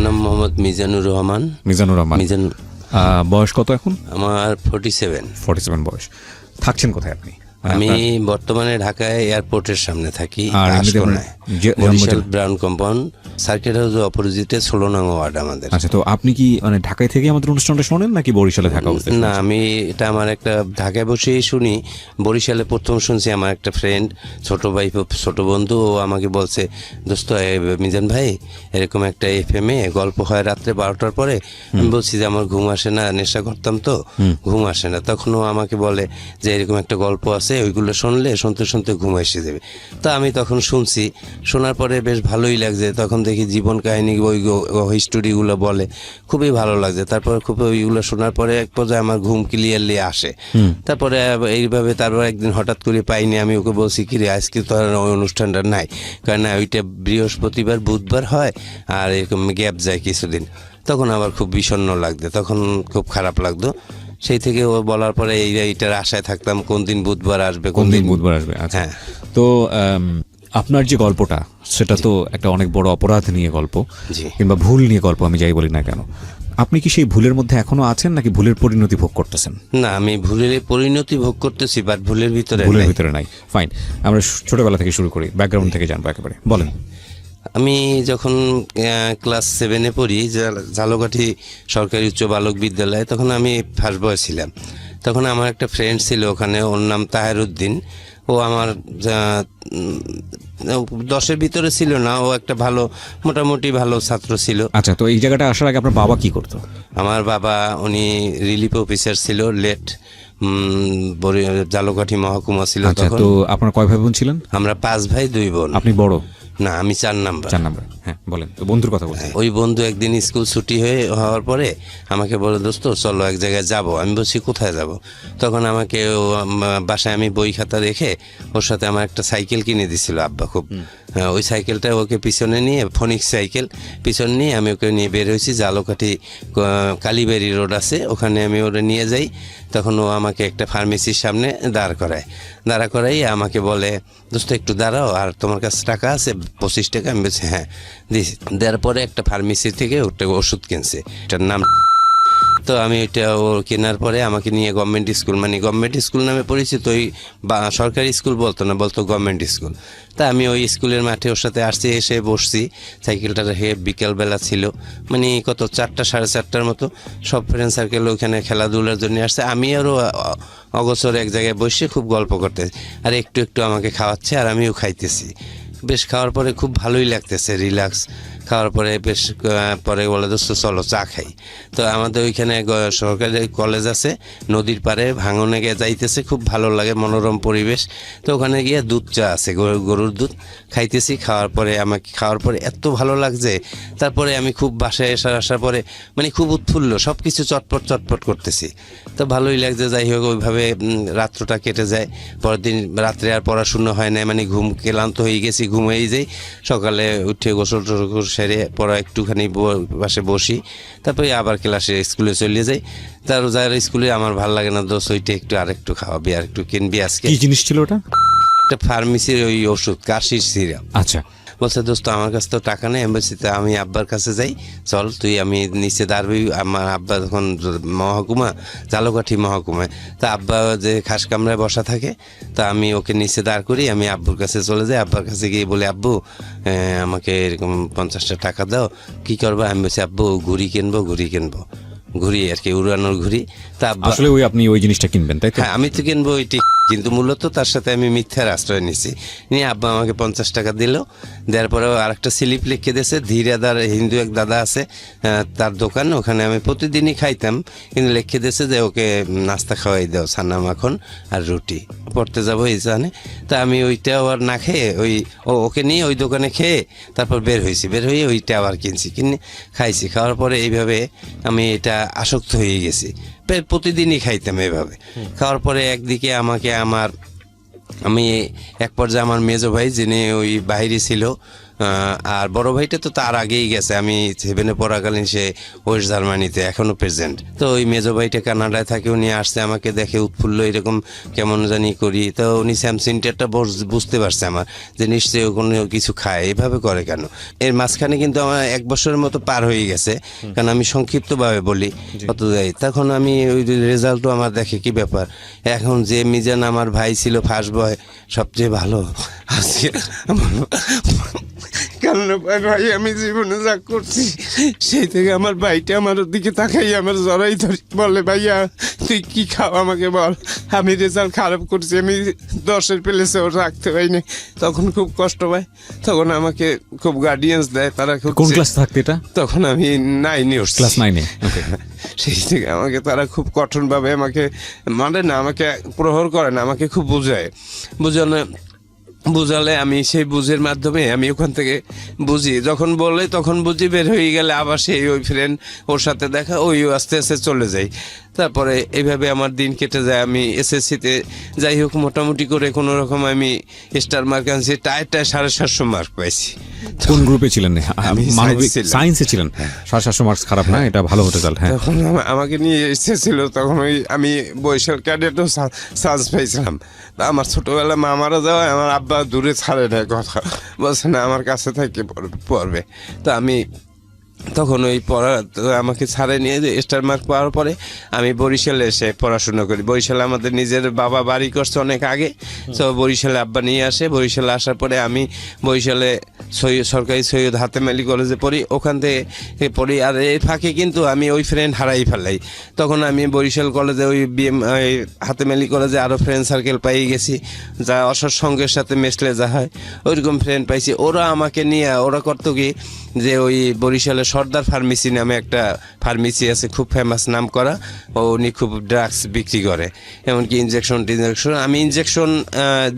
নাম মোহাম্মদ মিজানুর রহমান। মিজান। বয়স কত এখন? আমার 47। 47 বয়স। থাকছেন কোথায় আপনি? আমি বর্তমানে ঢাকায় এয়ারপোর্টের সামনে থাকি, আর Barishal brown compound, circuit house অপোজিটে 16 নং ওয়ার্ড আমাদের। আচ্ছা, তো আপনি কি মানে ঢাকায় থেকে আমাদের অনুষ্ঠানটা শোনেন নাকি বরিশালে থাকা অবস্থায়? না, আমি এটা আমার একটা ঢাকায় বসেই শুনি। বরিশালে প্রথম শুনছি আমার একটা ফ্রেন্ড, ছোট ভাই, ছোট বন্ধু, ও আমাকে বলছে, দোস্ত মিজান ভাই এরকম একটা FM এ গল্প হয় রাত্রে 12টার পরে। আমি বলছি যে আমার ঘুম আসে না, নেশা করতাম তো ঘুম আসে না। তখন ও আমাকে বলে যে এরকম একটা গল্প আছে, ওইগুলো শুনলে শুনতে শুনতে ঘুম এসে যাবে। তো আমি তখন শুনছি, শোনার পরে বেশ ভালোই লাগছে। তখন দেখি জীবন কাহিনী ওই স্টোরিগুলো বলে, খুবই ভালো লাগছে। তারপরে খুব ওইগুলো শোনার পরে এক পর্যায়ে আমার ঘুম ক্লিয়ারলি আসে। তারপরে এইভাবে তারপর একদিন হঠাৎ করে পাইনি, আমি ওকে বলছি কি রে আজকে তো আর ওই অনুষ্ঠানটা নাই, কারণ ওইটা বৃহস্পতিবার বুধবার হয় আর এরকম গ্যাপ যায় কিছুদিন। তখন আবার খুব বিষণ্ণ লাগতো, তখন খুব খারাপ লাগতো। সেই থেকে ও বলার পরে এইটার আশায় থাকতাম কোন দিন বুধবার আসবে, কোন দিন বুধবার আসবে। আচ্ছা, তো আপনার যে গল্পটা সেটা তো একটা অনেক বড় অপরাধ নিয়ে গল্প, কিংবা ভুল নিয়ে গল্প, আমি যাই বলি না কেন। আপনি কি সেই ভুলের মধ্যে এখনো আছেন নাকি ভুলের পরিণতি ভোগ করতেছেন? না, আমি ভুলের পরিণতি ভোগ করতেছি, বাট ভুলের ভিতরে নাই। ফাইন, আমরা ছোটবেলা থেকে শুরু করি, ব্যাকগ্রাউন্ড থেকে জানবো একেবারে। বলেন। আমি যখন ক্লাস 7-এ পড়ি, ঝালকাঠি সরকারি উচ্চ বালক বিদ্যালয়ে, তখন আমি ফার্স্ট বয় ছিলাম। তখন আমার একটা ফ্রেন্ড ছিল ওখানে, ওর নাম তাহেরউদ্দিন। ও আমার 10-এর ভিতরে ছিল না, ও একটা ভালো, মোটামুটি ভালো ছাত্র ছিল। আচ্ছা, তো এই জায়গাটা আসার আগে আপনার বাবা কি করতো? আমার বাবা উনি রিলিফ অফিসার ছিল, লেট ঝালকাঠি মহকুমা ছিল। তো আপনার কয় ভাই বোন ছিলেন? আমরা 5 ভাই 2 বোন। আপনি বড়? না, আমি 4 নাম্বার। হ্যাঁ, বলেন। তো বন্ধুর কথা বলছেন। ওই বন্ধু একদিন স্কুল ছুটি হওয়ার পরে আমাকে বলে, দোস্ত চলো এক জায়গায় যাবো। আমি বলছি কোথায় যাব? তখন আমাকে বাসায় আমি বই খাতা রেখে ওর সাথে আমার একটা সাইকেল কিনে দিছিল আব্বা খুব। ওই সাইকেলটা ওকে পিছনে নিয়ে, ফোনিক্স সাইকেল, পিছনে নিয়ে আমি ওকে নিয়ে বের হয়েছি। ঝালকাঠি কালীবাড়ি রোড আছে, ওখানে আমি ওরা নিয়ে যাই। তখন ও আমাকে একটা ফার্মেসির সামনে দাঁড় করাই আমাকে বলে, দোস্ত একটু দাঁড়াও, আর তোমার কাছে টাকা আছে 25 টাকা? আমি বলছি হ্যাঁ দিস। দেওয়ার পরে একটা ফার্মেসি থেকে ওটা ওষুধ কিনছে, এটার নাম। তো আমি এটা ও কেনার পরে আমাকে নিয়ে গভর্নমেন্ট স্কুল, মানে গভর্নমেন্ট স্কুল নামে পরিচিত, ওই সরকারি স্কুল বলতো না, বলতো গভর্নমেন্ট স্কুল। তা আমি ওই স্কুলের মাঠে ওর সাথে আসছি, এসে বসছি, সাইকেলটা রেখে। বিকেলবেলা ছিল, মানে কত 4টা 4:30টার মতো। সব ফ্রেন্ড সার্কেল ওইখানে খেলাধুলার জন্য আসছে। আমি আরও অগোচর এক জায়গায় বসে খুব গল্প করতে, আর একটু একটু আমাকে খাওয়াচ্ছে আর আমিও খাইতেছি। বেশ খাওয়ার পরে খুব ভালোই লাগতেছে, রিল্যাক্স। খাওয়ার পরে বেশ পরে বলে, দোস্ত চলো চা খাই। তো আমাদের ওইখানে সরকারি কলেজ আছে, নদীর পাড়ে, ভাঙনে গিয়ে যাইতেছে, খুব ভালো লাগে, মনোরম পরিবেশ। তো ওখানে গিয়ে দুধ চা আছে, গরুর দুধ খাইতেছি। খাওয়ার পরে এত ভালো লাগছে। তারপরে আমি খুব বাসায় আসার পরে মানে খুব উৎফুল্ল, সব কিছু চটপট করতেছি। তো ভালোই লাগছে। যাই হোক, ওইভাবে রাত্রটা কেটে যায়। পরের দিন রাত্রে আর পড়াশুনো হয় না, মানে ক্লান্ত হয়ে গেছি, ঘুমিয়েই যাই। সকালে উঠে গোসল সেরে পড়া একটুখানি পাশে বসি, তারপরে আবার ক্লাসে স্কুলে চলে যাই। তার যার স্কুলে আমার ভালো লাগে না, দোষ ওইটা একটু আরেকটু খাওয়াবি, আর একটু কিনবি। আজকে কি জিনিস ছিল ওটা? একটা ফার্মেসির ওই ওষুধ, কাশির সিরাপ। আচ্ছা। বলছে, দোস্ত আমার কাছে তো টাকা নেই। আমি বলছি তা আমি আব্বার কাছে যাই, চল তুই। আমি নিচে দাঁড়বি, আমার আব্বা তখন ঝালকাঠি মহকুমায়। তা আব্বা যে খাস কামরায় বসা থাকে, তা আমি ওকে নিচে দাঁড় করি, আমি আব্বুর কাছে চলে যাই। আব্বার কাছে গিয়ে বলি, আব্বু আমাকে এরকম 50টা টাকা দাও, কি করবো? আমি বলছি, আব্বু ঘুড়ি কিনবো, ঘুড়ি আর কি, উড়ানোর ঘুড়ি। তা আব্বা, আসলে আপনি ওই জিনিসটা কিনবেন, তাই তো? হ্যাঁ, আমি তো কিনবো ওইটি, কিন্তু মূলত তার সাথে আমি মিথ্যার আশ্রয় নিছি। নিয়ে আব্বা আমাকে 50 টাকা দিল। দেওয়ার পরেও আরেকটা স্লিপ লিখে দিয়েছে, ধীরাদার হিন্দু এক দাদা আছে, তার দোকান, ওখানে আমি প্রতিদিনই খাইতাম, কিন্তু লিখে দিয়েছে যে ওকে নাস্তা খাওয়াই দাও, ছানা মাখন আর রুটি। পড়তে যাবো এই জানে। তা আমি ওইটাও আর না খেয়ে ওকে নিয়ে ওই দোকানে খেয়ে তারপর বের হয়ে ওইটা আবার কিনে খাইছি। খাওয়ার পরে এইভাবে আমি এটা আসক্ত হয়ে গেছি, প্রতিদিনই খাইতাম এভাবে। খাওয়ার পরে একদিকে আমি এক পর্যায়ে আমার মেজো ভাই, যিনি ওই বাইরে ছিল, আর বড় ভাইটা তো তার আগেই গেছে, আমি 7-এ পড়াকালীন সে ওয়েস্ট জার্মানিতে এখনো প্রেজেন্ট। তো ওই মেজো ভাইটা কানাডায় থাকে, উনি আসছে আমাকে দেখে উৎফুল্ল এরকম কেমন জানি করি, তো উনি স্যামসিনটা বুঝতে পারছে আমার যে নিশ্চয়ই ও কোনো কিছু খায়, এভাবে করে কেন। এর মাঝখানে কিন্তু আমার 1 বছরের মতো পার হয়ে গেছে, কারণ আমি সংক্ষিপ্তভাবে বলি কত যাই। তখন আমি ওই রেজাল্টও আমার দেখে কি ব্যাপার, এখন যে মিজান আমার ভাই ছিল ফার্স্ট বয় সবচেয়ে ভালো আজকে কারণ ভাই আমি জীবনে যা করছি সেই থেকে আমার ভাইটা আমার দিকে তাকাই আমার জড়াই ধরি, বলে ভাইয়া তুই কি খাও আমাকে বল, আমি রেজাল্ট খারাপ করছি, আমি 10-এর প্লেসে ওর রাখতে পারিনি। তখন খুব কষ্ট পায়, তখন আমাকে খুব গার্ডিয়ান্স দেয়, তারা খুব। কোন ক্লাস থাকতে এটা? তখন আমি 9-এ উঠছি, ক্লাস 9-এ। সেই থেকে আমাকে তারা খুব কঠোরভাবে আমাকে মানে না আমাকে প্রহর করে না, আমাকে খুব বুঝালে আমি সেই বুঝের মাধ্যমে আমি ওখান থেকে বুঝি, যখন বলে তখন বুঝি, বের হয়ে গেলে আবার সেই ওই ফ্রেন্ড ওর সাথে দেখা, ওইও আস্তে আস্তে চলে যাই। তারপরে এইভাবে আমার দিন কেটে যায়। আমি এসএসসিতে যাই হোক মোটামুটি করে কোনো রকম আমি স্টার মার্ক আনছি, টায় 750 মার্ক পাইছি। কোন গ্রুপে ছিলেন? আমি মানবিক ছিলাম। সায়েন্সে ছিলেন। 750 মার্কস খারাপ না, এটা ভালো রেজাল্ট। হ্যাঁ, তখন আমাকে নিয়ে এসেছিল, তখন ওই আমি বরিশাল ক্যাডেটও চান্স পাইছিলাম। তা আমার ছোটবেলা মা মারা যাওয়ায় আমার আব্বা দূরে ছাড়ে না, কথা বলছে না আমার কাছে থেকে পড়বে। তো আমি তখন ওই আমাকে ছাড়ে নিয়ে স্টার মার্ক পাওয়ার পরে আমি বরিশালে এসে পড়াশোনা করি। বরিশালে আমাদের নিজের বাবা বাড়ি করছে অনেক আগে, তো বরিশালে আব্বা নিয়ে আসে। বরিশালে আসার পরে আমি বরিশালে সরকারি সৈয়দ হাতেম আলী কলেজে পড়ি, ওখান থেকে পড়ি। আর এই ফাঁকে কিন্তু আমি ওই ফ্রেন্ড হারাই ফেলাই। তখন আমি বরিশাল কলেজে ওই হাতেম আলী কলেজে আরও ফ্রেন্ড সার্কেল পাই গেছি, যা অসৎ সঙ্গের সাথে মেশলে যা হয় ওইরকম ফ্রেন্ড পাইছি। ওরা আমাকে নিয়ে ওরা করতো কি যে ওই বরিশালে সর্দার ফার্মেসি নামে একটা ফার্মেসি আছে, খুব ফেমাস নাম করা, উনি খুব ড্রাগস বিক্রি করে, এমনকি ইনজেকশন। আমি ইনজেকশন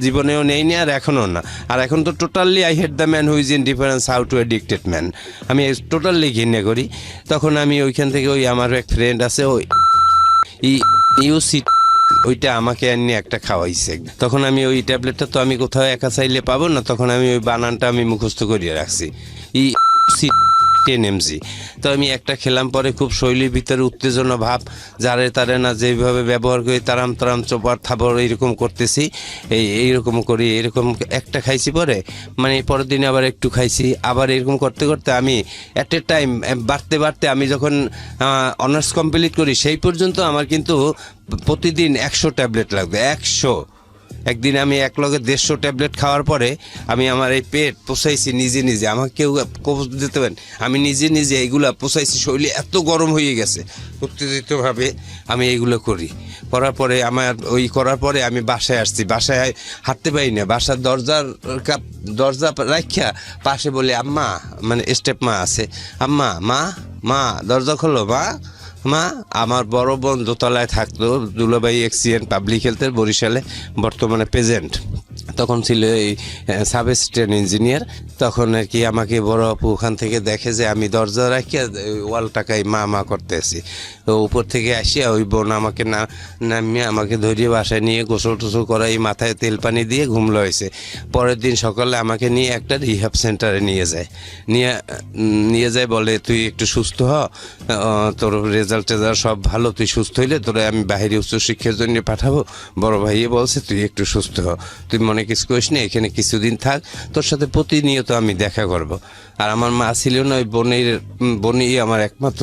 জীবনেও নেইনি আর এখনও না। আর এখন তো totally I hate the man who is in difference how to addicted man, আমি টোটালি ঘৃণা করি। তখন আমি ওইখান থেকে ওই আমার এক ফ্রেন্ড আছে ওই ইউসি, ওইটা আমাকে এনে একটা খাওয়াইছে। তখন আমি ওই ট্যাবলেটটা তো আমি কোথাও একা চাইলে পাবো না, তখন আমি ওই বানানটা আমি মুখস্থ করিয়ে রাখছি, EC10mg। তো আমি একটা খেলাম, পরে খুব শৈলীর ভিতরে উত্তেজনা ভাব, যারে তারে না যেভাবে ব্যবহার করি তারাম তারাম চোপার থাবর এইরকম করতেছি, এইরকম করি, এরকম একটা খাইছি। পরে মানে পরের দিনে আবার একটু খাইছি, আবার এরকম করতে করতে আমি অ্যাট এ টাইম বাড়তে আমি যখন অনার্স কমপ্লিট করি সেই পর্যন্ত আমার কিন্তু প্রতিদিন 100 ট্যাবলেট লাগবে, 100। একদিন আমি এক লগে 150 ট্যাবলেট খাওয়ার পরে আমি আমার এই পেট পোষাইছি নিজে, আমাকে কেউ কবজ দিতে পারেন, আমি নিজে এইগুলা পোষাইছি। শরীরে এত গরম হয়ে গেছে, উত্তেজিতভাবে আমি এইগুলো করার পরে আমার ওই করার পরে আমি বাসায় আসছি। বাসায় হাঁটতে পারি না, বাসার দরজা রাখিয়া পাশে বলে আম্মা, মানে স্টেপ মা আছে, আম্মা মা দরজা খোলো মা। আমার বড় বোন দোতলায় থাকতো, দুলাভাই এক্সিডেন্ট পাবলিক হেলথের বরিশালে, বর্তমানে প্রেজেন্ট। তখন ছিল এই সাব অ্যাসিস্ট্যান্ট ইঞ্জিনিয়ার। তখন আর কি আমাকে বড় আপু ওখান থেকে দেখে যে আমি দরজা রাখিয়া ওয়ালটাকায় মা করতেছি, তো উপর থেকে আসিয়া ওই বোন আমাকে নামিয়ে আমাকে ধরিয়ে বাসায় নিয়ে গোসল টোসল করাই, মাথায় তেল পানি দিয়ে ঘুমলো হয়েছে। পরের দিন সকালে আমাকে নিয়ে একটা রিহ্যাব সেন্টারে নিয়ে যায়, বলে তুই একটু সুস্থ হ, তোর রেজাল্ট সব ভালো, তুই সুস্থ হইলে তোরা আমি বাইরে উচ্চশিক্ষার জন্য পাঠাবো। বড় ভাইয়ে বলছে তুই একটু সুস্থ হ, তুই মনে কিছু করিস না, এখানে কিছুদিন থাক, তোর সাথে প্রতিনিয়ত আমি দেখা করব। আর আমার মা ছিল না, ওই বোনই আমার একমাত্র,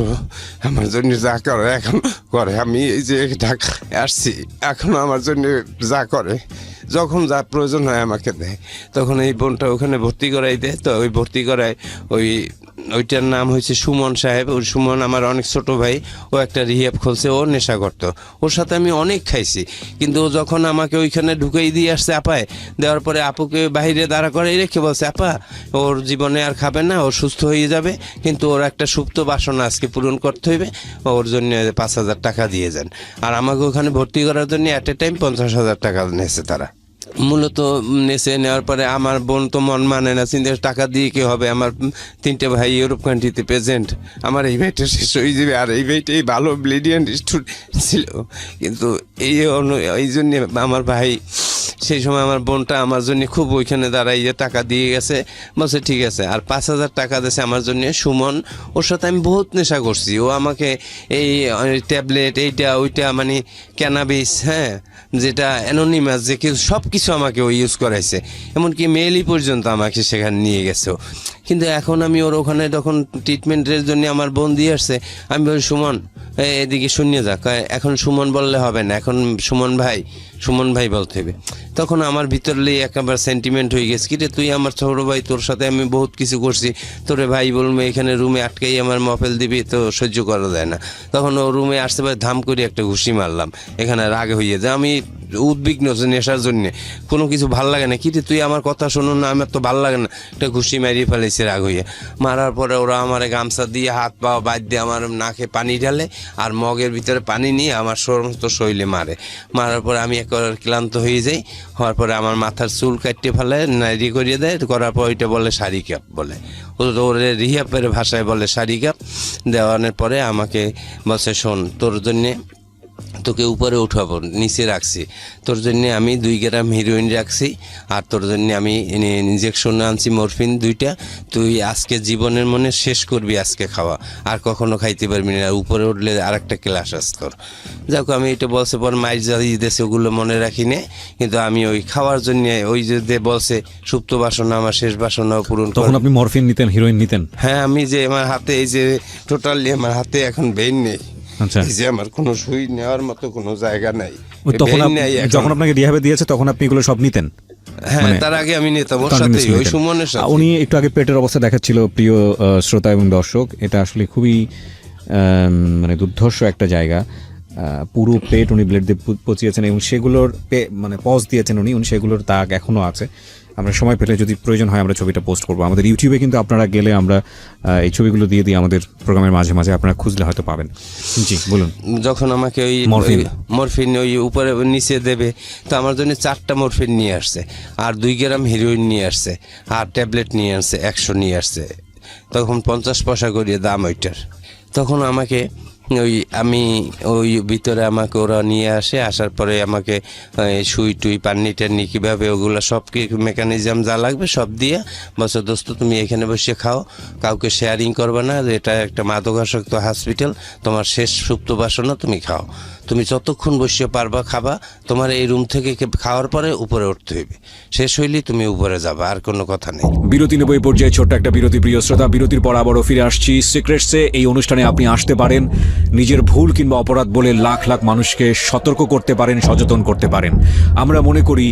আমার জন্য যা করে এখন করে। আমি এই যে ঢাকা আসছি, এখনো আমার জন্য যা করে, যখন যা প্রয়োজন হয় আমাকে দেয়। তখন এই বোনটা ওখানে ভর্তি করাই দেয়, তো ওই ভর্তি করায় ওইটার নাম হয়েছে সুমন সাহেব। ওই সুমন আমার অনেক ছোট ভাই, ও একটা রিহ্যাব খুলছে, ও নেশা করতো, ওর সাথে আমি অনেক খাইছি। কিন্তু ও যখন আমাকে ওইখানে ঢুকেই দিয়ে আসছে আপায়, দেওয়ার পরে আপুকে বাইরে দাঁড়া করে রেখে বলছে আপা ওর জীবনে আর খাবে না, ও সুস্থ হয়ে যাবে, কিন্তু ওর একটা সুপ্ত বাসনা আজকে পূরণ করতে হইবে, ওর জন্য 5,000 টাকা দিয়ে যান। আর আমাকে ওখানে ভর্তি করার জন্য অ্যাট এ টাইম 50,000 টাকা নিয়েছে তারা। মূলত নেওয়ার পরে আমার বোন তো মন মানে না, চিন্তা টাকা দিয়ে কি হবে, আমার 3টে ভাই ইউরোপ কান্ট্রিতে প্রেজেন্ট, আমার এই ভাইটা শেষ হয়ে যাবে। আর এই ভাইটাই ভালো ব্রিলিয়ান্ট স্টুডেন্ট ছিল, কিন্তু এই জন্য আমার ভাই সেই সময় আমার বোনটা আমার জন্য খুব ওইখানে দাঁড়াইয়ে টাকা দিয়ে গেছে, বলছে ঠিক আছে। আর 5,000 টাকা দিয়েছে আমার জন্য সুমন। ওর সাথে আমি বহুত নেশা করছি। ও আমাকে এই ট্যাবলেট এইটা ওইটা মানে ক্যানাবিস, হ্যাঁ, যেটা অ্যানোনিমাস, যে কিছু সব কিছু আমাকে ও ইউজ করাইছে, এমনকি মেলই পর্যন্ত আমাকে সেখানে নিয়ে গেছে। কিন্তু এখন আমি ওর ওখানে তখন ট্রিটমেন্টের জন্য আমার বোন দিয়ে আসছে, আমি বলি সুমন এদিকে শুনিয়ে যাক। এখন সুমন বললে হবে না, এখন সুমন ভাই বলতে হবে। তখন আমার ভিতরে একেবারে সেন্টিমেন্ট হয়ে গেছে, কিরে তুই আমার ছোট ভাই, তোর সাথে আমি বহুত কিছু করছি, তোরে ভাই বলবো এখানে রুমে আটকাই আমার মফেল দিবি, তো সহ্য করা যায় না। তখন ও রুমে আসতে পারে, ধাম করে একটা ঘুষি মারলাম, এখানে রাগে হয়ে যায়। আমি উদ্বিগ্ন নেশার জন্য, কোনো কিছু ভাল লাগে না, কিরে তুই আমার কথা শোনো না, আমার তো ভাল লাগে না, একটা ঘুষি মারিয়ে ফেলেছি রাগ হইয়া। মারার পরে ওরা আমার গামছা দিয়ে হাত পা বাদ দিয়ে আমার নাকে পানি ঢালে আর মগের ভিতরে পানি নিয়ে আমার সমস্ত শরীরে মারার পরে আমি একেবারে ক্লান্ত হয়ে যাই। হওয়ার পরে আমার মাথার চুল কাটিয়ে ফেলে, নাইরি করিয়ে দেয়, করার পর ওইটা বলে শাড়ি কাপ বলে, ওরে রিহাপের ভাষায় বলে শাড়ি কাপ। দেওয়ানোর পরে আমাকে বলছে শোন, তোর জন্যে তোকে উপরে উঠাবো, নিচে রাখছি, তোর জন্য আমি 2 গ্রাম হিরোইন রাখছি, আর তোর জন্য আমি ইঞ্জেকশন আনছি মরফিন 2টা, তুই আজকে জীবনের মনে শেষ করবি আজকে খাওয়া, আর কখনো খাইতে পারবি না, উপরে উঠলে আর একটা ক্লাস আস তোর। যাক, আমি এটা বলছে পর মাইর জ্বালিয়ে দিয়েছে, ওগুলো মনে রাখি নে, কিন্তু আমি ওই খাওয়ার জন্য ওই যে বলছে সুপ্ত বাসনা আমার শেষ বাসনাও পূরণ। তখন আপনি মরফিন নিতেন, হিরোইন নিতেন? হ্যাঁ, আমি যে আমার হাতে এই যে টোটালি আমার হাতে এখন বেইন নেই, আচ্ছা, এই যে আমার কোনো সুই নেওয়ার মতো কোনো জায়গা নাই। তখন যখন আপনাকে রিহাবে দিয়েছে তখন আপনি এগুলো সব নিতেন? হ্যাঁ, তার আগে আমি নিতাম ওর সাথে, ওই সুমনের সাথে। উনি একটু আগে পেটের অবস্থা দেখাচ্ছিল প্রিয় শ্রোতা এবং দর্শক, এটা আসলে খুবই মানে দুর্ধর্ষ একটা জায়গা। পুরো পেট উনি ব্লেড দিয়ে পচিয়েছেন এবং সেগুলোর মানে পজ দিয়েছেন উনি সেগুলোর দাগ এখনো আছে। আমরা সময় পেলে যদি প্রয়োজন হয় আমরা ছবিটা পোস্ট করবো আমাদের ইউটিউবে, কিন্তু আপনারা গেলে আমরা এই ছবিগুলো দিয়ে দিই আমাদের প্রোগ্রামের মাঝে মাঝে, আপনারা খুঁজলে হয়তো পাবেন। জি বলুন। যখন আমাকে ওই মরফিন ওই উপরে নিচে দেবে, তো আমার জন্য 4টা মরফিন নিয়ে আসছে, আর 2 গ্রাম হিরোইন নিয়ে আসছে, আর ট্যাবলেট নিয়ে আসছে 100 নিয়ে আসছে, তখন 50 পয়সা করিয়ে দাম ওইটার। তখন আমাকে আমি ওই ভিতরে আমাকে ওরা নিয়ে আসার পরে আমাকে সুই টুই পানি টানি কীভাবে ওগুলো সব কি মেকানিজম যা লাগবে সব দিয়ে বলছে দোস্ত তুমি এখানে বসে খাও, কাউকে শেয়ারিং করবে না, এটা একটা মাদকাসক্ত হসপিটাল, তোমার শেষ সুপ্ত বাসনা, তুমি খাও, তুমি যতক্ষণ বসে পারবা খাবা, তোমার এই রুম থেকে খাওয়ার পরে উপরে উঠতে হইবে, শেষ হইলে তুমি উপরে যাবা, আর কোনো কথা নেই। বিরতি নেব এই পর্যায়ে, ছোট্ট একটা বিরতি প্রিয় শ্রোতা। বিরতির পর আবারও ফিরে আসছি সিক্রেটসে। এই অনুষ্ঠানে আপনি আসতে পারেন, নিজের ভুল কিংবা অপরাধ বলে লাখ লাখ মানুষকে সতর্ক করতে পারেন, সচেতন করতে পারেন। আমরা মনে করি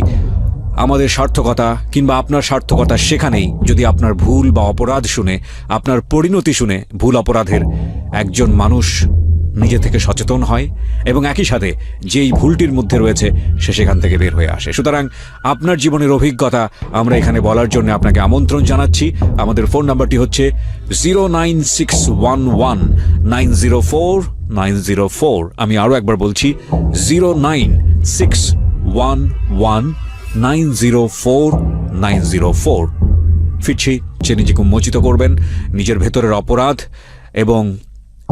আমাদের সার্থকতা কিংবা আপনার সার্থকতা সেখানেই যদি আপনার ভুল বা অপরাধ শুনে, আপনার পরিণতি শুনে ভুল অপরাধের একজন মানুষ নিজে থেকে সচেতন হয় এবং একই সাথে যেই ভুলটির মধ্যে রয়েছে সে সেখান থেকে বের হয়ে আসে। সুতরাং আপনার জীবনের অভিজ্ঞতা আমরা এখানে বলার জন্য আপনাকে আমন্ত্রণ জানাচ্ছি। আমাদের ফোন নাম্বারটি হচ্ছে 09611904904। আমি আরও একবার বলছি 09611904904। ফিরছি, যে নিজেকে উন্মোচিত করবেন, নিজের ভেতরের অপরাধ এবং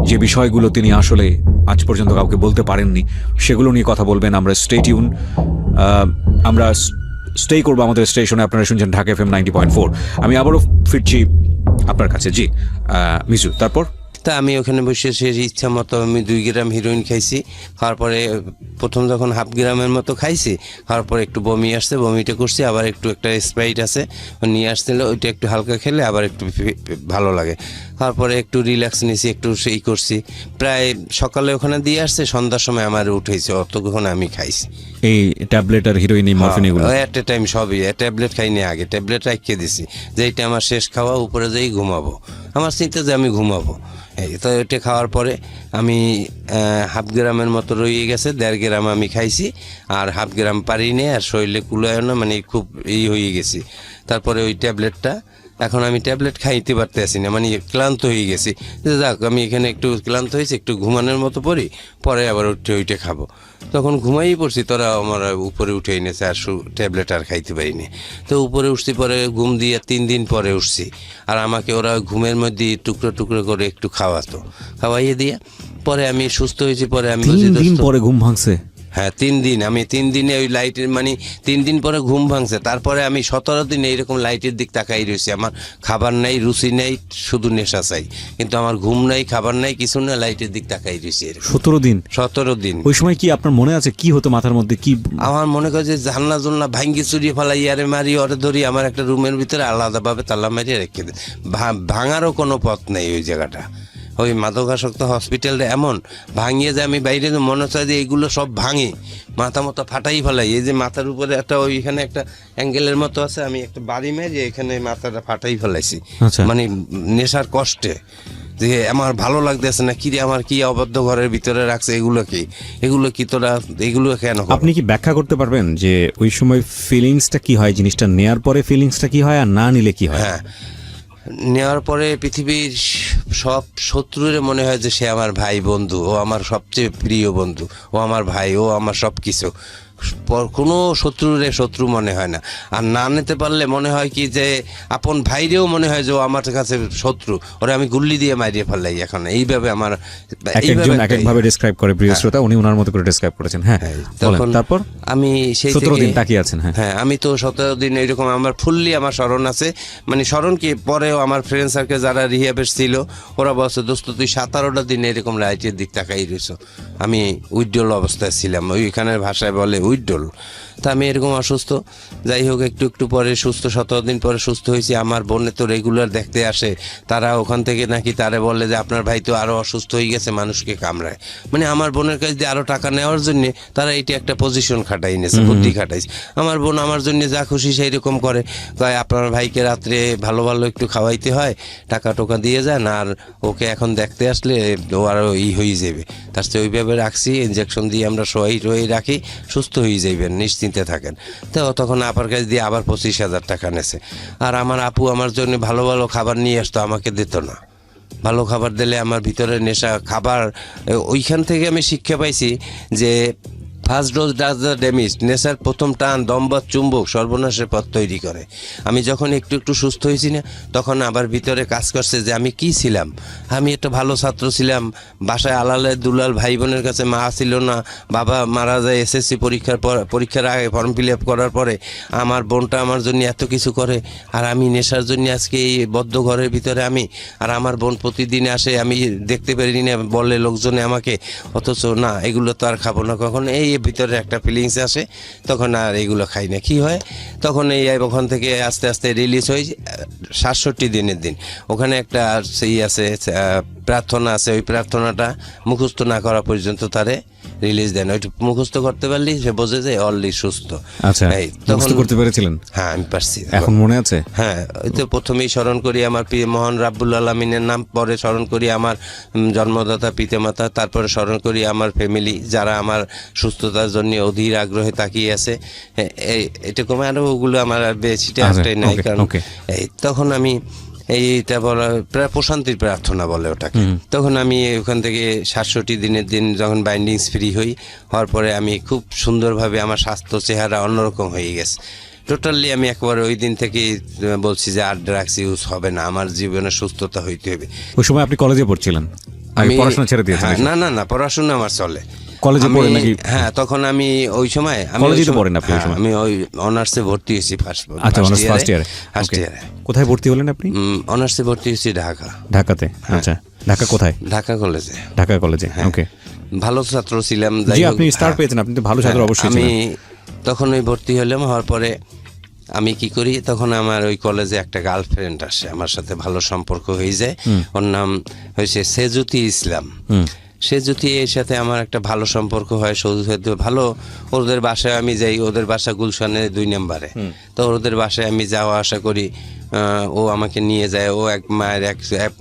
যে বিষয়গুলো তিনি আসলে আজ পর্যন্ত কাউকে বলতে পারেননি সেগুলো নিয়ে কথা বলবেন। আমরা স্টে টিউন, আমরা স্টে করবো আমাদের স্টেশনে। আপনারা শুনছেন ঢাকা FM 90.4। আমি আবারও ফিরছি আপনার কাছে। জি মিজু, তারপর? তা আমি ওখানে বসে সে ইচ্ছা মতো আমি 2 গ্রাম হিরোইন খাইছি। খাওয়ার পরে প্রথম যখন 1/2 গ্রামের মতো খাইছি, খাওয়ার পরে একটু বমি আসছে, বমিটা করছি, আবার একটু একটা স্প্রাইট আছে নিয়ে আসছিল, ওইটা একটু হালকা খেলে আবার একটু ভালো লাগে। তারপরে একটু রিল্যাক্স নিয়েছি, একটু সেই করছি। প্রায় সকালে ওখানে দিয়ে আসছে, সন্ধ্যার সময় আমার উঠেছে, অতক্ষণ আমি খাইছি এই ট্যাবলেট আর হিরোইন, এই মরফিন, এগুলো এট এ টাইম সবই। ট্যাবলেট খাইনি আগে, ট্যাবলেট রাখিয়ে দিছি যে এইটা আমার শেষ খাওয়া, উপরে যেই ঘুমাবো, আমার চিন্তা যে আমি ঘুমাবো। এই তো ওইটা খাওয়ার পরে আমি 1/2 গ্রামের মতো রয়ে গেছে, 1.5 গ্রাম আমি খাইছি, আর 1/2 গ্রাম পারিনি, আর শরীরে কুলায় না, মানে খুব হয়ে গেছি। তারপরে ওই ট্যাবলেটটা, এখন আমি ট্যাবলেট খাইতে পারতেছি না, মানে ক্লান্ত হয়ে গেছি। যাক, আমি এখানে একটু ক্লান্ত হয়েছি, একটু ঘুমানোর মতো পড়ি, পরে আবার ওইটা খাবো। তখন ঘুমাই পড়ছি, তোরা আমার উপরে উঠে এনেছে, আর ট্যাবলেট আর খাইতে পারিনি। তো উপরে উঠছি, পরে ঘুম দিয়ে 3 দিন পরে উঠছি, আর আমাকে ওরা ঘুমের মধ্যে টুকরো টুকরো করে একটু খাওয়াইয়ে দিয়ে পরে আমি সুস্থ হয়েছি। পরে আমি 3 দিন পরে ঘুম ভাঙছে? হ্যাঁ 3 দিন, আমি 3 দিনে ওই লাইটের মানে 3 দিন পরে ঘুম ভাঙছে, তারপরে আমি 17 দিন এইরকম লাইটের দিক তাকাই রয়েছি। আমার খাবার নাই, রুচি নেই, শুধু নেশা চাই, কিন্তু আমার ঘুম নাই, খাবার নাই, কিছু না, লাইটের দিক তাকাই রয়েছি। 17 দিন? 17 দিন। ওই সময় কি আপনার মনে আছে কি হতো মাথার মধ্যে? কি আমার মনে করে যে জানলা জুলনা ভাঙ্গি চুরিয়ে ফেলাই, ইয়ারে মারি, ওরে ধরি, আমার একটা রুমের ভিতরে আলাদাভাবে তালা মারিয়ে রেখে দেয়। ভাঙারও কোনো পথ নেই ওই জায়গাটা। ওই মাদকাসক্ত হসপিটালটা এমন ভাঙিয়ে যায়, আমি বাইরে মনে হচ্ছে যে এইগুলো সব ভাঙি, মাথা মতো ফাটাই ফেলাই। এই যে মাথার উপরে একটা ওইখানে একটা অ্যাঙ্গেলের মতো আছে, আমি একটা বাড়ি মেরে এখানে মাথাটা ফাটাই ফেলাইছি, মানে নেশার কষ্টে। যে আমার ভালো লাগতেছে না, কি রে আমার কি অবদ্ধ ঘরের ভিতরে রাখছে, এগুলো কি তোরা এগুলো কেন? আপনি কি ব্যাখ্যা করতে পারবেন যে ওই সময় ফিলিংসটা কি হয়, জিনিসটা নেয়ার পরে ফিলিংসটা কি হয় আর না নিলে কি হয়? হ্যাঁ, নেওয়ার পরে পৃথিবীর সব শত্রুরে মনে হয় যে সে আমার ভাই, বন্ধু, ও আমার সবচেয়ে প্রিয় বন্ধু, ও আমার ভাই, ও আমার সব কিছু। কোনো শত্রুরে শত্রু মনে হয় না। আর না নিতে পারলে মনে হয় কি যে আপন ভাইরেও মনে হয় যে ও আমার কাছে শত্রু, ওরে আমি গুল্লি দিয়ে মারিয়ে ফেললাই। এখন এইভাবে আমার একজন এক একভাবে ডেসক্রাইব করে, প্রিয় শ্রোতা, উনি ওনার মতো করে ডেসক্রাইব করেছেন। হ্যাঁ, তখন তারপর আমি সেই 17 দিন তাকিয়ে আছেন। হ্যাঁ, আমি তো 17 দিন এরকম আমার ফুললি আমার স্মরণ আছে। মানে স্মরণ কি, পরেও আমার ফ্রেন্ড সার্কেল যারা রিহাবের ছিল ওরা বলছে, দোস্ত তুই 17টা দিন এরকম লাইটের দিক তাকাই রয়েছ। আমি উইড্রল অবস্থায় ছিলাম, ওইখানের ভাষায় বলে উইড্রল। তা আমি এরকম অসুস্থ, যাই হোক একটু একটু পরে সুস্থ, 17 দিন পরে সুস্থ হয়েছি। আমার বোনে তো রেগুলার দেখতে আসে, তারা ওখান থেকে নাকি তারা বলে যে আপনার ভাই তো আরও অসুস্থ হয়ে গেছে, মানুষকে কামড়ায়। মানে আমার বোনের কাছে দিয়ে আরও টাকা নেওয়ার জন্য তারা এইটা একটা পজিশন খাটাই নিয়েছে, বুদ্ধি খাটাইছে। আমার বোন আমার জন্য যা খুশি সেই রকম করে, কয় আপনার ভাইকে রাত্রে ভালো ভালো একটু খাওয়াইতে হয়, টাকা টোকা দিয়ে যান, আর ওকে এখন দেখতে আসলে ও আরও হয়ে যাবে। তার চেয়ে ওইভাবে রাখছি, ইনজেকশন দিয়ে আমরা শোয়াই রাখি, সুস্থ হয়ে যাইবেন, নিশ্চিন্তে থাকেন। তো তখন আপার কাছে দিয়ে আবার 25,000 টাকা নেছে। আর আমার আপু আমার জন্য ভালো ভালো খাবার নিয়ে আসতো, আমাকে দিত না। ভালো খাবার দিলে আমার ভিতরে নেশা, খাবার, ওইখান থেকে আমি শিক্ষা পাইছি যে first dose does the damage. নেশার প্রথম টান দম্বা চুম্বক সর্বনাশের পথ তৈরি করে। আমি যখন একটু একটু সুস্থ হয়েছি না, তখন আবার ভিতরে কাজ করছে যে আমি কি ছিলাম। আমি একটা ভালো ছাত্র ছিলাম, বাসায় আলালে দুলাল, ভাই বোনের কাছে মা ছিল না, বাবা মারা যায় এসএসসি পরীক্ষার আগে ফর্ম ফিল আপ করার পরে। আমার বোনটা আমার জন্য এত কিছু করে, আর আমি নেশার জন্য আজকে এই বদ্ধ ঘরের ভিতরে আমি। আর আমার বোন প্রতিদিন আসে, আমি দেখতে পারিনি না, বলে লোকজনে আমাকে, অথচ না এগুলো তো আর খাবো না কখন। এই ভিতরে একটা ফিলিংস আসে, তখন আর এগুলো খাই না। কি হয় তখন এই ওখান থেকে আস্তে আস্তে রিলিজ হয়ে 67 দিনের দিন ওখানে একটা সেই আছে, প্রার্থনা আছে। ওই প্রার্থনাটা মুখস্থ না করা পর্যন্ত তারে রিলিজ দেন। ওইটা মুখস্থ করতে পারলি সে বোঝে যে অলরেডি সুস্থ। আচ্ছা, মুখস্থ করতে পেরেছিলেন? হ্যাঁ, আমি পারছি। এখন মনে আছে? হ্যাঁ, ওই তো প্রথমেই স্মরণ করি আমার মহান রাব্বুল আলামিনের নাম, পরে স্মরণ করি আমার জন্মদাতা পিতামাতা, তারপরে স্মরণ করি আমার ফ্যামিলি যারা আমার সুস্থতার জন্য অধীর আগ্রহে তাকিয়ে আছে। এরকম আরো ওগুলো আমার আর বেশিটা একটাই নাই। কারণ এই তখন আমি এইটা বলা প্রায় প্রশান্তির প্রার্থনা বলে ওটাকে। তখন আমি ওখান থেকে 67 দিনের দিন যখন বাইন্ডিংস ফ্রি হওয়ার পরে আমি খুব সুন্দরভাবে আমার স্বাস্থ্য চেহারা অন্যরকম হয়ে গেছে। টোটালি আমি একবার ওই দিন থেকে বলছি যে আর ড্রাগস ইউজ হবে না, আমার জীবনে সুস্থতা হইতে হবে। ওই সময় আপনি কলেজে পড়ছিলেন? আমি পড়াশোনা ছেড়ে দিয়েছি? না, পড়াশোনা আমার চলে। কলেজে পড়েন নাকি? হ্যাঁ, তখন আমি ওই সময় কলেজে পড়েন আপনি? আমি ওই অনার্সে ভর্তি হয়েছি ফার্স্ট ইয়ারে। কোথায় ভর্তি হলেন আপনি? অনার্সে ভর্তি হয়েছি ঢাকাতে। আচ্ছা, ঢাকা কোথায়? ঢাকা কলেজে। ঢাকা কলেজে, ওকে। ভালো ছাত্র ছিলাম। জি, আপনি স্টার পেয়েছেন, আপনি তো ভালো ছাত্র অবশ্যই ছিলেন। আমি তখন ওই ভর্তি হলাম, হওয়ার পরে আমি কি করি, তখন আমার ওই কলেজে একটা গার্লফ্রেন্ড আসে, আমার সাথে ভালো সম্পর্ক হয়ে যায়। ওর নাম হয়েছে সেজুতি ইসলাম। সে যদি এর সাথে আমার একটা ভালো সম্পর্ক হয়, ভালো। ওদের বাসায় আমি যাই, ওদের বাসা গুলশানে 2 নম্বরে। তো ওদের বাসায় আমি যাওয়া আসা করি, ও আমাকে নিয়ে যায়। ও এক মায়ের এক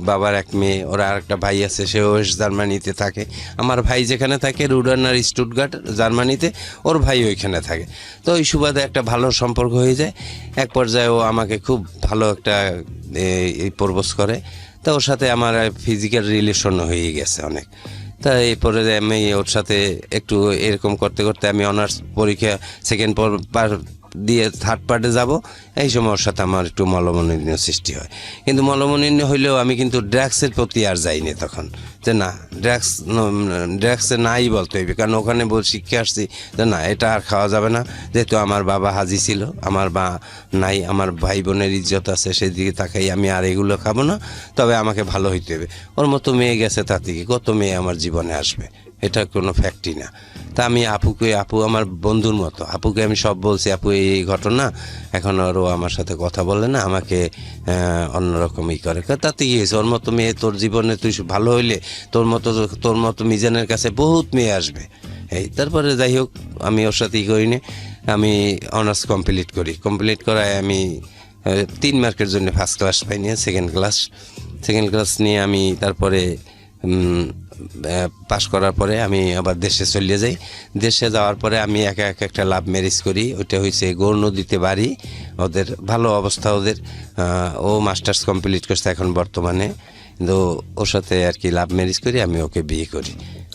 বাবার এক মেয়ে, ওরা আর একটা ভাই আছে, সে ওয়েস্ট জার্মানিতে থাকে। আমার ভাই যেখানে থাকে রুডানার স্টুটগার্ট জার্মানিতে, ওর ভাই ওইখানে থাকে। তো ওই সুবাদে একটা ভালো সম্পর্ক হয়ে যায়। এক পর্যায়ে ও আমাকে খুব ভালো একটা প্রপোজ করে। তো ওর সাথে আমার ফিজিক্যাল রিলেশন হয়ে গেছে অনেক। তা এরপরে আমি ওর সাথে একটু এরকম করতে করতে আমি অনার্স পরীক্ষা সেকেন্ড দিয়ে থার্ড পার্টে যাব, এই সময় ওর সাথে আমার একটু মলমলিন্য সৃষ্টি হয়। কিন্তু মলমলিন্য হইলেও আমি কিন্তু ড্রাগসের প্রতি আর যাইনি তখন, যে না ড্রাগসে নাই বলতে হইবে, কারণ ওখানে শিখে আসছি যে না এটা আর খাওয়া যাবে না, যেহেতু আমার বাবা হাজি ছিল, আমার বা নাই, আমার ভাই বোনের ইজ্জত আছে, সেই দিকে তাকাই আমি আর এগুলো খাবো না, তবে আমাকে ভালো হইতে হবে। ওর মতো মেয়ে গেছে, তাতে কি কত মেয়ে আমার জীবনে আসবে, এটা কোনো ফ্যাক্টই না। তা আমি আপু আমার বন্ধুর মতো, আপুকে আমি সব বলছি, আপু এই ঘটনা, এখন ওরও আমার সাথে কথা বলে না, আমাকে অন্যরকমই করে। তাতে কি হয়েছে, ওর মতো মেয়ে তোর জীবনে তুই ভালো হইলে তোর মতো মিজানের কাছে বহুত মেয়ে আসবে। এই তারপরে যাই হোক, আমি ওর সাথেই করিনি, আমি অনার্স কমপ্লিট করায় আমি 3 মার্কের জন্য ফার্স্ট ক্লাস পাইনি, সেকেন্ড ক্লাস নিয়ে আমি তারপরে পাশ করার পরে আমি আবার দেশে চলে যাই। দেশে যাওয়ার পরে আমি একা একটা লাভ ম্যারেজ করি, ওইটা হয়েছে গৌর নদীতে বাড়ি, ওদের ভালো অবস্থা, ওদের ও মাস্টার্স কমপ্লিট করছে এখন বর্তমানে, কিন্তু ওর সাথে আর কি লাভ ম্যারেজ করি, আমি ওকে বিয়ে করি।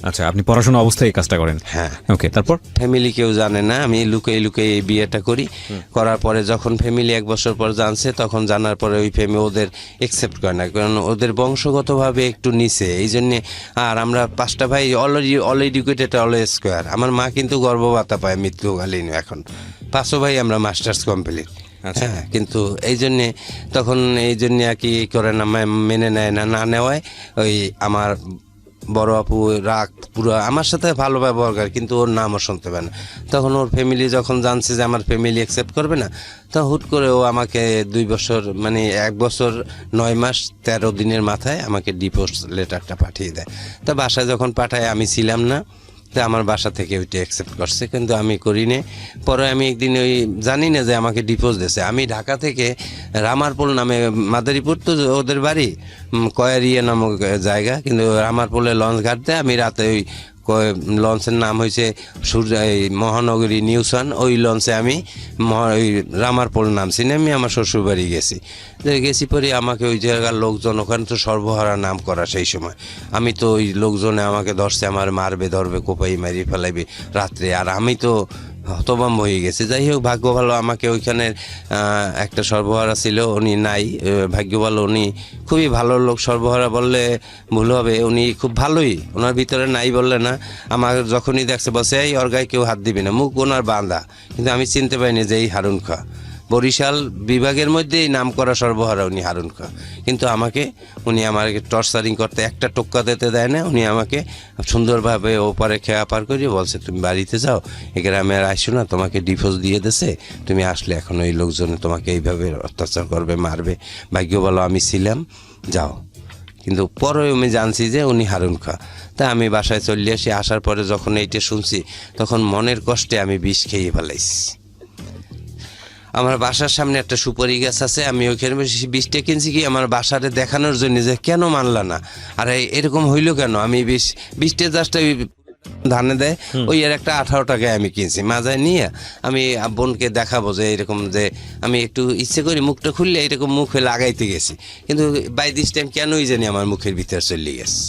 আচ্ছা, আপনি পড়াশোনা অবস্থায় এই কাজটা করেন? হ্যাঁ। ওকে, তারপর? ফ্যামিলি কেউ জানে না, আমি লুকিয়ে এই বিয়েটা করার পরে যখন ফ্যামিলি 1 বছর পর জানছে, তখন জানার পরে ওই ফ্যামিলি ওদের একসেপ্ট করে না, কারণ ওদের বংশগতভাবে একটু নিচে, এই জন্যে। আর আমরা 5টা ভাই অল এডুকেটেড, অল স্কোয়ার। আমার মা কিন্তু গর্ভভাতা পায় মৃত্যুকালীন, এখন 5 ভাই আমরা মাস্টার্স কমপ্লিট। হ্যাঁ, কিন্তু এই জন্যে তখন আর কি করে না, মেনে নেয় না নেওয়ায় ওই আমার বড় আপু রাগ পুরো আমার সাথে ভালো ব্যবহার করে, কিন্তু ওর নামও শুনতে পারে না। তখন ওর ফ্যামিলি যখন জানছে যে আমার ফ্যামিলি অ্যাকসেপ্ট করবে না, তখন হুট করে ও আমাকে 2 বছর, মানে 1 বছর 9 মাস 13 দিনের মাথায় আমাকে ডিভোর্স লেটারটা পাঠিয়ে দেয়। তা বাসায় যখন পাঠায়, আমি ছিলাম না, তো আমার বাসা থেকে ওইটা অ্যাকসেপ্ট করছে, কিন্তু আমি করিনি। পরে আমি একদিন ওই জানি না যে আমাকে ডিভোর্স দিয়েছে। আমি ঢাকা থেকে রামারপুল নামে, মাদারীপুর তো ওদের বাড়ি, কয়ারিয়া নামক জায়গা, কিন্তু রামারপুলে লঞ্চ ঘাট দেয়। আমি রাতে ওই লঞ্চের নাম হয়েছে মহানগরী নিউসান, ওই লঞ্চে আমি ওই রামারপুল নামছি, আমি আমার শ্বশুরবাড়ি গেছি পরে আমাকে ওই জায়গার লোকজন, ওখানে তো সর্বহারা নাম করা সেই সময়, আমি তো ওই লোকজনে আমাকে ধরছে, আমার ধরবে কোপাই মারি ফেলাইবে রাত্রে, আর আমি তো হতভম্ব হয়ে গেছে। যাই হোক, ভাগ্য ভালো, আমাকে ওইখানে একটা সর্বহারা ছিল, উনি নাই, ভাগ্য ভালো, উনি খুবই ভালো লোক। সর্বহারা বললে ভুল হবে, উনি খুব ভালোই, ওনার ভিতরে নাই বললে না। আমার যখনই দেখছে বলছে এই ওর গায়ে কেউ হাত দিবে না, মুখ ওনার বাঁধা, কিন্তু আমি চিনতে পারিনি যে এই হারুন খা, বরিশাল বিভাগের মধ্যেই নাম করা সর্বহারা উনি হারুন খা। কিন্তু উনি আমাকে টর্চারিং করতে, একটা টোক্কা দিতে দেয় না। উনি আমাকে সুন্দরভাবে ওপারে খেয়া পার করিয়ে বলছে তুমি বাড়িতে যাও, এ গ্রামে আর আসো না, তোমাকে ডিভোর্স দিয়ে দিছে, তুমি আসলে এখন ওই লোকজনে তোমাকে এইভাবে অত্যাচার করবে, মারবে। ভাগ্য ভালো আমি ছিলাম, যাও। কিন্তু পরে আমি জানছি যে উনি হারুন খা। তা আমি বাসায় চলে আসি, আসার পরে যখন এইটা শুনছি, তখন মনের কষ্টে আমি বিষ খেয়ে ফেলাইছি। আমার বাসার সামনে একটা সুপারি গাছ আছে, আমি ওইখানে বিষটা কিনছি কি আমার বাসারে দেখানোর জন্য, যে কেন মানলা না, আর এরকম হইলো কেন। আমি বিষটা জাস্ট ধানে দেয়, ওই এর একটা 18 টাকায় আমি কিনছি, মাজায় নিয়ে আমি বোনকে দেখাবো যে এরকম, যে আমি একটু ইচ্ছে করি মুখটা খুললে এরকম মুখে লাগাইতে গেছি, কিন্তু বাই দিস টাইম কেনই জানি আমার মুখের ভিতরে চলে গেছে।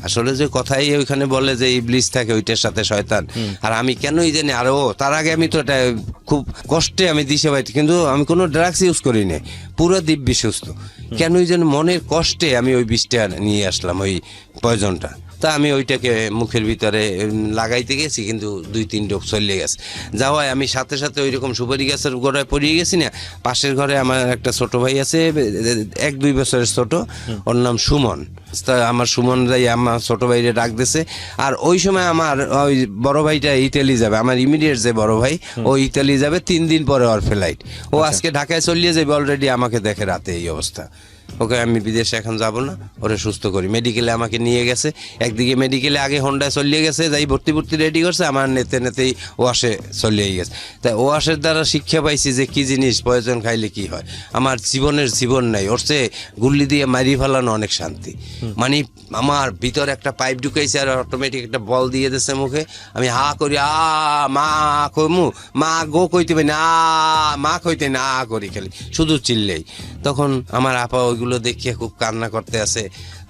আসলে যে কথাই ওইখানে বলে যে ইবলিস থাকে, ওইটার সাথে শয়তান, আর আমি কেনই জানি। আর তার আগে আমি তো এটা খুব কষ্টে আমি দিশে পাইছি, কিন্তু আমি কোনো ড্রাগস ইউজ করি নাই, পুরো দিব্যি সুস্থ। কেনই যেন মনের কষ্টে আমি ওই বিষটা নিয়ে আসলাম, ওই পয়জনটা। তা আমি ওইটাকে মুখের ভিতরে লাগাইতে গেছি, কিন্তু 2-3 ডোক চলে গেছে। যাওয়ায় আমি সাথে সাথে ওই রকম সুপারি গাছের গোড়ায় পড়িয়ে গেছি না। পাশের ঘরে আমার একটা ছোট ভাই আছে, 1-2 বছরের ছোট, ওর নাম সুমন। তা আমার সুমন যাই আমার ছোট ভাইরে ডাক দিছে। আর ওই সময় আমার ওই বড় ভাইটা ইতালি যাবে, আমার ইমিডিয়েট যে বড় ভাই, ও ইতালি যাবে 3 দিন পরে ওর ফ্লাইট। ও আজকে ঢাকায় চলিয়ে যাবে, অলরেডি আমাকে দেখে রাতে এই অবস্থা। ওকে আমি বিদেশে এখন যাব না, ওরে সুস্থ করি। মেডিকেলে আমাকে নিয়ে গেছে, একদিকে মেডিকেলে আগে হোন্ডায় চলিয়ে গেছে, যাই ভর্তি রেডি করছে, আমার নেতেই ওয়াশে চলিয়ে গেছে। তাই ওয়াশের দ্বারা শিক্ষা পাইছি যে কি জিনিস পয়জন খাইলে কি হয়। আমার জীবন নাই, ওর চেয়ে গুল্লি দিয়ে মারি ফেলানো অনেক শান্তি। মানে আমার ভিতরে একটা পাইপ ঢুকাইছে, আর অটোমেটিক একটা বল দিয়ে দিচ্ছে মুখে। আমি হা করি, মা কমু, মা গো কইতে পারি না, মা কইতে না করি, খালি শুধু চিল্লেই। তো তখন আমার আপা ওইগুলো দেখিয়ে খুব কান্না করতে আছে।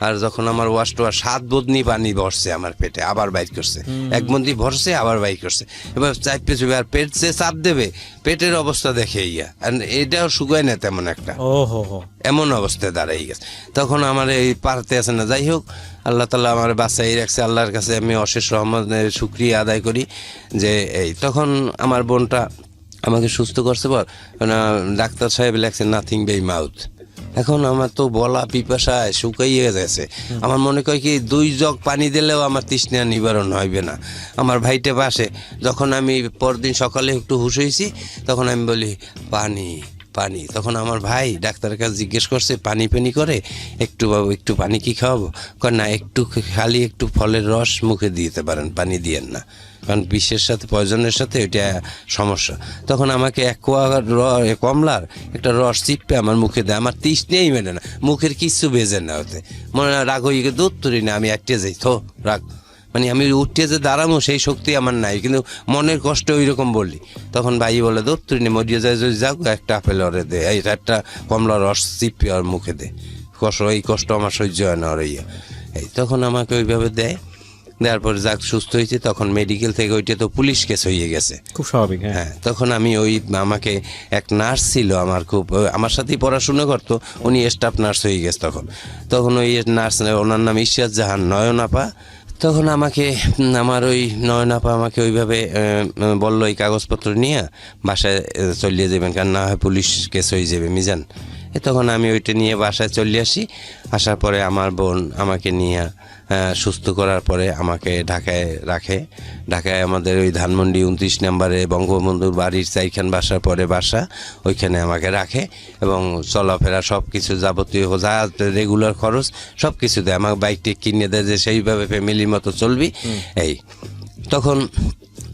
আর যখন আমার ওয়াশ টোয়াশ 7 বদনি পানি ভরছে আমার পেটে, আবার বাইর করছে, 1 বন্দি ভরছে আবার বাইর করছে, এবার চাইপে চুপে আর পেট যে চাপ দেবে, পেটের অবস্থা দেখে ইয়া, আর এটাও শুকায় না তেমন একটা, এমন অবস্থায় দাঁড়াই গেছে। তখন আমার এই পারতে আছে না। যাই হোক, আল্লাহ তাআলা আমার বাঁচাই রাখছে, আল্লাহর কাছে আমি অশেষ রহমতের শুকরিয়া আদায় করি যে এই তখন আমার বোনটা আমাকে সুস্থ করছে। বল ডাক্তার সাহেব লেখছে নাথিং বাই মাউথ। এখন আমার তো বলা পিপাসায় শুকাইয়ে গেছে। আমার মনে কয় কি 2 জগ পানি দিলেও আমার তৃষ্ণা নিবারণ হইবে না। আমার ভাইটে পাশে, যখন আমি পরদিন সকালে একটু হুঁশ হয়েছি, তখন আমি বলি পানি পানি। তখন আমার ভাই ডাক্তারের কাছে জিজ্ঞেস করছে পানি পানি করে, একটু বাবু একটু পানি কি খাওয়াবো? কয় না, একটু খালি একটু ফলের রস মুখে দিতে পারেন, পানি দিয়েন না, কারণ বিষের সাথে পয়জনের সাথে ওইটা সমস্যা। তখন আমাকে 1 কোয়া কমলার একটা রস চিপে আমার মুখে দেয়। আমার তৃষ্ণেই মেলে না, মুখের কিচ্ছু বেজে না, হতে মনে হয় রাগ হয়ে দুধ তুলি না, আমি আটকে যাই, থো রাগ, মানে আমি উঠতে যে দাঁড়াবো সেই শক্তি আমার নাই, কিন্তু মনের কষ্ট ওই রকম বলি। তখন ভাই বলে দুধ তুলি না, মরিয়ে যায় যদি যাও, একটা আপেল ওরে দে, এই একটা কমলার রস চিপে ওর মুখে দে, এই কষ্ট আমার সহ্য হয় না ওর ইয়ে। এই তখন আমাকে ওইভাবে দেয়, দেওয়ার পরে যাক সুস্থ হয়েছে। তখন মেডিকেল থেকে ওইটা তো পুলিশ কেস হয়ে গেছে, খুব স্বাভাবিক। হ্যাঁ, তখন আমি আমাকে এক নার্স ছিল আমার, খুব আমার সাথেই পড়াশোনা করতো, উনি স্টাফ নার্স হয়ে গেছে। তখন ওই নার্স, ওনার নাম ইশরাত জাহান, নয়নাপা। তখন আমাকে আমার ওই নয়নাপা আমাকে ওইভাবে বললো এই কাগজপত্র নিয়ে বাসায় চলিয়ে যাবেন, কারণ না হয় পুলিশ কেস হয়ে যাবে মিজান। তখন আমি ওইটা নিয়ে বাসায় চলে আসি। আসার পরে আমার বোন আমাকে নিয়ে সুস্থ করার পরে আমাকে ঢাকায় রাখে। ঢাকায় আমাদের ওই ধানমন্ডি 29 নম্বরে বঙ্গবন্ধুর বাড়ির 4খান বাসার পরে বাসা, ওইখানে আমাকে রাখে এবং চলাফেরা সব কিছু যাবতীয় যা রেগুলার খরচ সব কিছু দেয়। আমাকে বাইকটি কিনে দেয় যে সেইভাবে ফ্যামিলির মতো চলবি। এই তখন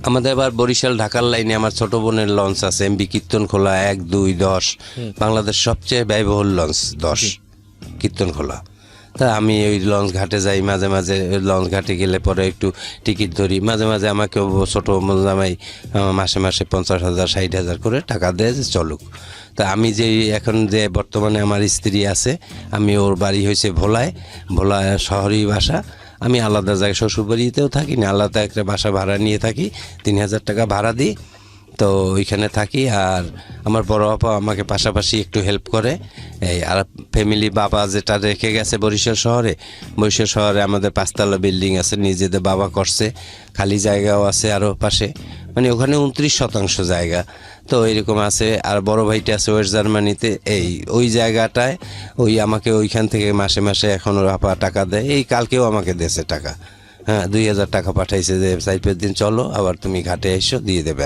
আমাদের আবার বরিশাল ঢাকার লাইনে আমার ছোট বোনের লঞ্চ আছে, এমবি কীর্তনখোলা 1, 2, 10, বাংলাদেশ সবচেয়ে ব্যয়বহুল লঞ্চ 10 কীর্তনখোলা। তা আমি ওই লঞ্চ ঘাটে যাই, মাঝে মাঝে লঞ্চ ঘাটে গেলে পরে একটু টিকিট ধরি। মাঝে মাঝে আমাকে ছোটো জামাই মাসে মাসে 50,000 60,000 করে টাকা দেয় যে চলুক। তা আমি যে এখন যে বর্তমানে আমার স্ত্রী আছে, আমি ওর বাড়ি হয়েছে ভোলায় শহরেই বাসা। আমি আলাদা জায়গায় শ্বশুরবাড়িতেও থাকি না, আলাদা একটা বাসা ভাড়া নিয়ে থাকি, 3,000 টাকা ভাড়া দিই, তো ওইখানে থাকি। আর আমার বড় আপা আমাকে পাশাপাশি একটু হেল্প করে। এই আর ফ্যামিলি বাবা যেটা রেখে গেছে বরিশাল শহরে আমাদের 5 তলা বিল্ডিং আছে, নিজেদের বাবা করছে, খালি জায়গাও আছে আরও পাশে, মানে ওখানে 29% জায়গা তো এরকম আছে। আর বড় ভাইটা আছে ওয়েস্ট জার্মানিতে, ওই জায়গাটায় আমাকে ওইখান থেকে মাসে মাসে এখন ওর আপা টাকা দেয়। এই কালকেও আমাকে দিয়েছে টাকা, হ্যাঁ 2,000 টাকা পাঠাইছে যে 4-5 দিন চলো, আবার তুমি ঘাটে এসো দিয়ে দেবে।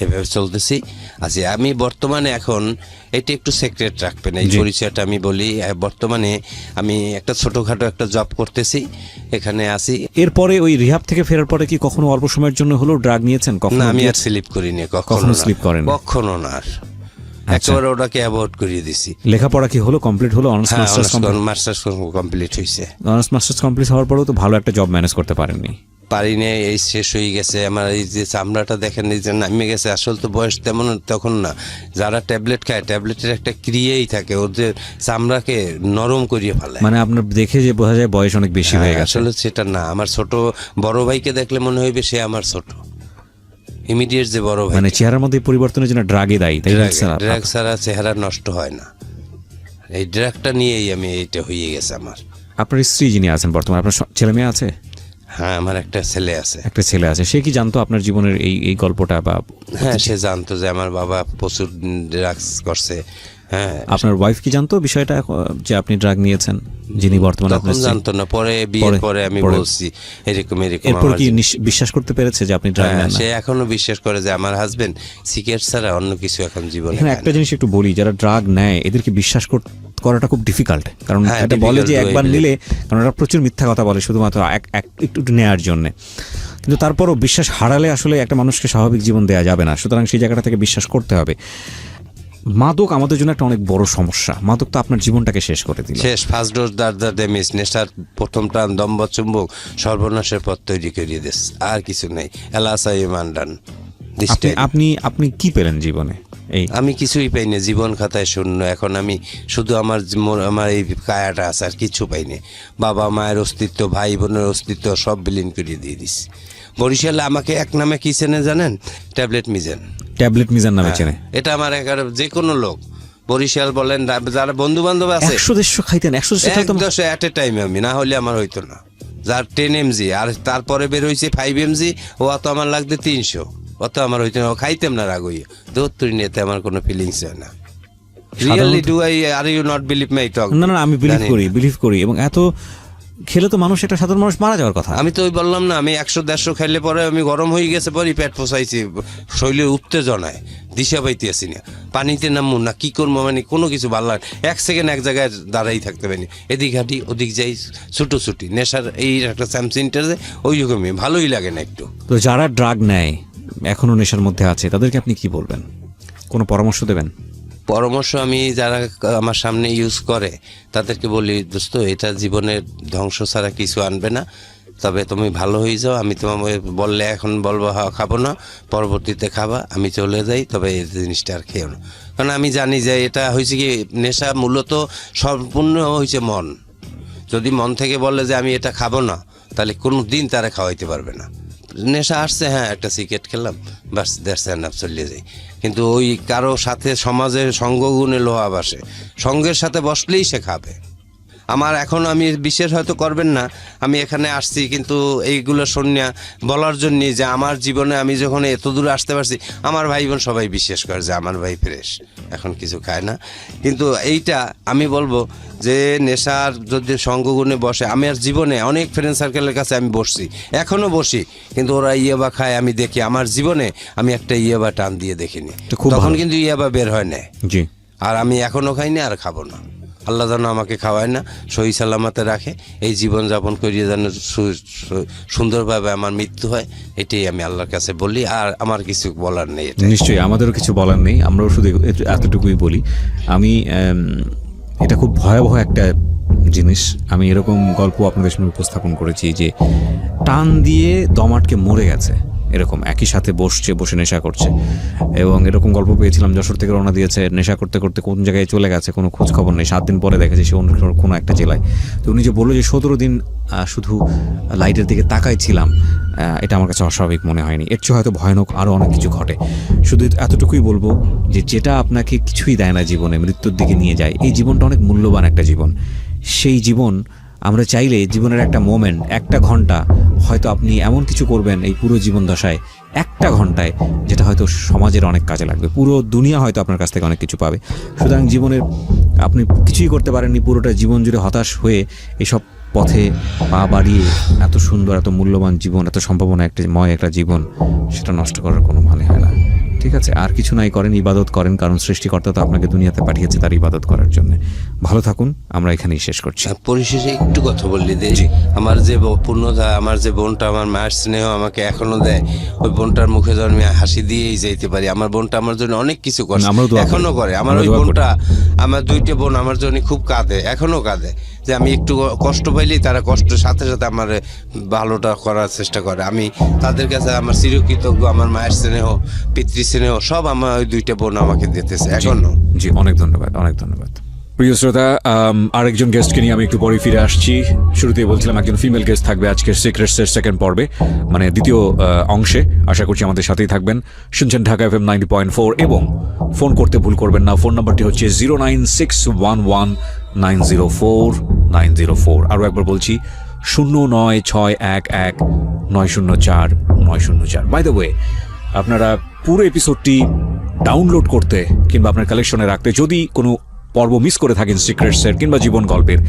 এভাবে চলতেছি আছি আমি বর্তমানে। এখন এটা একটু সিক্রেট রাখবেন এই পরিচয়টা, আমি বলি বর্তমানে আমি একটা ছোটোখাটো একটা জব করতেছি, এখানে আসি। এরপরে ওই রিহাব থেকে ফেরার পরে কি কখনো অল্প সময়ের জন্য হলো ড্রাগ নিয়েছেন? না, আমি আর স্লিপ করিনি, কখনো স্লিপ করেন, কখনো না, একেবারে ওটাকে অ্যাভয়েড করিয়ে দিছি। লেখাপড়া কি হলো, কমপ্লিট হলো? মাস্টার্স কমপ্লিট হয়েছে। অনার্স মাস্টার্স কমপ্লিট হওয়ার পরেও তো ভালো একটা জব ম্যানেজ করতে পারেননি? পারিনি, এই শেষ হয়ে গেছে আমার। এই যে চামড়াটা দেখেন এই যে নামে গেছে, আসলে তো বয়স তেমন তখন না। যারা ট্যাবলেট খায়, ট্যাবলেটের একটা ক্রিয়াই থাকে, ওদের চামড়াকে নরম করিয়ে ফেলে। মানে আপনার দেখে যে বোঝা যায় বয়স অনেক বেশি হয়ে গেছে। আসলে সেটা না, আমার ছোট বড় ভাইকে দেখলে মনে হইবে সে আমার ছোট ইমিডিয়েট যে বড় ভাই। মানে চেহারার মধ্যে পরিবর্তনের জন্য ড্রাগে দায়ী? ড্রাগ ছাড়া চেহারা নষ্ট হয় না, এই ড্রাগটা নিয়েই আমি এইটা হয়ে গেছে আমার। আপনার স্ত্রী যিনি আছেন বর্তমানে, আপনার ছেলে মেয়ে আছে? হ্যাঁ, আমার একটা ছেলে আছে। একটা ছেলে আছে, সে কি জানতো আপনার জীবনের এই গল্পটা? বা হ্যাঁ, সে জানতো যে আমার বাবা প্রচুর ড্রাগস করছে। হ্যাঁ, আপনার ওয়াইফ কি জানতো বিষয়টা যে আপনি ড্রাগ নিয়েছেন? যিনি বর্তমানে তখন জানতো না, পরে বিয়ের পরে আমি বলছি এরকম। এরপর কি বিশ্বাস করতে পেরেছে যে আপনি ড্রাগ নেন? সে এখনো বিশ্বাস করে যে আমার হাজবেন্ড সিগারেট ছাড়া অন্য কিছু এখন জীবনে। এখানে একটা জিনিস একটু বলি, যারা ড্রাগ নেয় এদেরকে বিশ্বাস করাটা খুব ডিফিকাল্ট, কারণ এটা বলে যে একবার নিলে, কারণ এটা প্রচুর মিথ্যা কথা বলে শুধুমাত্র একটু নেওয়ার জন্য। কিন্তু তারপরও বিশ্বাস হারালে আসলে একটা মানুষকে স্বাভাবিক জীবন দেওয়া যাবে না, সুতরাং সেই জায়গাটা থেকে বিশ্বাস করতে হবে। মাদক আমাদের জন্য একটা অনেক বড় সমস্যা। মাদক তো আপনার জীবনটাকে শেষ করে দিল। শেষ, ফার্স্ট ডোজ দ্য ড্যামেজ, নেশার প্রথম টান, দম্ভ চুম্বক, সর্বনাশের পথ তৈরি করিয়ে দিস, আর কিছু নেই। এলাসাই মান্ডান। আপনি কি পেলেন জীবনে? এই আমি কিছুই পাই না, জীবন খাতায় শূন্য। এখন আমি শুধু আমার আমার এই কায়াটা আছে, আর কিছু পাইনি। বাবা মায়ের অস্তিত্ব, ভাই বোনের অস্তিত্ব সব বিলীন করে দিয়ে দিস। বরিশালে আমাকে এক নামে কি চেনে জানেন? ট্যাবলেট মিজান। ট্যাবলেট মিজান নামে চেনে? এটা আমার যে কোনো লোক, বরিশাল বলেন, যারা বন্ধু বান্ধব আছে, 100-150 খাইতেন? 100 এট এ টাইম আমি, না হলে আমার হইতো না। যার 10 mg আর তারপরে বের হয়েছে 5 mg, ও অত আমার লাগবে 300, অত আমার হইতো না, খাইতাম না রাগ হইয়া। দৌড় নিতে আমার কোনো ফিলিংস হয় না। Really do I, are you not believe my talk? না, আমি বিলিভ করি। এবং এত খেলে তো মানুষ, একটা সাধারণ মানুষ মারা যাওয়ার কথা। আমি তো ওই বললাম না, আমি 100-150 খাইলে পরে আমি গরম হয়ে গেছে, পরে পেট পোষাইছি, শরীরের উত্তেজনায় দিশা পাইতে আসি না, পানিতে নামবো না, কি করবো, মানে কোনো কিছু ভালো লাগে। 1 সেকেন্ড এক জায়গায় দাঁড়াই থাকতে পারি, এদিক হাঁটি ওদিক যাই, ছুটি নেশার এই একটা স্যামসিনটার ওই রকমই ভালোই লাগে না একটু। তো যারা ড্রাগ নেয়, এখনো নেশার মধ্যে আছে, তাদেরকে আপনি কি বলবেন? কোনো পরামর্শ দেবেন? পরামর্শ আমি যারা আমার সামনে ইউজ করে তাদেরকে বলি, দোস্ত এটা জীবনের ধ্বংস ছাড়া কিছু আনবে না, তবে তুমি ভালো হয়ে যাও। আমি তোমাকে বললে এখন বলবো খাবো না, পরবর্তীতে খাবা, আমি চলে যাই, তবে এই জিনিসটা আর খেও না। কারণ আমি জানি যে এটা হয়েছে কি, নেশা মূলত সম্পূর্ণ হয়েছে মন। যদি মন থেকে বলে যে আমি এটা খাবো না, তাহলে কোনো দিন তারা খাওয়াইতে পারবে না। নেশা আসছে, হ্যাঁ একটা সিগারেট খেলাম, বাস দ্যাটস এনাফ, চলে যাই। কিন্তু ওই কারো সাথে সমাজের সঙ্গগুণে লোহা বাসে, সঙ্গের সাথে বসলেই সে খাবে। আমার এখন, আমি বিশেষ হয়তো করবেন না, আমি এখানে আসছি কিন্তু এইগুলো শুনিয়া বলার জন্য যে আমার জীবনে আমি যখন এত দূরে আসতে পারছি, আমার ভাই বোন সবাই বিশ্বাস করে যে আমার ভাই ফ্রেশ, এখন কিছু খায় না। কিন্তু এইটা আমি বলবো যে নেশার যদি সঙ্গগুণে বসে, আমি আর জীবনে অনেক ফ্রেন্ড সার্কেলের কাছে আমি বসছি, এখনও বসি, কিন্তু ওরা ইয়াবা খায়, আমি দেখি। আমার জীবনে আমি একটা ইয়াবা টান দিয়ে দেখিনি, তখন কিন্তু ইয়াবা বের হয় না। জি। আর আমি এখনও খাইনি, আর খাবো না। আল্লাহ যেন আমাকে খাওয়ায় না, সহি সালামতে রাখে, এই জীবনযাপন করিয়ে যেন সুন্দরভাবে আমার মৃত্যু হয়, এটাই আমি আল্লাহর কাছে বলি। আর আমার কিছু বলার নেই। নিশ্চয়ই আমাদেরও কিছু বলার নেই, আমরাও শুধু এতটুকুই বলি। আমি এটা খুব ভয়াবহ একটা জিনিস। আমি এরকম গল্প আপনাদের সামনে উপস্থাপন করেছি যে টান দিয়ে দম আটকে মরে গেছে, এরকম একই সাথে বসে নেশা করছে। এবং এরকম গল্প পেয়েছিলাম, যশোর থেকে রওনা দিয়েছে, নেশা করতে করতে কোন জায়গায় চলে গেছে, কোনো খোঁজ খবর নেই। 7 দিন পরে দেখেছে সে অন্য কোনো একটা জেলায়। তো উনি যে বললো যে 17 দিন শুধু লাইটের দিকে তাকাই ছিলাম, এটা আমার কাছে অস্বাভাবিক মনে হয়নি। এর চেয়ে হয়তো ভয়ানক আরও অনেক কিছু ঘটে। শুধু এতটুকুই বলবো যে যেটা আপনাকে কিছুই দেয় না জীবনে, মৃত্যুর দিকে নিয়ে যায়, এই জীবনটা অনেক মূল্যবান একটা জীবন। সেই জীবন আমরা চাইলে, জীবনের একটা মোমেন্ট, একটা ঘন্টা হয়তো আপনি এমন কিছু করবেন এই পুরো জীবন দশায়, একটা ঘন্টায়, যেটা হয়তো সমাজের অনেক কাজে লাগবে। পুরো দুনিয়া হয়তো আপনার কাছ থেকে অনেক কিছু পাবে। সুতরাং জীবনের আপনি কিছুই করতে পারেননি, পুরোটা জীবন জুড়ে হতাশ হয়ে এসব পথে পা বাড়িয়ে এত সুন্দর, এত মূল্যবান জীবন, এত সম্ভাবনা একটা জীবন, সেটা নষ্ট করার কোনো মানে হয় না। ঠিক আছে, আর কিছু নাই করেন, ইবাদত করেন, কারণ সৃষ্টিকর্তা তো আপনাকে দুনিয়াতে পাঠিয়েছে তার ইবাদত করার জন্য। ভালো থাকুন, আমরা এখানেই শেষ করছি। পরিশেষে একটু কথা বললি দে, আমার যে পূর্ণতা, আমার যে বোনটা, আমার মায়ের স্নেহ আমাকে এখনো দেয়, ওই বোনটার মুখে যেন আমি হাসি দিয়েই যাইতে পারি। আমার বোনটা আমার জন্য অনেক কিছু করে, এখনো করে। আমার ওই বোনটা, আমার 2টা বোন আমার জন্য খুব কাঁদে, এখনো কাঁদে, যে আমি একটু কষ্ট পাইলেই তারা কষ্টের সাথে সাথে আমার ভালোটা করার চেষ্টা করে। আমি তাদের কাছে আমার চিরকৃতজ্ঞ। আমার মায়ের স্নেহ, পিতৃ স্নেহ সব আমার ওই 2টা বোন আমাকে দিতেছে এখনো। জি, অনেক ধন্যবাদ, অনেক ধন্যবাদ। প্রিয় শ্রোতা, আরেকজন গেস্টকে নিয়ে আমি একটু পরে ফিরে আসছি। শুরুতেই বলছিলাম একজন ফিমেল গেস্ট থাকবে আজকের সিক্রেটসের সেকেন্ড পর্বে, মানে দ্বিতীয় অংশে। আশা করছি আমাদের সাথেই থাকবেন। শুনছেন ঢাকা FM 90.4 এবং ফোন করতে ভুল করবেন না। ফোন নাম্বারটি হচ্ছে 09611904904। আরও একবার বলছি, 09611904904। বাই দ্য ওয়ে, আপনারা পুরো এপিসোডটি ডাউনলোড করতে কিংবা আপনার কালেকশনে রাখতে, যদি কোনো পর্ব মিস করে থাকেন সিক্রেটসের কিংবা জীবন গল্পের,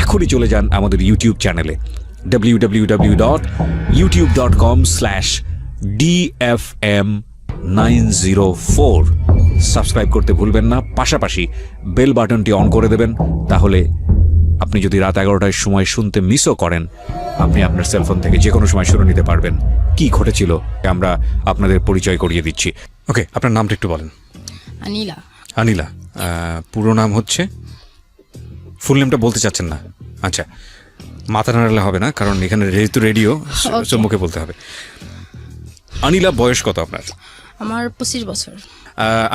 এখনই চলে যান আমাদের ইউটিউব চ্যানেলে www.youtube.com/DFM904। সাবস্ক্রাইব করতে ভুলবেন না, পাশাপাশি বেল বাটনটি অন করে দেবেন। তাহলে আপনি যদি রাত 11টার সময় শুনতে মিসও করেন, আপনি আপনার সেলফোন থেকে যে কোনো সময় শুনে নিতে পারবেন কি ঘটেছিল। আমরা আপনাদের পরিচয় করিয়ে দিচ্ছি। ওকে, আপনার নামটা একটু বলেন। আনিলা। আনিলা, পুরো নাম হচ্ছে? ফুল নেমটা বলতে চাচ্ছেন না? আচ্ছা, মাথা নাড়ালে হবে না, কারণ এখানে যেহেতু রেডিও, মুখে বলতে হবে। আনিলা, বয়স কত আপনার? আমার 25 বছর।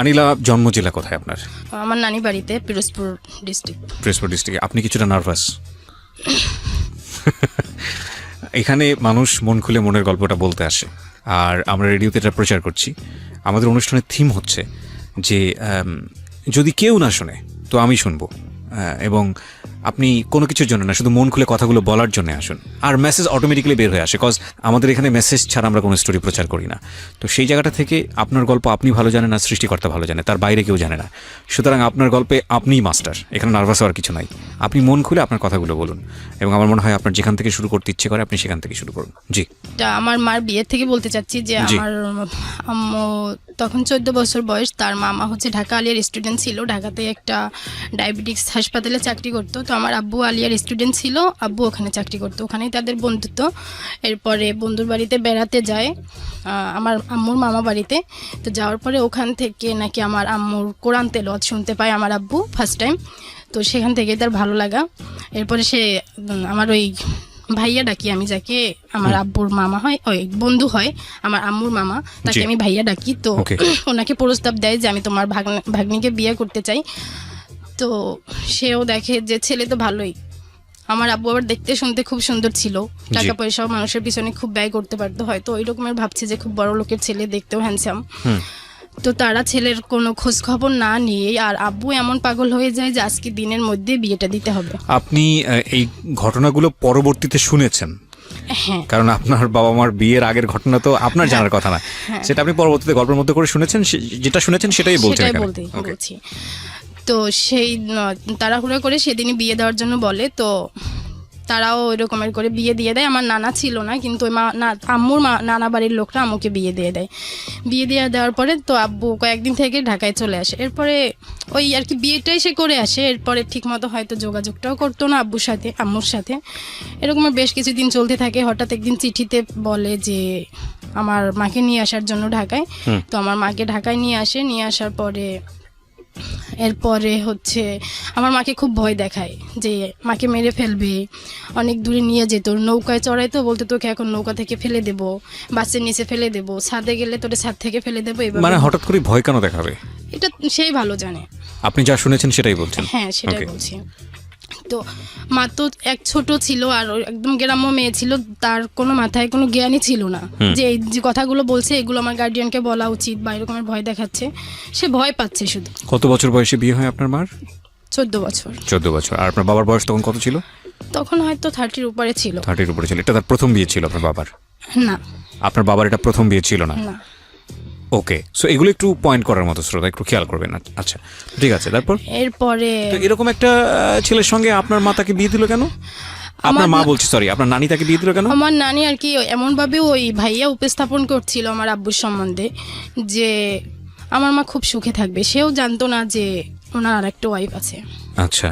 আনিলা জন্ম জেলা কোথায় আপনার? আমার নানি বাড়িতে পিরোজপুর ডিস্ট্রিক্ট। পিরোজপুর ডিস্ট্রিক্টে। আপনি কিছুটা নার্ভাস? এখানে মানুষ মন খুলে মনের গল্পটা বলতে আসে, আর আমরা রেডিওতে এটা প্রচার করছি। আমাদের অনুষ্ঠানের থিম হচ্ছে যে যদি কেউ না শোনে তো আমি শুনবো, এবং আপনি কোনো কিছুর জন্য না, শুধু মন খুলে কথাগুলো বলার জন্য আসুন, আর মেসেজ অটোমেটিক্যালি বের হয়ে আসে, কজ আমাদের এখানে মেসেজ ছাড়া আমরা কোনো স্টোরি প্রচার করি না। তো সেই জায়গাটা থেকে আপনার গল্প আপনি ভালো জানেন, আর সৃষ্টিকর্তা ভালো জানে, তার বাইরে কেউ জানে না। সুতরাং আপনার গল্পে আপনিই মাস্টার, এখানে নার্ভাস হওয়ার কিছু নাই। আপনি মন খুলে আপনার কথাগুলো বলুন, এবং আমার মনে হয় আপনার যেখান থেকে শুরু করতে ইচ্ছে করে আপনি সেখান থেকে শুরু করুন। জি। এটা আমার মার বিয়ের থেকে বলতে চাচ্ছি যে আমার আম্মু তখন 14 বছর বয়স, তার মামা হচ্ছে ঢাকা আলিয়ার স্টুডেন্ট ছিল, ঢাকাতে একটা ডায়াবেটিক্স হাসপাতালে চাকরি করতো। তো আমার আব্বু আলিয়ার স্টুডেন্ট ছিল, আব্বু ওখানে চাকরি করতো, ওখানেই তাদের বন্ধুত্ব। এরপরে বন্ধুর বাড়িতে বেড়াতে যায় আমার আম্মুর মামা বাড়িতে। তো যাওয়ার পরে ওখান থেকে নাকি আমার আম্মুর কোরআন তেলাওয়াত শুনতে পায় আমার আব্বু ফার্স্ট টাইম। তো সেখান থেকেই তার ভালো লাগা। এরপরে সে আমার ওই ভাইয়া ডাকি আমি, যাকে আমার আব্বুর মামা হয়, ওই বন্ধু হয় আমার আম্মুর মামা, তাকে আমি ভাইয়া ডাকি। তো ওনাকে প্রস্তাব দেয় যে আমি তোমার ভাগ্নিকে বিয়ে করতে চাই। তো সেও দেখে যে ছেলে তো ভালোই, আমার আব্বু আবার দেখতে শুনতে খুব সুন্দর ছিল, টাকা পয়সাও মানুষের পিছনে খুব ব্যয় করতে পারতো, হয়তো ওই রকমের ভাবছে যে খুব বড় লোকের ছেলে, দেখতেও হ্যান্ডসাম। তো তারা ছেলের কোনো খোঁজ খবর না নিয়ে, আর আব্বু এমন পাগল হয়ে যায় যে আজকে দিনের মধ্যে বিয়েটা দিতে হবে। আপনি এই ঘটনাগুলো পরবর্তীতে শুনেছেন? হ্যাঁ, কারণ আপনার বাবা মার বিয়ের আগের ঘটনা তো আপনার জানার কথা না, সেটা আপনি পরবর্তীতে গল্পের মধ্যে করে শুনেছেন, যেটা শুনেছেন সেটাই বলছেন। বলছি। তো সেই তাড়াহুড়ো করে সেদিনই বিয়ে দেওয়ার জন্য বলে। তো তারাও ওই রকমের করে বিয়ে দিয়ে দেয়। আমার নানা ছিল না, কিন্তু ওই আম্মুর নানা বাড়ির লোকরা আম্মুকে বিয়ে দিয়ে দেয়। বিয়ে দিয়ে দেওয়ার পরে তো আব্বু কয়েকদিন থেকে ঢাকায় চলে আসে। এরপরে ওই আর কি বিয়েটাই সে করে আসে। এরপরে ঠিক মতো হয়তো যোগাযোগটাও করতো না আম্মুর সাথে। এরকমের বেশ কিছুদিন চলতে থাকে। হঠাৎ একদিন চিঠিতে বলে যে আমার মাকে নিয়ে আসার জন্য ঢাকায়। তো আমার মাকে ঢাকায় নিয়ে আসার পরে এরপরে হচ্ছে আমার মাকে খুব ভয় দেখায় যে মাকে মেরে ফেলবে, অনেক দূরে নিয়ে যেত, নৌকায় চড়াইতো, বলতে তোকে এখন নৌকা থেকে ফেলে দেবো, বাসের নিচে ফেলে দেবো, ছাদে গেলে তোরে ছাদ থেকে ফেলে দেবো। মানে হঠাৎ করে ভয় কেন দেখাবে? এটা সেই ভালো জানে। আপনি যা শুনেছেন সেটাই বলছেন? হ্যাঁ, সেটাই বলছি। তো মা তো এক ছোট ছিল, আর একদম গ্রাম্য মেয়ে ছিল, তার কোনো মাথায় কোনো জ্ঞানই ছিল না যে এই যে কথাগুলো বলছে এগুলো আমার গার্ডিয়ানকে বলা উচিত, বা এরকমের ভয় দেখাচ্ছে। সে ভয় পাচ্ছে শুধু। কত বছর বয়সে বিয়ে হয় আপনার মার? 14 বছর। 14 বছর। আর আপনার বাবার বয়স তখন কত ছিল? তখন হয়তো 30-র উপরে ছিল। 30-র উপরে ছিল। এটা তার প্রথম বিয়ে ছিল আপনার বাবার? না, আপনার বাবার এটা প্রথম বিয়ে ছিল না? না। ওকে, সো এগুলো একটু পয়েন্ট করার মতো, শ্রোতা একটু খেয়াল করবেন। আচ্ছা, ঠিক আছে। তারপর এরপরে তো এরকম একটা ছেলের সঙ্গে আপনার মা তাকে বিয়ে দিল কেন? আপনার মা বলছি, সরি, আপনার নানি তাকে বিয়ে দিল কেন? আমার নানি আর কি এমনভাবে ওই ভাইয়া উপস্থাপন করছিল আমার আব্বুর সম্বন্ধে যে আমার মা খুব সুখে থাকবে। সেও জানতো না যে ওনার আর একটা ওয়াইফ আছে। আচ্ছা,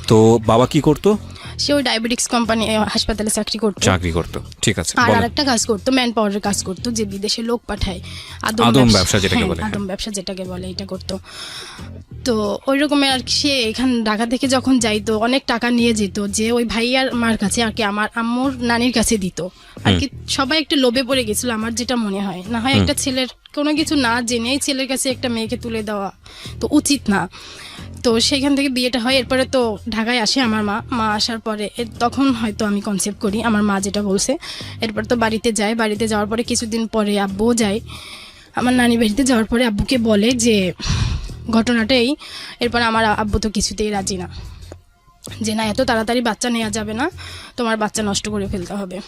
তো বাবা কি করতো? সে ওই ডায়াবেটিক্স কোম্পানি হাসপাতালে চাকরি করতো। ঠিক আছে। আর আরেকটা কাজ করতো, ম্যান পাওয়ারের কাজ করতো, যে বিদেশে লোক পাঠায়, আদম ব্যবসা যেটাকে বলে। আদম ব্যবসা যেটাকে বলে, এটা করতো। তো ওই রকমের আর কি সে এখান ঢাকা থেকে যখন যাইতো অনেক টাকা নিয়ে যেত, যে ওই ভাইয়ার মার কাছে আর কি আমার আম্মুর নানির কাছে দিত আর কি। সবাই একটু লোভে পড়ে গেছিল আমার যেটা মনে হয়। না হয় একটা ছেলের কোনো কিছু না জেনেই ছেলের কাছে একটা মেয়েকে তুলে দেওয়া তো উচিত না। তো সেখান থেকে বিয়েটা হয়। এরপরে তো ঢাকায় আসে আমার মা আসার পরে তখন হয়তো আমি কনসেপ্ট করি আমার মা যেটা বলছে। এরপর তো বাড়িতে যাওয়ার পরে কিছুদিন পরে আব্বুও যায় আমার নানি বাড়িতে। যাওয়ার পরে আব্বুকে বলে যে ঘটনাটাই। এরপর আমার আব্বু তো কিছুতেই রাজি না, যে না এত তাড়াতাড়ি বাচ্চা নেওয়া যাবে না, তোমার বাচ্চা নষ্ট করে ফেলতে হবে।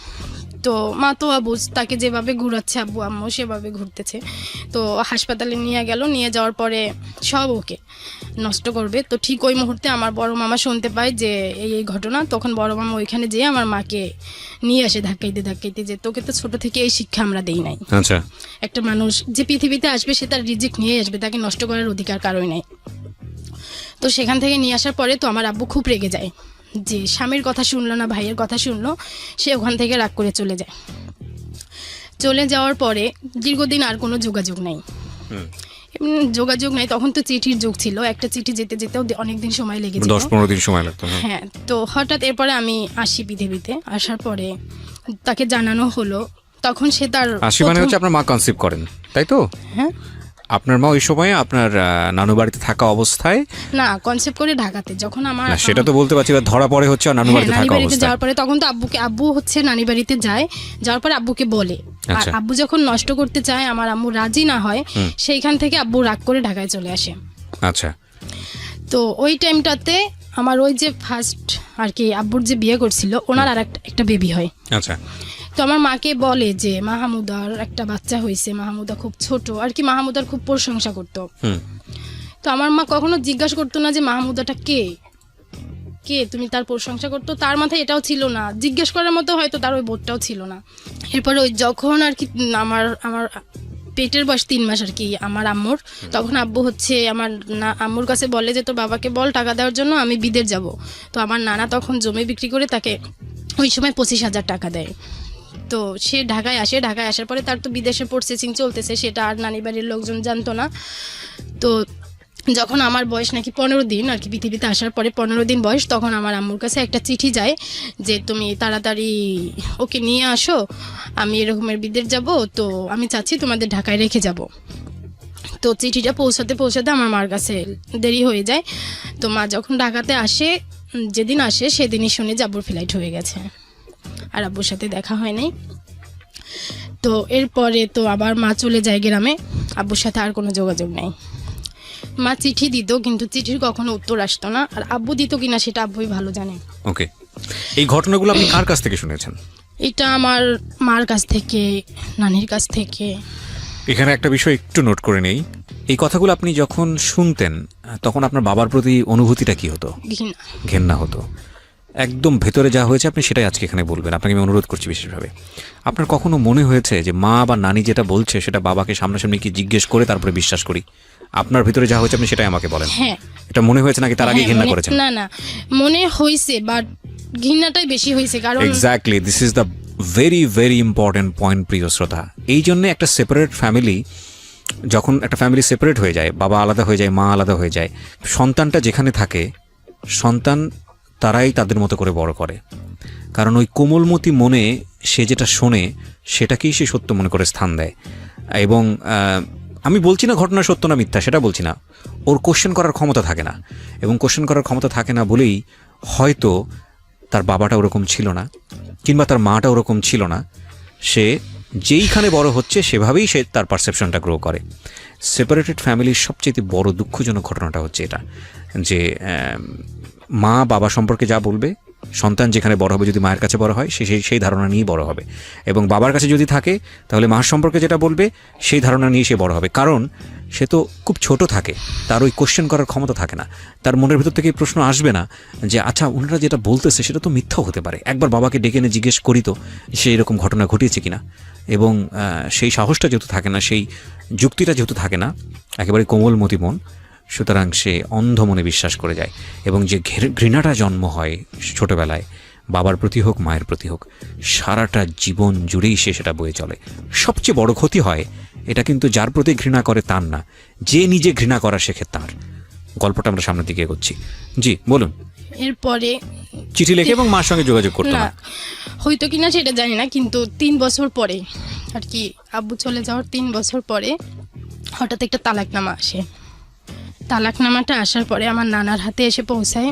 তো মা তো আবুজ, তাকে যেভাবে ঘুরাচ্ছে আব্বু আম্মু সেভাবে ঘুরতেছে। তো হাসপাতালে নিয়ে যাওয়ার পরে সব ওকে নষ্ট করবে। তো ঠিক ওই মুহূর্তে আমার বড় মামা শুনতে পায় যে এই ঘটনা। তখন বড় মামা ওইখানে যেয়ে আমার মাকে নিয়ে আসে ধাক্কাইতে যে তোকে তো ছোট থেকে এই শিক্ষা আমরা দেই নাই। আচ্ছা, একটা মানুষ যে পৃথিবীতে আসবে সে তার রিজিক নিয়ে আসবে, তাকে নষ্ট করার অধিকার কারোই নাই। তো সেখান থেকে নিয়ে আসার পরে তো আমার আব্বু খুব রেগে যায় যে স্বামীর কথা শুনলো না, ভাইয়ের কথা শুনলো। সে ওখান থেকে রাগ করে চলে যাওয়ার পরে দীর্ঘদিন আর কোনো যোগাযোগ নাই। তখন তো চিঠির যুগ ছিল, একটা চিঠি যেতেও অনেকদিন সময় লেগে যেত, 10-15 দিন সময় লাগতো। হ্যাঁ। তো হঠাৎ এরপরে আমি আসি পৃথিবীতে, আসার পরে তাকে জানানো হলো। তখন সে তার মানে হচ্ছে আপনার মা কনসিভ করেন, তাই তো? হ্যাঁ, আপনার মা ওই সময় আপনার নানু বাড়িতে থাকা অবস্থায়, না কনসেপ্ট করে ঢাকাতে যখন আমার না সেটা তো বলতে পারছি, ধরা পড়ে হচ্ছে আর নানু বাড়িতে নানি থাকা বাড়িতে অবস্থায়। যাওয়ার পরে তখন তো আব্বু হচ্ছে নানি বাড়িতে যায়, যাওয়ার পরে আব্বুকে বলে, আর আচ্ছা। আব্বু যখন নষ্ট করতে চায়, আমার আম্মু রাজি না হয়, সেইখান থেকে আব্বু রাগ করে ঢাকায় চলে আসে। আচ্ছা। তো ওই টাইমটাতে আমার ওই যে ফার্স্ট আর কি আব্বুর যে বিয়ে করছিল, ওনার আর একটা বেবি হয়। আচ্ছা। তো আমার মাকে বলে যে মাহমুদার একটা বাচ্চা হয়েছে, মাহমুদা খুব ছোট আর কি, মাহমুদার খুব প্রশংসা করতো। তো আমার মা কখনো জিজ্ঞাসা করতো না যে মাহমুদাটা কে কে তুমি তার প্রশংসা করতো, তার মাথায় এটাও ছিল না, জিজ্ঞেস করার মতো হয়তো তার ওই বোধটাও ছিল না। এরপরে ওই যখন আর কি আমার পেটের বয়স 3 মাস আর কি আমার আম্মুর, তখন আব্বু হচ্ছে আমার আম্মুর কাছে বলে যে তোর বাবাকে বল টাকা দেওয়ার জন্য, আমি বিদেশ যাব। তো আমার নানা তখন জমি বিক্রি করে তাকে ওই সময় 25,000 টাকা দেয়। তো সে ঢাকায় আসে, ঢাকায় আসার পরে তার তো বিদেশে প্রসেসিং চলতেছে, সেটা আর নানি বাড়ির লোকজন জানতো না। তো যখন আমার বয়স নাকি 15 দিন আর কি পৃথিবীতে আসার পরে 15 দিন বয়স, তখন আমার আম্মুর কাছে একটা চিঠি যায় যে তুমি তাড়াতাড়ি ওকে নিয়ে আসো, আমি এরকমের বিদেশ যাব, তো আমি চাচ্ছি তোমাদের ঢাকায় রেখে যাব। তো চিঠিটা পৌঁছাতে আমার মার কাছে দেরি হয়ে যায়। তো মা যখন ঢাকাতে আসে, যেদিন আসে সেদিনই শুনে যে আব্বুর ফ্লাইট হয়ে গেছে, আর আব্বুর সাথে দেখা হয় নাই। তো এরপরে তো আবার মা চলে যায় গ্রামে, আব্বুর সাথে আর কোনো যোগাযোগ নেই। মা চিঠি দিত কিন্তু চিঠির কখনো উত্তর আসতো না, আর আব্বু দিত কিনা সেটা আব্বুই ভালো জানে। ওকে, এই ঘটনাগুলো আপনি কার কাছ থেকে শুনেছেন? এটা আমার মার কাছ থেকে, নানির কাছ থেকে। এখানে একটা বিষয় একটু নোট করে নেই, এই কথাগুলো আপনি যখন শুনতেন তখন আপনার বাবার প্রতি অনুভূতিটা কি হতো? ঘৃণা। ঘেন্না হতো। একদম ভেতরে যা হয়েছে আপনি সেটাই আজকে এখানে বলবেন, আপনাকে আমি অনুরোধ করছি বিশেষভাবে। আপনার কখনো মনে হয়েছে যে মা বা নানি যেটা বলছে সেটা বাবাকে সামনাসামনি কি জিজ্ঞেস করে তারপরে বিশ্বাস করি? আপনার ভিতরে যা হয়েছে আপনি সেটাই আমাকে বলেন। হ্যাঁ, এটা মনে হয়েছে নাকি তার আগে হ্যাঁ, ঘৃণা মনে- করেছেন? না না, মনে হয়েছে, বাট ঘৃণাটাই বেশি হয়েছে, কারণ exactly, this is the very very important point প্রিয় শ্রোতা। এই জন্য একটা সেপারেট ফ্যামিলি, যখন একটা ফ্যামিলি সেপারেট হয়ে যায়, বাবা আলাদা হয়ে যায়, মা আলাদা হয়ে যায়, সন্তানটা যেখানে থাকে, সন্তান তারাই তাদের মতো করে বড় করে। কারণ ওই কোমলমতি মনে সে যেটা শোনে সেটাকেই সে সত্য মনে করে স্থান দেয়। এবং আমি বলছি না ঘটনা সত্য না মিথ্যা, সেটা বলছি না, ওর কোশ্চেন করার ক্ষমতা থাকে না, এবং কোশ্চেন করার ক্ষমতা থাকে না বলেই হয়তো তার বাবাটা ওরকম ছিল না, কিংবা তার মাটা ওরকম ছিল না। সে যেইখানে বড় হচ্ছে সেভাবেই সে তার পারসেপশনটা গ্রো করে। সেপারেটেড ফ্যামিলির সবচেয়ে বড় দুঃখজনক ঘটনাটা হচ্ছে এটা, যে মা বাবা সম্পর্কে যা বলবে, সন্তান যেখানে বড় হবে, যদি মায়ের কাছে বড় হয় সে সেই ধারণা নিয়েই বড় হবে, এবং বাবার কাছে যদি থাকে তাহলে মার সম্পর্কে যেটা বলবে সেই ধারণা নিয়ে সে বড় হবে। কারণ সে তো খুব ছোট থাকে, তার ওই কোশ্চেন করার ক্ষমতা থাকে না, তার মনের ভিতর থেকে প্রশ্ন আসবে না যে আচ্ছা ওনারা যেটা বলতেছে সেটা তো মিথ্যাও হতে পারে, একবার বাবাকে ডেকে এনে জিজ্ঞেস করি তো সে এরকম ঘটনা ঘটিয়েছে কিনা। এবং সেই সাহসটা যেহেতু থাকে না, সেই যুক্তিটা যেহেতু থাকে না, একেবারে কোমলমতি মন, সুতরাং সে অন্ধ মনে বিশ্বাস করে যায়, এবং যে ঘৃণাটা জন্ম হয় ছোটবেলায়, বাবার প্রতি হোক মায়ের প্রতি হোক, সারাটা জীবন জুড়েই সে সেটা বয়ে চলে। সবচেয়ে বড় ক্ষতি হয় এটা কিন্তু যার প্রতি ঘৃণা করে তার না, যে নিজে ঘৃণা করা শেখে তার। গল্পটা আমরা সামনের দিকে এগোচ্ছি। জি বলুন। এরপরে চিঠি লেখে এবং মার সঙ্গে যোগাযোগ করতো না না? হয়তো কিনা সেটা জানি না, কিন্তু 3 বছর পরে আর কি আব্বু চলে যাওয়ার 3 বছর পরে হঠাৎ একটা তালাকনামা আসে। তালাকনামাটা আসার পরে আমার নানার হাতে এসে পৌঁছায়।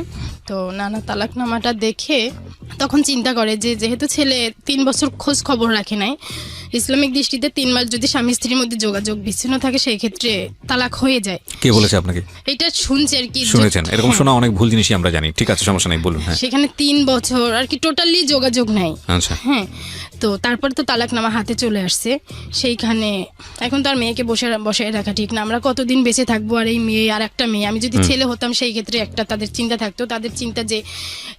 তো নানা তালাকনামাটা দেখে তখন চিন্তা করে যে যেহেতু ছেলে 3 বছর খোঁজ খবর রাখে নাই, ইসলামিক দৃষ্টিতে 3 মাস যদি স্বামী স্ত্রীর মধ্যে যোগাযোগ বিচ্ছিন্ন থাকে সেই ক্ষেত্রে তালাক হয়ে যায়। কে বলেছে আপনাকে? এটা শুনছে আর কি, শুনেছেন? এরকম শোনা অনেক ভুল জিনিসই আমরা জানি। ঠিক আছে, সমস্যা নেই, বলুন। হ্যাঁ, সেখানে 3 বছর আর কি টোটালি যোগাযোগ নাই। আচ্ছা। হ্যাঁ, তো তারপর তো তালাকনামা হাতে চলে আসছে। সেইখানে এখন তো আর মেয়েকে বসায় রাখা ঠিক না, আমরা কতদিন বেঁচে থাকবো, আর এই মেয়ে আর একটা মেয়ে, আমি যদি ছেলে হতাম সেই ক্ষেত্রে একটা তাদের চিন্তা থাকতো, তাদের চিন্তা যে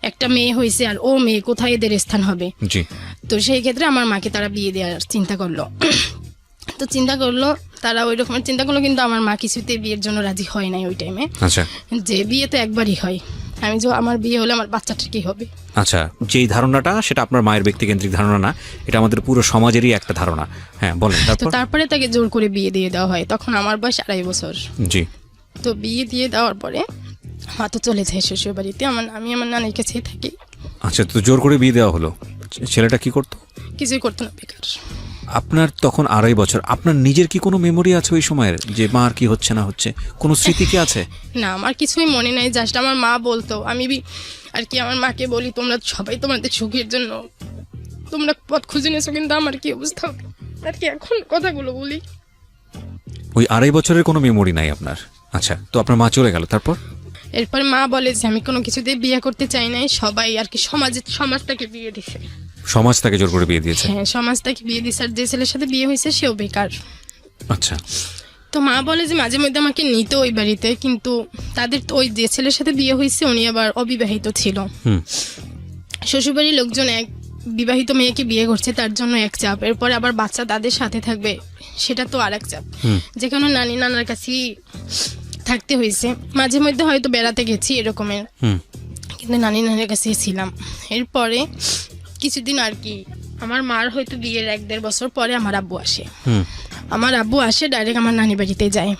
একটা মেয়ে হয়েছে আর ও মেয়ে, কোথায় এদের স্থান হবে। জি। তো সেই ক্ষেত্রে আমার মাকে তারা বিয়ে দেওয়ার চিন্তা করলো। তো চিন্তা করলো, তারা ওই রকমের চিন্তা করলো, কিন্তু আমার মা কিছুতে বিয়ের জন্য রাজি হয় নাই ওই টাইমে। আচ্ছা। যে বিয়ে তো একবারই হয়, আমি যে আমার বিয়ে হলে আমার বাচ্চাটা কি হবে। আচ্ছা, যেই ধারণাটা সেটা আপনার মায়ের ব্যক্তিকেন্দ্রিক ধারণা না, এটা আমাদের পুরো সমাজেরই একটা ধারণা। হ্যাঁ বলেন। তো তারপরে তাকে জোর করে বিয়ে দিয়ে দেওয়া হয়, তখন আমার বয়স 2.5 বছর। জি। তো বিয়ে দিয়ে দেওয়ার পরে মা তো চলে যায় শ্বশুর বাড়িতে, আমি আমার নানির কাছেই থাকি। আচ্ছা, তো জোর করে বিয়ে দেওয়া হলো, ছেলেটা কি করতো? কিছুই করতো না, বেকার। আপনার তখন 2.5 বছর, আপনার নিজের কি কোনো মেমোরি আছে ওই সময়ের, যে মার কি হচ্ছে না হচ্ছে, কোনো স্মৃতি কি আছে? না, আমার কিছুই মনে নাই, জাস্ট আমার মা বলতো, আমি আর কি আমার মাকে বলি, তোমরা সবাই তোমাদের সুখের জন্য তোমরা পথ খুঁজে নিয়েছো, কিন্তু আমার কি অবস্থা হবে আর কি, এখন কথাগুলো বলি। ওই 2.5 বছরের কোনো মেমোরি নাই আপনার? আচ্ছা, তো আপনার মা চলে গেল, তারপর? এরপর মা বলে যে আমি কোনো কিছুতে বিয়ে করতে চাই নাই, সবাই আর কি সমাজ তাকে বিয়ে দিছে। সমাজ তাকে জোর করে বিয়ে দিয়েছে? হ্যাঁ, সমাজ তাকে বিয়ে দিছে, আর যে ছেলের সাথে বিয়ে হয়েছে সেও বেকার। আচ্ছা। তো মা বলে যে মাঝে মধ্যে আমাকে নিত ওই বাড়িতে, কিন্তু তাদের তো ওই যে ছেলের সাথে বিয়ে হয়েছে উনি আবার অবিবাহিত ছিল। শ্বশুরবাড়ির লোকজন এক বিবাহিত মেয়েকে বিয়ে করছে, তার জন্য এক চাপ, এরপরে আবার বাচ্চা তাদের সাথে থাকবে, সেটা তো আর এক চাপ, যেখানে নানি নানার কাছেই থাকতে হয়েছে। মাঝে মধ্যে হয়তো বেড়াতে গেছি এরকমের, কিন্তু নানি নানার কাছেই ছিলাম। এরপরে কিছুদিন আর কি আমার মার হয়তো বিয়ের 1-1.5 বছর পরে আমার আব্বু আসে। আমার আব্বু আসে ডাইরেক্ট আমার নানি বাড়িতে যায়।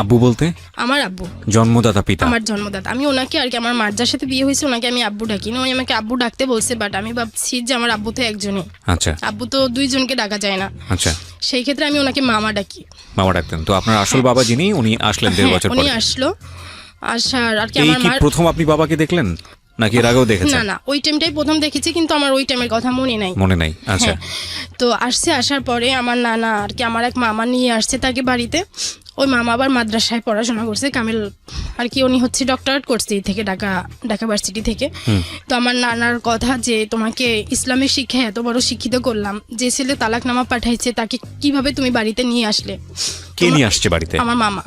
আব্বু বলতে? আমার আব্বু, জন্মদাতা পিতা। আমার জন্মদাতা। আমি ওনাকে আর কি, আমার মার যার সাথে বিয়ে হয়েছে ওনাকে আমি আব্বু ডাকি না, উনি আমাকে আব্বু ডাকতে বলছে, বাট আমি ভাবছি যে আমার আব্বু তো একজনই। আচ্ছা। আব্বু তো 2 জনকে ডাকা যায় না। আচ্ছা। সেই ক্ষেত্রে আমি ওনাকে মামা ডাকি। মামা ডাকতেন? তো আপনার আসল বাবা যিনি, উনি আসলেন 1.5 বছর পরে? উনি আসলো, আসার আর কি এই আমার কি মার, প্রথম আপনি বাবাকে দেখলেন নাকি এর আগেও দেখেছেন? না ওই টাইমটাই প্রথম দেখেছি, কিন্তু আমার ওই টাইমের কথা মনে নাই। মনে নাই? আচ্ছা। তো আসার পরে আমার নানা আর কি আমার এক মামা নিয়ে আসছে তাকে বাড়িতে। ওই মামা আবার মাদ্রাসায় পড়াশোনা করছে, কামিল আর কি, উনি হচ্ছে ডক্টরেট করছে এই থেকে, ঢাকা ভার্সিটি থেকে। তো আমার নানার কথা যে তোমাকে ইসলামের শিক্ষায় এত বড় শিক্ষিত করলাম, যে ছেলে তালাকনামা পাঠাইছে তাকে কিভাবে তুমি বাড়িতে নিয়ে আসলে? কে নিয়ে আসছে বাড়িতে? আমার মামা।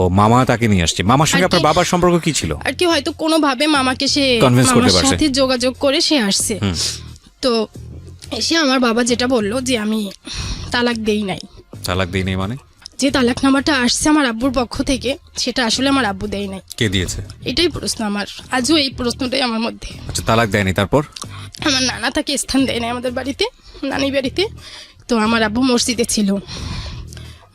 ও, মামা তাকে নিয়ে আসছে। মামার সঙ্গে আপনার বাবার সম্পর্ক কি ছিল? আর কি হয়তো কোনোভাবে মামাকে সে Convince করতে মামার পারছে। সাথে যোগাযোগ করে সে আসছে। তো এসে আমার বাবা যেটা বললো যে আমি তালাক দেই নাই। তালাক দেই নাই মানে? যে তালাকনামাটা আসছে আমার আব্বুর পক্ষ থেকে, সেটা আসলে আমার আব্বু দেয় নাই। কে দিয়েছে? এটাই প্রশ্ন আমার, আজও এই প্রশ্নটাই আমার মধ্যে। আচ্ছা, তালাক দেয়নি, তারপর? আমার নানা তাকে স্থান দেয় নাই আমাদের বাড়িতে, নানি বাড়িতে। তো আমার আব্বু মসজিদে ছিল,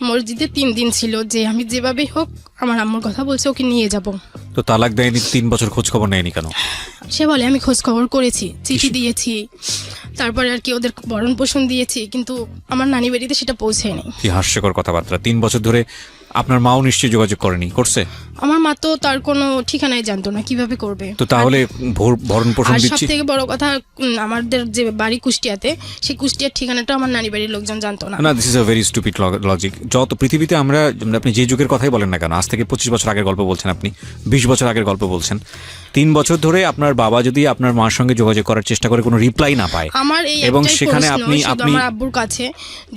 মসজিদে 3 দিন ছিল, যে আমি যেভাবেই হোক আমার আম্মুর কথা বলছে ওকে নিয়ে যাব। তো তালাক দেয়নি, 3 বছর খোঁজ খবর নেয়নি কেন? সে বলে আমি খোঁজ খবর করেছি, চিঠি দিয়েছি, তারপরে আর কি ওদের ভরণ পোষণ দিয়েছি, কিন্তু আমার নানি বাড়িতে সেটা পৌঁছায়নি। কি হাস্যকর কথাবার্তা! 3 বছর ধরে আপনার মাও নিশ্চয়ই যোগাযোগ করেনি? করছে? আমার মা তো তার কোনো ঠিকানাই জানতো না, কিভাবে করবে? তো তাহলে ভরণ পোষণ আর সব দিচ্ছি? থেকে বড় কথা, আমাদের যে বাড়ি কুষ্টিয়াতে, সেই কুষ্টিয়ার ঠিকানাটা আমার নানি বাড়ির লোকজন জানতো না। না, this is a very stupid logic. যত পৃথিবীতে আমরা, আপনি যে যুগের কথাই বলেন না কেন, আজ থেকে 25 বছর আগের গল্প বলছেন আপনি, 20 বছর আগের গল্প বলছেন, 3 বছর ধরে আপনার বাবা যদি আপনার মার সঙ্গে যোগাযোগ করার চেষ্টা করে কোনো রিপ্লাই না পায়, আমার এই এবং একটাই সেখানে প্রশ্ন আপনি শুধু আমার আব্বুর কাছে,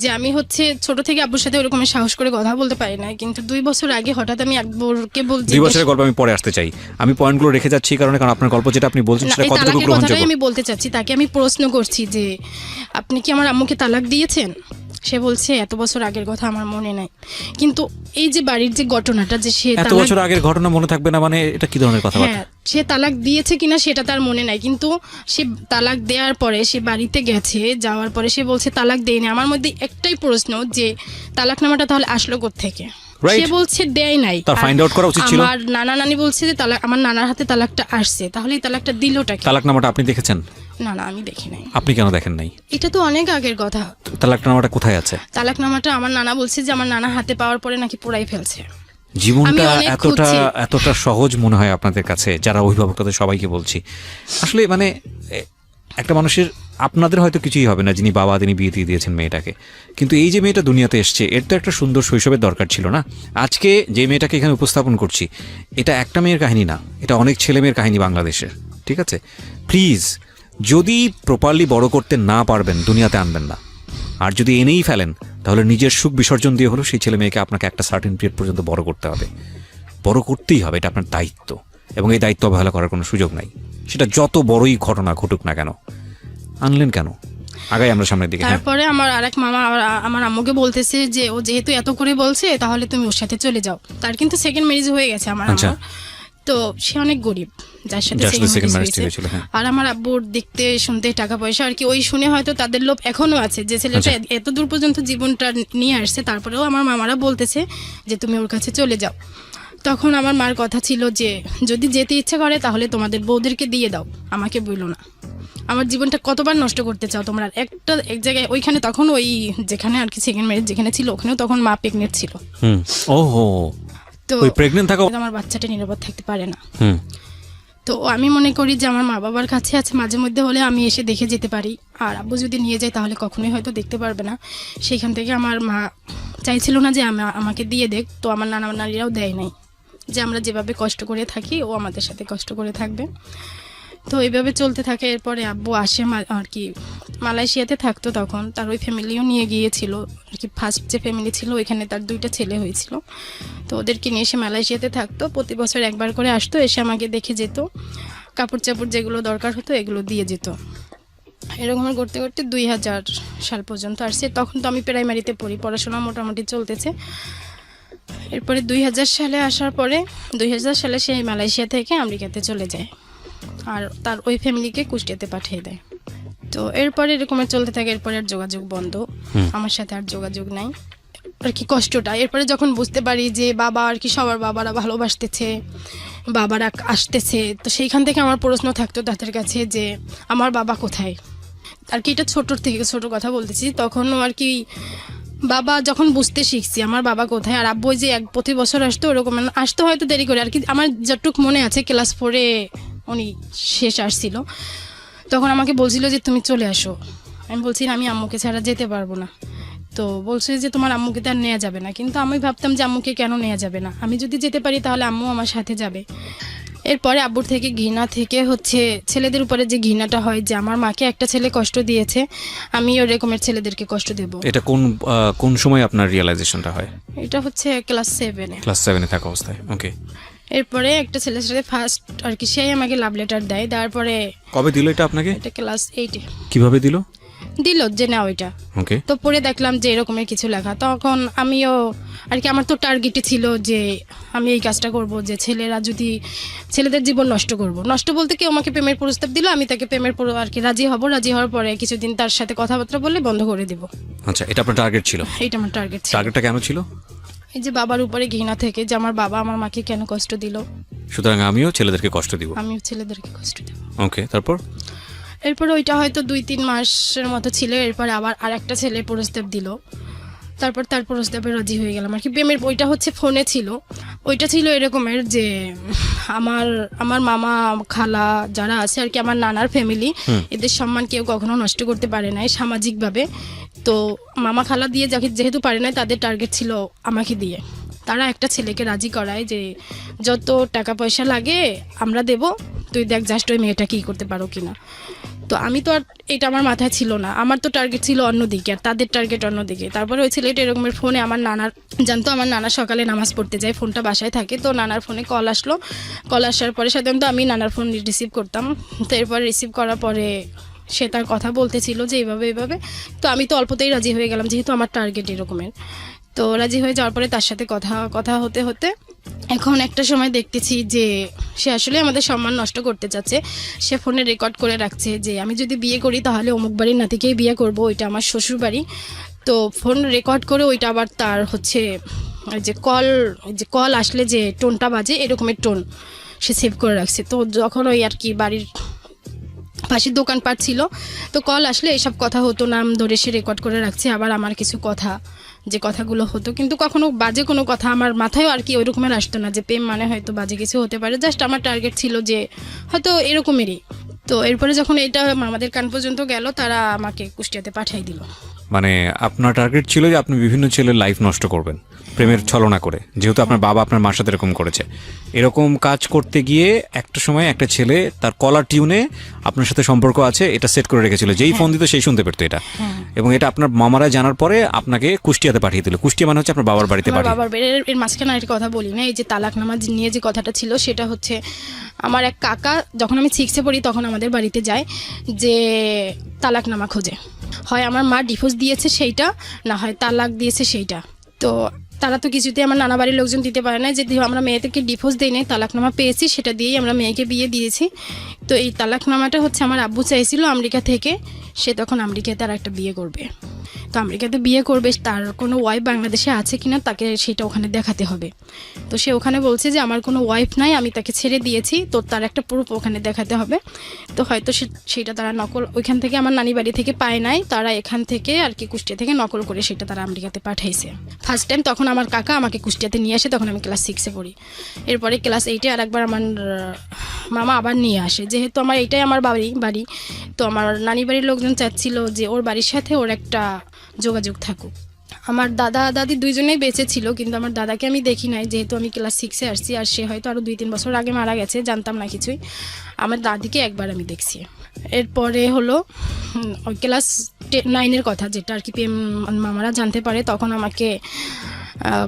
যে আমি হচ্ছে ছোট থেকে আব্বুর সাথে ওরকম সাহস করে কথা বলতে পারি না, কিন্তু 2 বছর আগে হঠাৎ আমি আব্বুরকে বলছি। 2 বছরের গল্প আমি পরে আসতে চাই, আমি পয়েন্টগুলো রেখে যাচ্ছি কারণ আপনার গল্প যেটা আপনি বলছেন সেটা কতটুকু গ্রহণযোগ্য আমি বলতে চাচ্ছি। তাকে আমি প্রশ্ন করছি যে আপনি কি আমার আম্মুকে তালাক দিয়েছেন? সে বলছে এত বছর আগের কথা আমার মনে নাই। কিন্তু এই যে বাড়ির যে ঘটনাটা, যে সে এত বছর আগের ঘটনা মনে থাকবে না মানে এটা কি ধরনের কথাবার্তা? হ্যাঁ, সে তালাক দিয়েছে কিনা সেটা তার মনে নাই, কিন্তু সে তালাক দেওয়ার পরে সে বাড়িতে গেছে, যাওয়ার পরে সে বলছে তালাক দেয়নি। আমার মধ্যে একটাই প্রশ্ন যে তালাকনামাটা তাহলে আসলো কোত্থেকে? সে বলছে দেয় নাই, তার ফাইন্ড আউট করা উচিত ছিল। আমার নানা নানি বলছে যে তালাক, আমার নানার হাতে তালাকটা আসছে, তাহলে এই তালাকটা দিলটা কি? তালাকনামাটা আপনি দেখেছেন? না আমি দেখি নাই। আপনি কেন দেখেন নাই? এটা তো অনেক আগের কথা। তালাকনামাটা কোথায় আছে? তালাকনামাটা আমার নানা বলছে যে আমার নানা হাতে পাওয়ার পরে নাকি পোড়াই ফেলছে। জীবনটা এতটা সহজ মনে হয় আপনাদের কাছে, যারা অভিভাবক তাদের সবাইকে বলছি। আসলে মানে একটা মানুষের, আপনাদের হয়তো কিছুই হবে না যিনি বাবা, তিনি বিয়ে দিয়ে দিয়েছেন মেয়েটাকে, কিন্তু এই যে মেয়েটা দুনিয়াতে এসছে, এর তো একটা সুন্দর শৈশবের দরকার ছিল না? আজকে যে মেয়েটাকে এখানে উপস্থাপন করছি, এটা একটা মেয়ের কাহিনী না, এটা অনেক ছেলে মেয়ের কাহিনী বাংলাদেশের। ঠিক আছে, প্লিজ, যদি প্রপারলি বড় করতে না পারবেন দুনিয়াতে আনবেন না, আর যদি এনেই ফেলেন তাহলে নিজের সুখ বিসর্জন দিয়ে হলো সেই ছেলে মেয়েকে আপনাকে একটা সার্টেন পিরিয়ড পর্যন্ত বড় করতে হবে, বড় করতেই হবে, এটা আপনার দায়িত্ব, এবং এই দায়িত্ব অবহেলা করার কোনো সুযোগ নাই। সেটা যত বড়ই ঘটনা ঘটুক না কেন। আনলেন কেন? আগাই আমরা সামনের দিকে। তারপরে আমার আরেক মামা আমার আম্মুকে বলতেছে যে ও যেহেতু এত করে বলছে তাহলে তুমি ওর সাথে চলে যাও। তার কিন্তু সেকেন্ড ম্যারেজ হয়ে গেছে আমার আম্মুর, তো সে অনেক গরিব যার সাথে সেকেন্ড ম্যারেজ হয়েছে। আর আমার আব্বুর দেখতে শুনতে টাকা পয়সা আর কি, ওই শুনে হয়তো তাদের লোভ এখনো আছে যে ছেলেটা এত দূর পর্যন্ত জীবনটা নিয়ে আসছে, তারপরেও আমার মামারা বলতেছে যে তুমি ওর কাছে চলে যাও। তখন আমার মার কথা ছিল যে যদি যেতে ইচ্ছা করে তাহলে তোমাদের বউদেরকে দিয়ে দাও, আমাকে বইলো না। আমার জীবনটা কতবার নষ্ট করতে চাও তোমরা? এক জায়গায় ওইখানে তখন ওই যেখানে আর কি সেকেন্ড ম্যারেজ যেখানে ছিল ওখানেও তখন মা প্রেগনেন্ট ছিল। ওহো, তো ওই প্রেগনেন্ট থাকা আমার বাচ্চাটা নিরাপদ থাকতে পারে না। হুম, তো আমি মনে করি যে আমার মা বাবার কাছে আছে, মাঝে মধ্যে হলে আমি এসে দেখে যেতে পারি, আর আব্বু যদি নিয়ে যায় তাহলে কখনোই হয়তো দেখতে পারবে না। সেইখান থেকে আমার মা চাইছিল না যে আমাকে দিয়ে দেখ, তো আমার নানারাও দেয় নাই, যে আমরা যেভাবে কষ্ট করে থাকি ও আমাদের সাথে কষ্ট করে থাকবে। তো এইভাবে চলতে থাকে। এরপরে আব্বু আসে আর কি মালয়েশিয়াতে থাকতো, তখন তার ওই ফ্যামিলিও নিয়ে গিয়েছিল আর কি। ফার্স্ট যে ফ্যামিলি ছিল ওইখানে তার 2টা ছেলে হয়েছিল, তো ওদেরকে নিয়ে এসে মালয়েশিয়াতে থাকতো। প্রতি বছর একবার করে আসতো, এসে আমাকে দেখে যেত, কাপড় চাপড় যেগুলো দরকার হতো এগুলো দিয়ে যেত। এরকম করতে করতে 2000 সাল পর্যন্ত আসছে। তখন তো আমি প্রাইমারিতে পড়ি, পড়াশোনা মোটামুটি চলতেছে। এরপরে 2000 সালে আসার পরে 2000 সালে সে মালয়েশিয়া থেকে আমেরিকাতে চলে যায়, আর তার ওই ফ্যামিলিকে কুষ্টিয়াতে পাঠিয়ে দেয়। তো এরপরে এরকমের চলতে থাকে। এরপরে আর যোগাযোগ বন্ধ, আমার সাথে আর যোগাযোগ নাই আর কি। কষ্টটা এরপরে যখন বুঝতে পারি যে বাবা আর কি সবার বাবারা ভালোবাসতেছে, বাবারা আসতেছে, তো সেইখান থেকে আমার প্রশ্ন থাকতো তাদের কাছে যে আমার বাবা কোথায় আর কি। এটা ছোট কথা বলতেছি, তখনও আর কি বাবা যখন বুঝতে শিখছি আমার বাবা কোথায়। আর আব্বু যে প্রতি বছর আসতো ওরকম আসতো, হয়তো দেরি করে আর কি। আমার যতটুক মনে আছে ক্লাস 4-এ উনি শেষ আসছিল, তখন আমাকে বলছিল যে তুমি চলে আসো। আমি বলছি আমি আম্মুকে ছাড়া যেতে পারবো না। তো বলছে যে তোমার আম্মুকে তো আর নেওয়া যাবে না, কিন্তু আমি ভাবতাম যে আম্মুকে কেন নেওয়া যাবে না, আমি যদি যেতে পারি তাহলে আম্মু আমার সাথে যাবে। এরপরে আব্বুর থেকে ঘৃণা থেকে হচ্ছে ছেলেদের উপরে যে ঘৃণাটা হয় যে আমার মাকে একটা ছেলে কষ্ট দিয়েছে, আমি ওরকমের ছেলেদেরকে কষ্ট দেব। এটা কোন সময় আপনার রিয়েলাইজেশনটা হয়? এটা হচ্ছে ক্লাস 7-এ। ক্লাস 7-এ থাকা অবস্থায়। ওকে। এরপরে একটা ছেলের সাথে ফার্স্ট আর কি সেই আমাকে লাভ লেটার দেয়। তারপরে কবে দিল এটা আপনাকে? এটা ক্লাস 8-এ কিভাবে দিল? যে না ওইটা। ওকে। তো পরে দেখলাম যে এরকমের কিছু লেখা, তখন আমিও আর কি আমার তো টার্গেটই ছিল যে আমি এই কাজটা করব, যে ছেলেদের জীবন নষ্ট বলতে কেউ আমাকে প্রেমের প্রস্তাব দিল, আমি তাকে প্রেমের আর কি রাজি হওয়ার পরে কিছুদিন তার সাথে কথাবার্তা বলে বন্ধ করে দিব। আচ্ছা, এটা আপনার টার্গেট ছিল? এইটা আমার টার্গেট ছিল। টার্গেটটা কেন ছিল? এই যে বাবার উপরে ঘৃণা থেকে, যে আমার বাবা আমার মাকে কেন কষ্ট দিল, সুতরাং আমিও ছেলেদেরকে কষ্ট দিব। আমিও ছেলেদেরকে কষ্ট দেব। ওকে, তারপর? এরপর ওইটা হয়তো 2-3 মাসের মতো ছিল। এরপর আবার আরেকটা ছেলে প্রস্তাব দিল, তারপর তার প্রস্তাবে রাজি হয়ে গেলাম আর কি। প্রেমের ওইটা হচ্ছে ফোনে ছিল। ওইটা ছিল এরকমের যে আমার মামা খালা যারা আছে আর কি, আমার নানার ফ্যামিলি, এদের সম্মান কেউ কখনো নষ্ট করতে পারে নাই সামাজিকভাবে। তো মামা খালা দিয়ে যেহেতু পারে নাই, তাদের টার্গেট ছিল আমাকে দিয়ে। তারা একটা ছেলেকে রাজি করায় যে যত টাকা পয়সা লাগে আমরা দেব, তুই দেখ জাস্ট ওই মেয়েটা কী করতে পারো কিনা। তো আমি তো আর এটা আমার মাথায় ছিল না, আমার তো টার্গেট ছিল অন্যদিকে আর তাদের টার্গেট অন্যদিকে। তারপরে ওই ছেলেটা এরকমের ফোনে আমার নানার জানতো, আমার নানা সকালে নামাজ পড়তে যায়, ফোনটা বাসায় থাকে। তো নানার ফোনে কল আসলো, কল আসার পরে সাধারণত আমি নানার ফোন রিসিভ করতাম। তো এরপর রিসিভ করার পরে সে তার কথা বলতেছিল যে এইভাবে। তো আমি তো অল্পতেই রাজি হয়ে গেলাম, যেহেতু আমার টার্গেট এরকমের। তো রাজি হয়ে যাওয়ার পরে তার সাথে কথা হতে এখন একটা সময় দেখতেছি যে সে আসলে আমাদের সম্মান নষ্ট করতে চাচ্ছে। সে ফোনে রেকর্ড করে রাখছে যে আমি যদি বিয়ে করি তাহলে অমুক বাড়ির নাতিকেই বিয়ে করব, ওইটা আমার শ্বশুর বাড়ি। তো ফোন রেকর্ড করে ওইটা আবার তার হচ্ছে যে কল আসলে যে টোনটা বাজে এরকমের টোন সে সেভ করে রাখছে। তো যখন ওই আর কি বাড়ির পাশে দোকানপাট ছিল, তো কল আসলে এইসব কথা হতো, নাম ধরে সে রেকর্ড করে রাখছে। আবার আমার কিছু কথা যে কথাগুলো হতো, কিন্তু কখনো বাজে কোনো কথা আমার মাথায়ও আর কি ওই রকমের আসতো না যে প্রেম মানে হয়তো বাজে কিছু হতে পারে। জাস্ট আমার টার্গেট ছিল যে হয়তো এরকমেরই। তো এরপরে যখন এটা আমাদের কান পর্যন্ত গেল, তারা আমাকে কুষ্টিয়াতে পাঠিয়ে দিল। মানে আপনার টার্গেট ছিল যে আপনি বিভিন্ন ছেলের লাইফ নষ্ট করবেন প্রেমের ছলনা করে, যেহেতু আপনার বাবা আপনার মার সাথে এরকম করেছে। এরকম কাজ করতে গিয়ে একটা সময় একটা ছেলে তার কলার টিউনে আপনার সাথে সম্পর্ক আছে এটা সেট করে রেখেছিল, যেই ফোন দিত সেই শুনতে পেতো এটা। এবং এটা আপনার মামারা জানার পরে আপনাকে কুষ্টিয়াতে পাঠিয়ে দিল। কুষ্টিয়া মানে হচ্ছে আপনার বাবার বাড়িতে পাঠিয়ে। বাবার এর মাঝখানে একটা কথা বলি না, এই যে তালাকনামা নিয়ে যে কথাটা ছিল, সেটা হচ্ছে আমার এক কাকা যখন আমি 6-এ পড়ি তখন আমাদের বাড়িতে যায় যে তালাকনামা খোঁজে। হয় আমার মা ডিভোর্স দিয়েছে সেইটা, না হয় তালাক দিয়েছে সেইটা। তো তারা তো কিছুতেই আমার নানা বাড়ির লোকজন দিতে পারে না, যদি আমরা মেয়েদেরকে ডিভোর্স দিই নাই, তালাকনামা পেয়েছি, সেটা দিয়েই আমরা মেয়েকে বিয়ে দিয়েছি। তো এই তালাকনামাটা হচ্ছে আমার আব্বু চাইছিল আমেরিকা থেকে, সে তখন আমেরিকায় তার একটা বিয়ে করবে। তো আমেরিকাতে বিয়ে করবে, তার কোনো ওয়াইফ বাংলাদেশে আছে কিনা তাকে সেটা ওখানে দেখাতে হবে। তো সে ওখানে বলছে যে আমার কোনো ওয়াইফ নাই, আমি তাকে ছেড়ে দিয়েছি, তো তার একটা প্রুফ ওখানে দেখাতে হবে। তো হয়তো সেটা তারা নকল ওইখান থেকে আমার নানি বাড়ি থেকে পায় নাই, তারা এখান থেকে আর কি কুষ্টিয়া থেকে নকল করে সেটা তারা আমেরিকাতে পাঠাইছে। ফার্স্ট টাইম তখন আমার কাকা আমাকে কুষ্টিয়াতে নিয়ে আসে, তখন আমি ক্লাস 6-এ পড়ি। এরপরে ক্লাস 8-এ আর একবার আমার মামা আবার নিয়ে আসে, যেহেতু আমার এইটাই আমার বাড়ি, তো আমার নানি বাড়ির লোকজন চাচ্ছিল যে ওর বাড়ির সাথে ওর একটা যোগাযোগ থাকুক। আমার দাদা দাদি দুইজনেই বেঁচে ছিল, কিন্তু আমার দাদাকে আমি দেখি নাই, যেহেতু আমি ক্লাস 6-এ আসছি, আর সে হয়তো আরও 2-3 বছর আগে মারা গেছে, জানতাম না কিছুই। আমার দাদিকে একবার আমি দেখছি। এরপরে হলো ওই ক্লাস 9-এর কথা, যেটা আর কি মামারা জানতে পারে, তখন আমাকে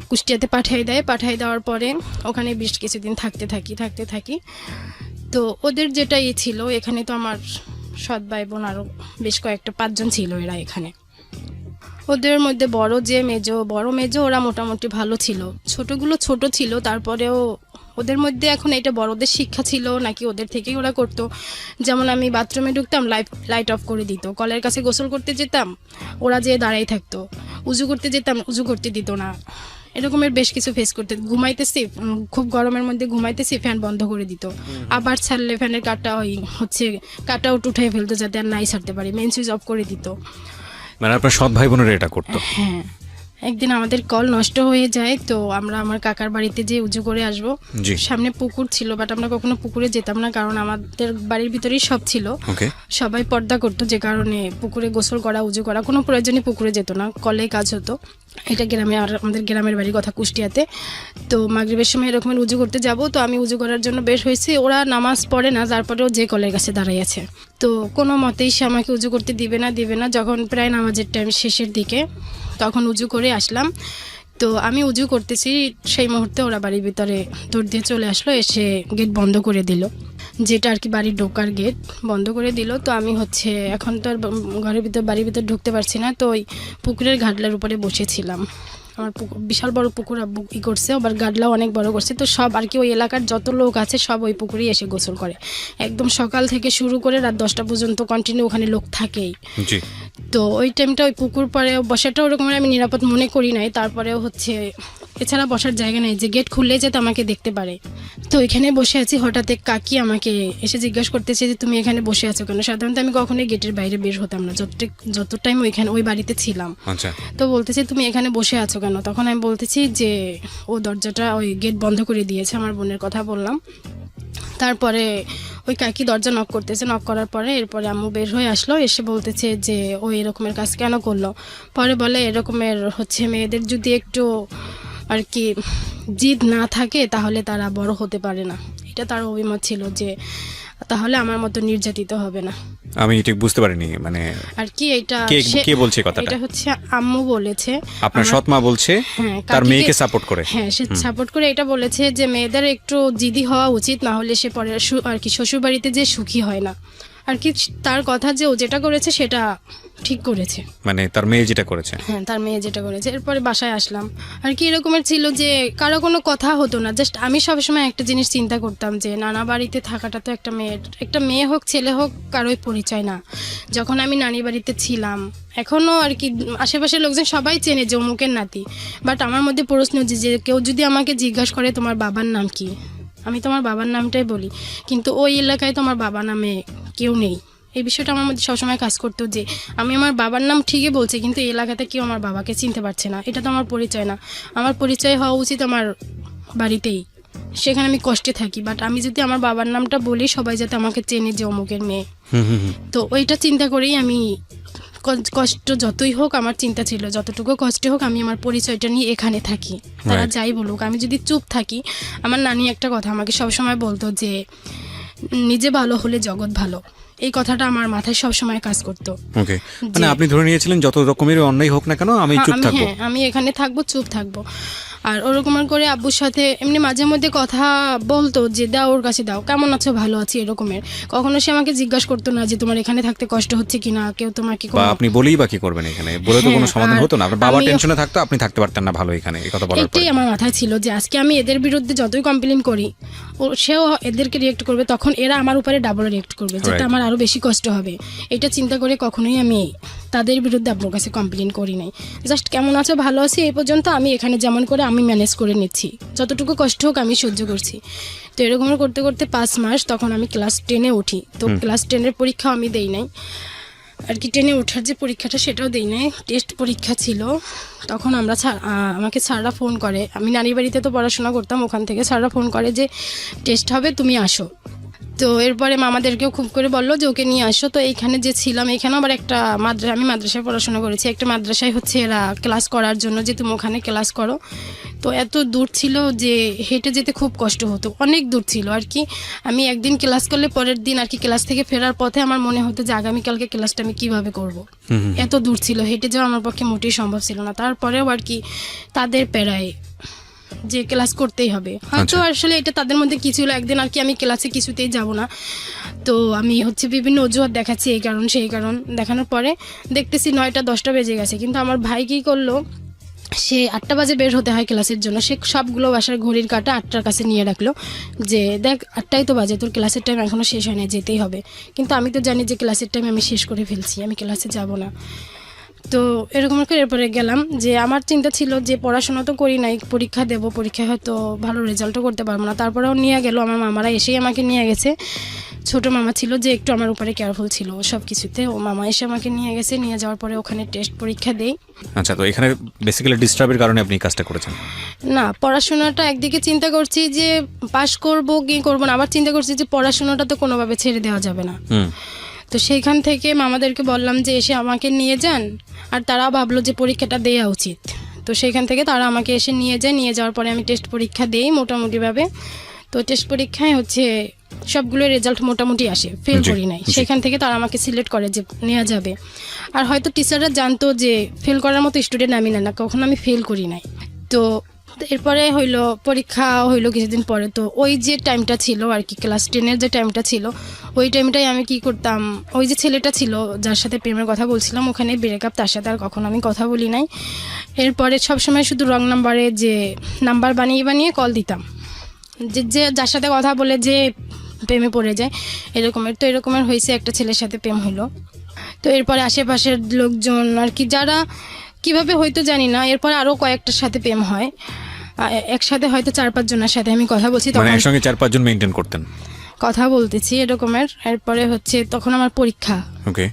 কুষ্টিয়াতে পাঠিয়ে দেওয়ার পরে ওখানে বেশ কিছুদিন থাকতে থাকি। তো ওদের যেটা ছিল, এখানে তো আমার সৎ ভাই বোন আরও বেশ কয়েকটা 5 জন ছিল এরা এখানে। ওদের মধ্যে বড় মেজো ওরা মোটামুটি ভালো ছিল, ছোটগুলো ছোট ছিল, তারপরেও ওদের মধ্যে এখন এটা বড়দের শিক্ষা ছিল নাকি ওদের থেকেই ওরা করতো। যেমন আমি বাথরুমে ঢুকতাম, লাইট অফ করে দিত, কলের কাছে গোসল করতে যেতাম, ওরা যেয়ে দাঁড়াই থাকতো, উজু করতে যেতাম, উজু করতে দিত না। এরকমের বেশ কিছু ফেস করতে, ঘুমাইতেছি, খুব গরমের মধ্যে ঘুমাইতেছি, ফ্যান বন্ধ করে দিত, আবার ছাড়লে ফ্যানের কাট আউট উঠে ফেলতো যাতে আর নাই ছাড়তে পারি, মেইন সুইচ অফ করে দিত। মানে আপনার সৎ ভাই বোনেরা এটা করতো? হ্যাঁ, একদিন আমাদের কল নষ্ট হয়ে যায়, তো আমরা আমার কাকার বাড়িতে যে উজু করে আসবো, সামনে পুকুর ছিল, বাট আমরা কখনো পুকুরে যেতাম না, কারণ আমাদের বাড়ির ভিতরেই সব ছিল, সবাই পর্দা করতো, যে কারণে পুকুরে গোসল করা, উজু করা কোনো প্রয়োজনই পুকুরে যেত না, কলেই কাজ হতো। এটা গ্রামে, আর আমাদের গ্রামের বাড়ির কথা কুষ্টিয়াতে। তো মাগরিবের সময় এরকম উজু করতে যাব, তো আমি উজু করার জন্য বের হয়েছি, ওরা নামাজ পড়ে না, তারপরেও যে কলের কাছে দাঁড়াই আছে, তো কোনো মতেই সে আমাকে উজু করতে দিবে না। যখন প্রায় নামাজের টাইম শেষের দিকে, তখন উজু করে আসলাম, তো আমি উজু করতেছি, সেই মুহূর্তে ওরা বাড়ির ভিতরে দৌড় দিয়ে চলে আসলো, এসে গেট বন্ধ করে দিল, যেটা আর কি বাড়ির ঢোকার গেট বন্ধ করে দিল। তো আমি এখন তো আর বাড়ির ভিতর ঢুকতে পারছি না, তো ওই পুকুরের ঘাটলার উপরে বসেছিলাম। আমার বিশাল বড় পুকুর আব্বু করছে, আবার গাডলাও অনেক বড় করছে, তো সব আর কি ওই এলাকার যত লোক আছে সব ওই পুকুরেই এসে গোসল করে, একদম সকাল থেকে শুরু করে রাত 10টা পর্যন্ত কন্টিনিউ ওখানে লোক থাকেই। তো ওই টাইমটা ওই পুকুর পরে বসাটা ওরকম আমি নিরাপদ মনে করি নাই, তারপরেও এছাড়া বসার জায়গা নেই যে গেট খুললে যাতে আমাকে দেখতে পারে। তো ওইখানে বসে আছি, হঠাৎ এক কাকি আমাকে এসে জিজ্ঞাসা করতেছে যে তুমি এখানে বসে আছো কেন। সাধারণত আমি কখনোই গেটের বাইরে বের হতাম না, যত টাইম ওই বাড়িতে ছিলাম। তো বলতেছে তুমি এখানে বসে আছো কেন, তখন আমি বলতেছি যে ও দরজাটা ওই গেট বন্ধ করে দিয়েছে, আমার বোনের কথা বললাম। তারপরে ওই কাকি দরজা নক করতেছে, নক করার পরে এরপরে আম্মু বের হয়ে আসলো, এসে বলতেছে যে ও এরকমের কাজ কেন করলো। পরে বলে এরকমের মেয়েদের যদি একটু আর কি জিদ না থাকে তাহলে তারা বড় হতে পারে না। এটা তার অভিমত ছিল যে তাহলে আমার মতো নির্যাতিত হবে না। আমি ঠিক বুঝতে পারিনি, মানে আর কি এটা কে বলছে কথাটা? এটা আম্মু বলেছে, আপনার সৎ মা বলছে তার মেয়েকে সাপোর্ট করে। হ্যাঁ, সে সাপোর্ট করে এটা বলেছে যে মেয়েদের একটু জিদি হওয়া উচিত, না হলে সে পরে আর কি শ্বশুর বাড়িতে যে সুখী হয় না। আর কি তার কথা যে ও যেটা করেছে সেটা ঠিক করেছে, মানে তার মেয়ে যেটা করেছে। হ্যাঁ, তার মেয়ে যেটা করেছে। এরপরে বাসায় আসলাম, আর কি এরকমের ছিল যে কারো কোনো কথা হতো না, জাস্ট আমি সবসময় একটা জিনিস চিন্তা করতাম যে নানা বাড়িতে থাকাটা তো একটা মেয়ে হোক ছেলে হোক কারোই পরিচয় না। যখন আমি নানি বাড়িতে ছিলাম, এখনও আর কি আশেপাশের লোকজন সবাই চেনে যে অমুকের নাতি, বাট আমার মধ্যে প্রশ্ন যে কেউ যদি আমাকে জিজ্ঞাসা করে তোমার বাবার নাম কি, আমি তোমার বাবার নামটাই বলি, কিন্তু ওই এলাকায় তোমার বাবা নামে কেউ নেই। এই বিষয়টা আমার মধ্যে সবসময় কাজ করতো যে আমি আমার বাবার নাম ঠিকই বলছি, কিন্তু এই এলাকাতে কেউ আমার বাবাকে চিনতে পারছে না, এটা তো আমার পরিচয় না। আমার পরিচয় হওয়া উচিত আমার বাড়িতেই, সেখানে আমি কষ্টে থাকি, বাট আমি যদি আমার বাবার নামটা বলি সবাই যাতে আমাকে চেনে যে অমুকের মেয়ে। তো ওইটা চিন্তা করেই আমি কষ্ট যতই হোক, আমার চিন্তা ছিল যতটুকু কষ্ট হোক আমি আমার পরিচয়টা নিয়ে এখানে থাকি, তারা যাই বলুক। আমি যদি চুপ থাকি, আমার নানি একটা কথা আমাকে সবসময় বলতো যে নিজে ভালো হলে জগৎ ভালো, এই কথাটা আমার মাথায় সবসময় কাজ করতো। মানে আপনি ধরে নিয়েছিলেন যত রকমের অন্যায় হোক না কেন আমি চুপ থাকবো, আমি এখানে থাকবো, চুপ থাকবো। আর ওরকম করে আব্বুর সাথে এমনি মাঝে মধ্যে কথা বলতো যে দাও ওর কাছে দাও, কেমন আছো, ভালো আছি, এরকমের। কখনো সে আমাকে জিজ্ঞাসা করতো না যে তোমার এখানে থাকতে কষ্ট হচ্ছে কিনা, কেউ তোমাকে আপনি বলেই বা কি করবেন এখানে, বলে তো কোনো সমাধান হতো না। আপনার বাবা টেনশনে থাকতো, আপনি থাকতে পারতেন না ভালো এখানে, এই কথা বলার পরে এটাই আমার মাথায় ছিল যে আজকে আমি এদের বিরুদ্ধে যতই কমপ্লেন করি সেও এদেরকে রিয়েক্ট করবে, তখন এরা আমার উপরে ডাবল রিয়েক্ট করবে, যেটা Right. আমার আরও বেশি কষ্ট হবে। এটা চিন্তা করে কখনোই আমি তাদের বিরুদ্ধে আপনার কাছে কমপ্লেন করি নাই। জাস্ট কেমন আছো, ভালো আছি, এই পর্যন্ত আমি এখানে যেমন করে আমি ম্যানেজ করে নিচ্ছি, যতটুকু কষ্ট হোক আমি সহ্য করছি। তো এরকম করতে করতে 5 মাস, তখন আমি ক্লাস 10-এ উঠি। তো ক্লাস 10-এর পরীক্ষা আমি দেই নাই আর কি, 10-এ ওঠার যে পরীক্ষাটা সেটাও দেই নাই, টেস্ট পরীক্ষা ছিল। তখন আমাকে স্যাররা ফোন করে, আমি নানির বাড়িতে তো পড়াশোনা করতাম, ওখান থেকে স্যাররা ফোন করে যে টেস্ট হবে, তুমি আসো। তো এরপরে মামাদেরকেও খুব করে বললো যে ওকে নিয়ে আসো। তো এইখানে যে ছিলাম, এখানে আবার একটা আমি মাদ্রাসায় পড়াশোনা করেছি, একটা মাদ্রাসায় হচ্ছে এরা ক্লাস করার জন্য যে তুমি ওখানে ক্লাস করো। তো এত দূর ছিল যে হেঁটে যেতে খুব কষ্ট হতো, অনেক দূর ছিল আর কি। আমি একদিন ক্লাস করলে পরের দিন আর কি ক্লাস থেকে ফেরার পথে আমার মনে হতো যে আগামীকালকে ক্লাসটা আমি কিভাবে করব। এত দূর ছিল, হেঁটে যাওয়া আমার পক্ষে মোটেই সম্ভব ছিল না। তারপরেও আর কি তাদের প্যারায় যে ক্লাস করতেই হবে, হয়তো আসলে এটা তাদের মধ্যে কি ছিল, একদিন আর কি আমি ক্লাসে কিছুতেই যাব না। তো আমি হচ্ছে বিভিন্ন অজুহাত দেখাচ্ছি, এই কারণ সেই কারণ, দেখানোর পরে দেখতেছি 9টা 10টা বেজে গেছে। কিন্তু আমার ভাই কী করলো, সে 8টা বাজে বের হতে হয় ক্লাসের জন্য, সে সবগুলো বাসার ঘড়ির কাঁটা 8টার কাছে নিয়ে রাখলো যে দেখ 8টাই তো বাজে, তোর ক্লাসের টাইম এখনও শেষ হয় না, যেতেই হবে। কিন্তু আমি তো জানি যে ক্লাসের টাইম আমি শেষ করে ফেলছি, আমি ক্লাসে যাব না। তো এরকম করে এরপরে গেলাম, যে আমার চিন্তা ছিল যে পড়াশোনা তো করি নাই, পরীক্ষা দেবো, পরীক্ষায় হয়তো ভালো রেজাল্টও করতে পারবো না। তারপরেও নিয়ে গেল আমার মামারা, এসেই আমাকে নিয়ে গেছে। ছোট মামা ছিল যে একটু আমার উপরে কেয়ারফুল ছিল সব কিছুতে, ও মামা এসে আমাকে নিয়ে গেছে। নিয়ে যাওয়ার পরে ওখানে টেস্ট পরীক্ষা দেই। আচ্ছা, তো এখানে বেসিক্যালি ডিস্টার্বের কারণে আপনি এই কাজটা করেছেন? না, পড়াশোনাটা একদিকে চিন্তা করছি যে পাশ করব কি করবো না, আবার চিন্তা করছি যে পড়াশোনাটা তো কোনোভাবে ছেড়ে দেওয়া যাবে না। তো সেইখান থেকে মামাদেরকে বললাম যে এসে আমাকে নিয়ে যান, আর তারা ভাবলো যে পরীক্ষাটা দেওয়া উচিত। তো সেইখান থেকে তারা আমাকে এসে নিয়ে যায়। নিয়ে যাওয়ার পরে আমি টেস্ট পরীক্ষা দিই মোটামুটিভাবে। তো টেস্ট পরীক্ষায় হচ্ছে সবগুলো রেজাল্ট মোটামুটি আসে, ফেল করি নাই। সেখান থেকে তারা আমাকে সিলেক্ট করে যে নেওয়া যাবে। আর হয়তো টিচাররা জানতো যে ফেল করার মতো স্টুডেন্ট আমি না, কখনো আমি ফেল করি নাই। তো এরপরে হইলো পরীক্ষা হইলো কিছুদিন পরে। তো ওই যে টাইমটা ছিল আর কি, ক্লাস 10-এর যে টাইমটা ছিল, ওই টাইমটাই আমি কি করতাম, ওই যে ছেলেটা ছিল যার সাথে প্রেমের কথা বলছিলাম, ওখানে ব্রেকআপ, তার সাথে আর কখনো আমি কথা বলি নাই। এরপরে সবসময় শুধু রং নাম্বারে যে নাম্বার বানিয়ে বানিয়ে কল দিতাম, যে যার সাথে কথা বলে যে প্রেমে পড়ে যায় এরকমের। তো এরকমের হয়েছে, একটা ছেলের সাথে প্রেম হলো। তো এরপরে আশেপাশের লোকজন আর কি, যারা কিভাবে হয়তো জানি না, এরপরে আরও কয়েকটার সাথে প্রেম হয় একসাথে, হয়তো 4-5 জনের সাথে আমি কথা বলছি, মানে তখন একসঙ্গে 4-5 জন মেইনটেইন করতেন? কথা বলতেছি এরকমের। এরপরে হচ্ছে তখন আমার পরীক্ষা, ওকে,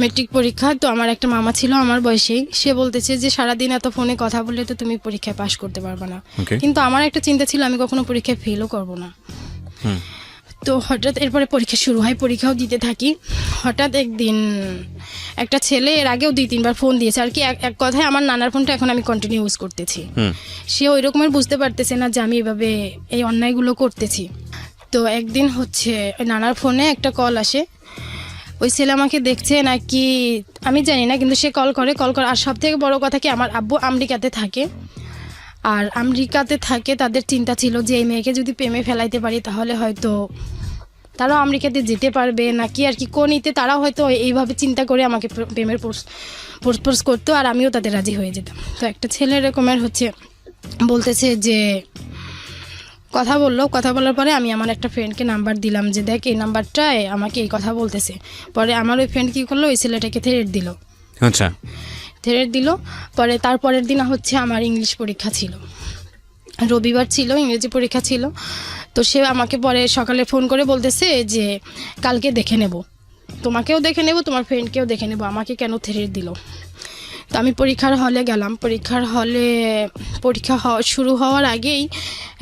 মেট্রিক পরীক্ষা। তো আমার একটা মামা ছিল আমার বয়সেই, সে বলতেছে যে সারাদিন এত ফোনে কথা বললে তো তুমি পরীক্ষায় পাশ করতে পারবে না। কিন্তু আমার একটা চিন্তা ছিল আমি কখনো পরীক্ষায় ফেলও করব না। তো হঠাৎ এরপরে পরীক্ষা শুরু হয়, পরীক্ষাও দিতে থাকি। হঠাৎ একদিন একটা ছেলে, এর আগেও 2-3 বার ফোন দিয়েছে আর কি, এক কথায় আমার নানার ফোনটা এখন আমি কন্টিনিউ ইউজ করতেছি। সে ওই রকমের বুঝতে পারতেছে না যে আমি এভাবে এই অন্যায়গুলো করতেছি। তো একদিন হচ্ছে ওই নানার ফোনে একটা কল আসে, ওই ছেলে আমাকে দেখছে নাকি আমি জানি না, কিন্তু সে কল করে। আর সব থেকে বড় কথা কি, আমার আব্বু আমেরিকাতে থাকে, আর আমেরিকাতে থাকে, তাদের চিন্তা ছিল যে এই মেয়েকে যদি প্রেমে ফেলাইতে পারি তাহলে হয়তো তারাও আমেরিকাতে যেতে পারবে নাকি আর কি, কোনিতে তারা হয়তো এইভাবে চিন্তা করে আমাকে প্রেমের প্রপোজ করতো, আর আমিও তাদের রাজি হয়ে যেতাম। তো একটা ছেলে এরকমের হচ্ছে বলতেছে যে কথা বলার পরে আমি আমার একটা ফ্রেন্ডকে নাম্বার দিলাম যে দেখ এই নাম্বারটায় আমাকে এই কথা বলতেছে। পরে আমার ওই ফ্রেন্ড কী করলো, ওই ছেলেটাকে থ্রেট দিল। আচ্ছা, থ্রেট দিল। পরে তারপরের দিন হচ্ছে আমার ইংলিশ পরীক্ষা ছিল, রবিবার ছিল, ইংরেজি পরীক্ষা ছিল। তো সে আমাকে পরে সকালে ফোন করে বলতেছে যে কালকে দেখে নেব, তোমাকেও দেখে নেব, তোমার ফ্রেন্ডকেও দেখে নেব, আমাকে কেন থ্রেট দিল। তো আমি পরীক্ষার হলে গেলাম। পরীক্ষার হলে পরীক্ষা শুরু হওয়ার আগেই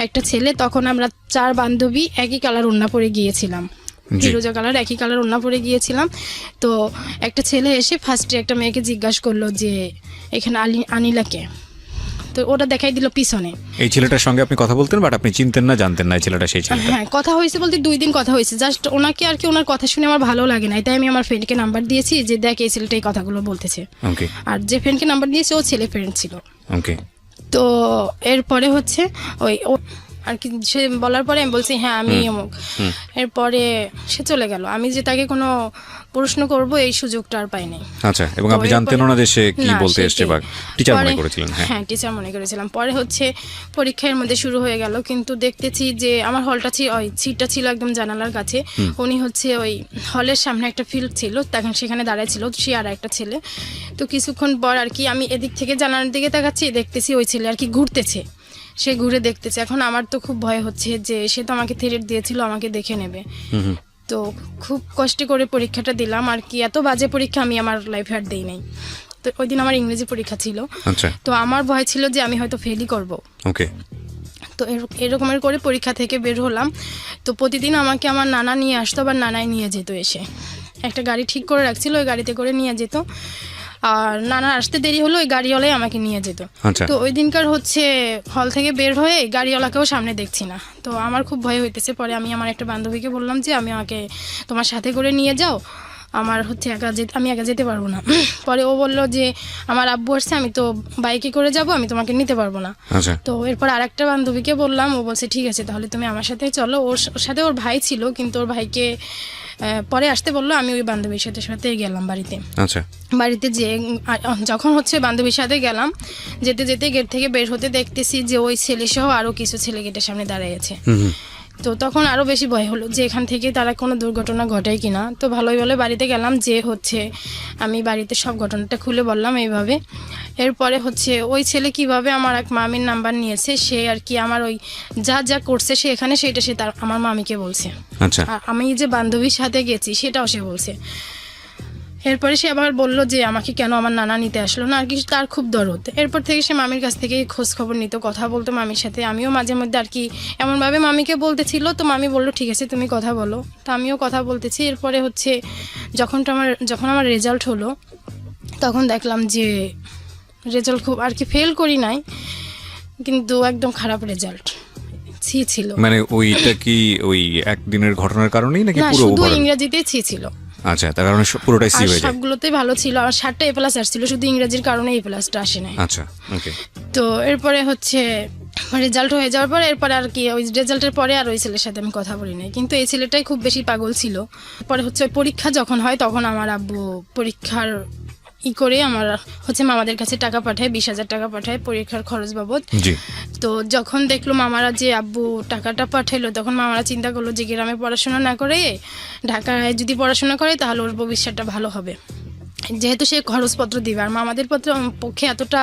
একটা ছেলে, তখন আমরা 4 বান্ধবী একই কালার ওড়না পরে গিয়েছিলাম, ফিরোজা কালার একই কালার ওড়না পরে গিয়েছিলাম। তো একটা ছেলে এসে ফার্স্টে একটা মেয়েকে জিজ্ঞাসা করলো যে এখানে আনিলাকে, তো ওটা দেখাই দিল পিছনে। এই ছেলেটার সঙ্গে আপনি কথা বলতেন, বাট আপনি চিনতেন না, জানতেন না এই ছেলেটা সেই ছেলেটা? হ্যাঁ, কথা হয়েছে বলতে 2 দিন কথা হয়েছে, জাস্ট ওনাকে আর কি, ওনার কথা শুনে আমার ভালো লাগে না, তাই আমি আমার ফ্রেন্ডকে নাম্বার দিয়েছি যে দেখ এই ছেলেটা এই কথাগুলো বলতেছে। ওকে, আর যে ফ্রেন্ডকে নাম্বার দিয়েছে ও ছেলে ফ্রেন্ড ছিল। ওকে। তো এরপরে হচ্ছে আর কি সে বলার পরে আমি বলছি হ্যাঁ আমি অমুক। এরপরে সে চলে গেল, আমি যে তাকে কোনো প্রশ্ন করব এই সুযোগটা আর পাই নাই। আচ্ছা, এবং তো আপনি এরপরে- জানতেন না যে সে কি না, বলতে সেটাই। এসছে বা টিচার মনে পরে- করেছিলেন? হ্যাঁ টিচার মনে করেছিলাম। পরে হচ্ছে পরীক্ষার মধ্যে শুরু হয়ে গেল, কিন্তু দেখতেছি যে আমার হলটা ওই সিটটা ছিল একদম জানালার কাছে, উনি হচ্ছে ওই হলের সামনে একটা ফিল্ড ছিল, তখন সেখানে দাঁড়ায় ছিল সে আর একটা ছেলে। তো কিছুক্ষণ পর আর কি আমি এদিক থেকে জানালার দিকে তাকাচ্ছি, দেখতেছি ওই ছেলে আর কি ঘুরতেছে, সে ঘুরে দেখতেছে। এখন আমার তো খুব ভয় হচ্ছে যে সে তো আমাকে থ্রেট দিয়েছিল আমাকে দেখে নেবে। তো খুব কষ্ট করে পরীক্ষাটা দিলাম আর কি, এত বাজে পরীক্ষা আমি আমার লাইফে আর দেই নাই। তো ওই দিন আমার ইংরেজি পরীক্ষা ছিল, আচ্ছা, তো আমার ভয় ছিল যে আমি হয়তো ফেলই করব। ওকে। তো এরকমের করে পরীক্ষা থেকে বের হলাম। তো প্রতিদিন আমাকে আমার নানা নিয়ে আসতো, আবার নানাই নিয়ে যেত, এসে একটা গাড়ি ঠিক করে রাখছিল, ওই গাড়িতে করে নিয়ে যেত। আর নানা আসতে দেরি হলো ওই গাড়িওয়ালাই আমাকে নিয়ে যেত। আচ্ছা। তো ওই দিনকার হচ্ছে হল থেকে বের হয়ে গাড়িওয়ালাকেও সামনে দেখছি না, তো আমার খুব ভয় হইতেছে। পরে আমি আমার একটা বান্ধবীকে বললাম যে আমি আমাকে তোমার সাথে করে নিয়ে যাও, আমার হচ্ছে আমি একা যেতে পারবো না। পরে ও বলল যে আমার আব্বু আসছে, আমি তো বাইকে করে যাব, আমি তোমাকে নিতে পারবো না। আচ্ছা, তো এরপর আরেকটা বান্ধবীকে বললাম, ও বলছে ঠিক আছে তাহলে তুমি আমার সাথে চলো। ওর সাথে ওর ভাই ছিল, কিন্তু ওর ভাইকে পরে আসতে বললো। আমি ওই বান্ধবীর সাথে গেলাম বাড়িতে। আচ্ছা, বাড়িতে যে যখন হচ্ছে বান্ধবীর সাথে গেলাম, যেতে যেতে গেট থেকে বের হতে দেখতেছি যে ওই ছেলে সহ আরও কিছু ছেলে গেটের সামনে দাঁড়িয়ে আছে। তো তখন আরও বেশি ভয় হলো যে এখান থেকে তারা কোনো দুর্ঘটনা ঘটায় কিনা। তো ভালোই ভালো বাড়িতে গেলাম, যে হচ্ছে আমি বাড়িতে সব ঘটনাটা খুলে বললাম এইভাবে। এরপরে হচ্ছে ওই ছেলে কিভাবে আমার এক মামির নাম্বার নিয়েছে, সে আর কি আমার ওই যা যা করছে সে এখানে, সেটা সে তার আমার মামিকে বলছে। আচ্ছা, আর আমি যে বান্ধবীর সাথে গেছি সেটাও সে বলছে। এরপরে সে আবার বলল যে আমাকে কেন আমার নানা নিতে আসলো না, আর কি তার খুব দরদ। এরপর থেকে সে মামির কাছ থেকে খোঁজ খবর নিত, কথা বলতো মামির সাথে। আমিও মাঝে মধ্যে আর কি এমনভাবে মামিকে বলতেছিল, তো মামি বললো ঠিক আছে তুমি কথা বলো, তো আমিও কথা বলতেছি। এরপরে হচ্ছে যখন আমার রেজাল্ট হলো, তখন দেখলাম যে রেজাল্ট খুব আর কি ফেল করি নাই, কিন্তু একদম খারাপ রেজাল্ট ছিল। মানে ওইটা কি ওই একদিনের ঘটনার কারণেই নাকি না, পুরো শুধু ওভারঅল? ইংরেজিতে ছিল। আচ্ছা, তার কারণে পুরোটাই সি আর হয়ে যায়। সবগুলোতেই ভালো ছিল, আর 7টা A+ আসছিল, শুধু ইংরেজির কারণে A+টা আসে নাই। আচ্ছা, ওকে। তো এরপরে হচ্ছে রেজাল্ট হয়ে যাওয়ার পরে এরপরে আর কি ওই রেজাল্টের পরে আর ওই ছেলের সাথে আমি কথা বলি নাই, কিন্তু এই ছেলেটাই খুব বেশি পাগল ছিল। পরে হচ্ছে ওই পরীক্ষা যখন হয় তখন আমার আব্বু পরীক্ষার করে আমার হচ্ছে মামাদের কাছে টাকা পাঠায়, 20,000 টাকা পাঠায় পরীক্ষার খরচ বাবদ। জি, তো যখন দেখলো মামারা যে আব্বু টাকাটা পাঠাইলো, তখন মামারা চিন্তা করলো যে গ্রামে পড়াশোনা না করে ঢাকায় যদি পড়াশোনা করে তাহলে ওর ভবিষ্যৎটা ভালো হবে, যেহেতু সে খরচপত্র দিবে। আর মামাদের পক্ষে এতটা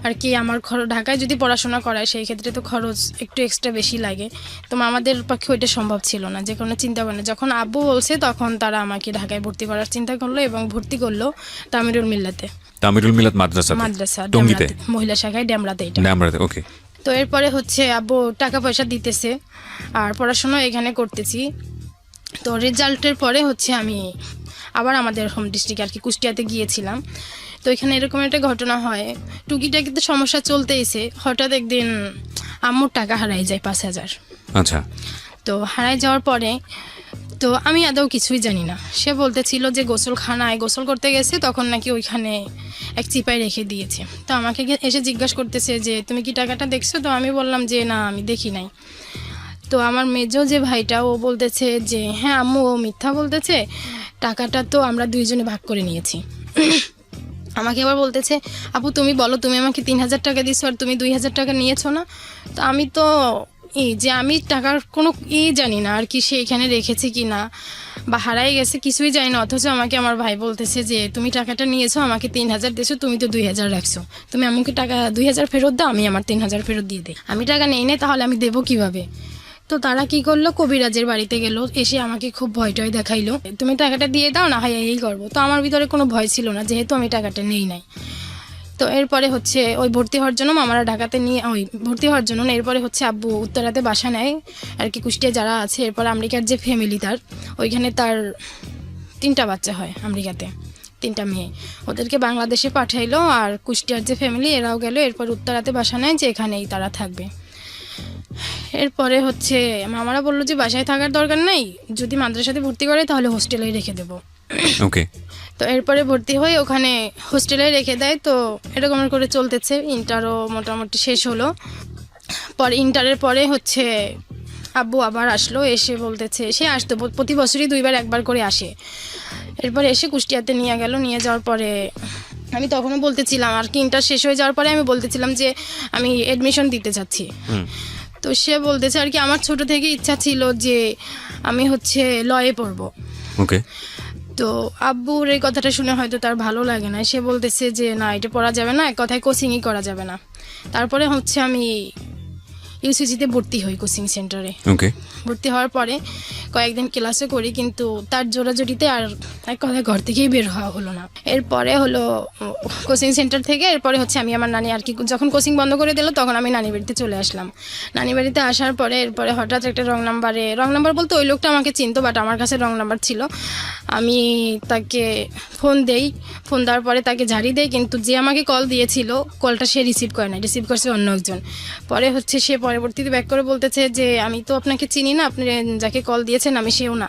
আর কি আমার ঢাকায় যদি পড়াশোনা করায় সেই ক্ষেত্রে তো খরচ একটু এক্সট্রা বেশি লাগে, তো মামাদের পক্ষে ওইটা সম্ভব ছিল না, যে কোনো চিন্তা করে না। যখন আব্বু বলছে তখন তারা আমাকে ঢাকায় ভর্তি করার চিন্তা করলো এবং ভর্তি করলো তামিরুল মিল্লাতে, তামিরুল মিলাত মাদ্রাসা টঙ্গীতে, মহিলা শাখায় ড্যামরাতে। এটা ড্যামরাতে, ওকে। তো এরপরে হচ্ছে আব্বু টাকা পয়সা দিতেছে আর পড়াশোনা এখানে করতেছি। তো রেজাল্টের পরে হচ্ছে আমি আবার আমাদের হোম ডিস্ট্রিক্টে আর কি কুষ্টিয়াতে গিয়েছিলাম। তো এখানে এরকম একটা ঘটনা হয়, টুকিটাকি তো সমস্যা চলতেইছে, হঠাৎ একদিন আম্মুর টাকা হারাই যায় 5,000। আচ্ছা, তো হারাই যাওয়ার পরে তো আমি আদৌ কিছুই জানি না, সে বলতেছিল যে গোসলখানায় গোসল করতে গেছে, তখন নাকি ওইখানে এক চিপায় রেখে দিয়েছে। তো আমাকে এসে জিজ্ঞাসা করতেছে যে তুমি কি টাকাটা দেখছো? তো আমি বললাম যে না আমি দেখি নাই। তো আমার মেজো যে ভাইটা ও বলতেছে যে হ্যাঁ আম্মু ও মিথ্যা বলতেছে, টাকাটা তো আমরা দুইজনে ভাগ করে নিয়েছি। আমাকে আবার বলতেছে আপু তুমি বলো, তুমি আমাকে 3,000 টাকা দিছো আর তুমি 2,000 টাকা নিয়েছো না? তো আমি তো যে আমি টাকার কোনো জানি না আর কি, সে এখানে রেখেছে কি না বা হারাই গেছে কিছুই জানি না, অথচ আমাকে আমার ভাই বলতেছে যে তুমি টাকাটা নিয়েছো, আমাকে 3,000 দিয়েছো, তুমি তো 2,000 রাখছো, তুমি আমাকে টাকা 2,000 ফেরত দাও, আমি আমার 3,000 ফেরত দিয়ে দিই। আমি টাকা নেই না, তাহলে আমি দেবো কিভাবে? তো তারা কি করলো, কবিরাজের বাড়িতে গেল, এসে আমাকে খুব ভয় টয় দেখাইলো, তুমি টাকাটা দিয়ে দাও না হয় এই করবো। তো আমার ভিতরে কোনো ভয় ছিল না, যেহেতু আমি টাকাটা নেই নাই। তো এরপরে হচ্ছে ওই ভর্তি হওয়ার জন্য মামারা ঢাকাতে নিয়ে ভর্তি হওয়ার জন্য এরপরে হচ্ছে আব্বু উত্তরাতে বাসা নেয় আর কি, কুষ্টিয়া যারা আছে। এরপর আমেরিকার যে ফ্যামিলি তার, ওইখানে তার 3টা বাচ্চা হয় আমেরিকাতে, 3টা মেয়ে, ওদেরকে বাংলাদেশে পাঠাইলো। আর কুষ্টিয়ার যে ফ্যামিলি এরাও গেল, এরপর উত্তরাতে বাসা নেয় যে এখানেই তারা থাকবে। এরপরে হচ্ছে মামারা বললো যে বাসায় থাকার দরকার নাই, যদি মাদ্রাসাতে ভর্তি করে তাহলে হোস্টেলেই রেখে দেবো। ওকে। তো এরপরে ভর্তি হয়ে ওখানে হোস্টেলে রেখে দেয়। তো এরকম করে চলতেছে, ইন্টারও মোটামুটি শেষ হলো। পরে ইন্টারের পরে হচ্ছে আব্বু আবার আসলো, এসে বলতেছে, সে আসতো প্রতি বছরই 2বার 1বার করে আসে। এরপরে এসে কুষ্টিয়াতে নিয়ে গেল, নিয়ে যাওয়ার পরে আমি তখনও বলতেছিলাম আর কি, ইন্টার শেষ হয়ে যাওয়ার পরে আমি বলতেছিলাম যে আমি অ্যাডমিশন দিতে চাচ্ছি। তো সে বলতেছে আর কি, আমার ছোট থেকে ইচ্ছা ছিল যে আমি হচ্ছে লয়ে পড়বো। ওকে। তো আব্বুর এই কথাটা শুনে হয়তো তার ভালো লাগে না, সে বলতেছে যে না, এটা পড়া যাবে না, এক কথায় কোচিংই করা যাবে না। তারপরে হচ্ছে আমি ইউসিজিতে ভর্তি হই কোচিং সেন্টারে। ওকে। ভর্তি হওয়ার পরে কয়েকদিন ক্লাসে করি, কিন্তু তার জোরাজুরিতে আর এক কথায় ঘর থেকেই বের হওয়া হলো না। এরপরে হলো কোচিং সেন্টার থেকে এরপরে হচ্ছে আমি আমার নানি আর কি, যখন কোচিং বন্ধ করে দিল তখন আমি নানি বাড়িতে চলে আসলাম। নানি বাড়িতে আসার পরে এরপরে হঠাৎ একটা রং নাম্বার বলতে ওই লোকটা আমাকে চিনতো, বাট আমার কাছে রং নাম্বার ছিল। আমি তাকে ফোন দেই, ফোন দেওয়ার পরে তাকে ঝাড়ি দেয়, কিন্তু যে আমাকে কল দিয়েছিল কলটা সে রিসিভ করে না, রিসিভ করছে অন্য একজন। পরে হচ্ছে সে পরবর্তীতে ব্যাক করে বলতেছে যে আমি তো আপনাকে চিনি না, আপনি যাকে কল দিয়েছেন আমি সেও না।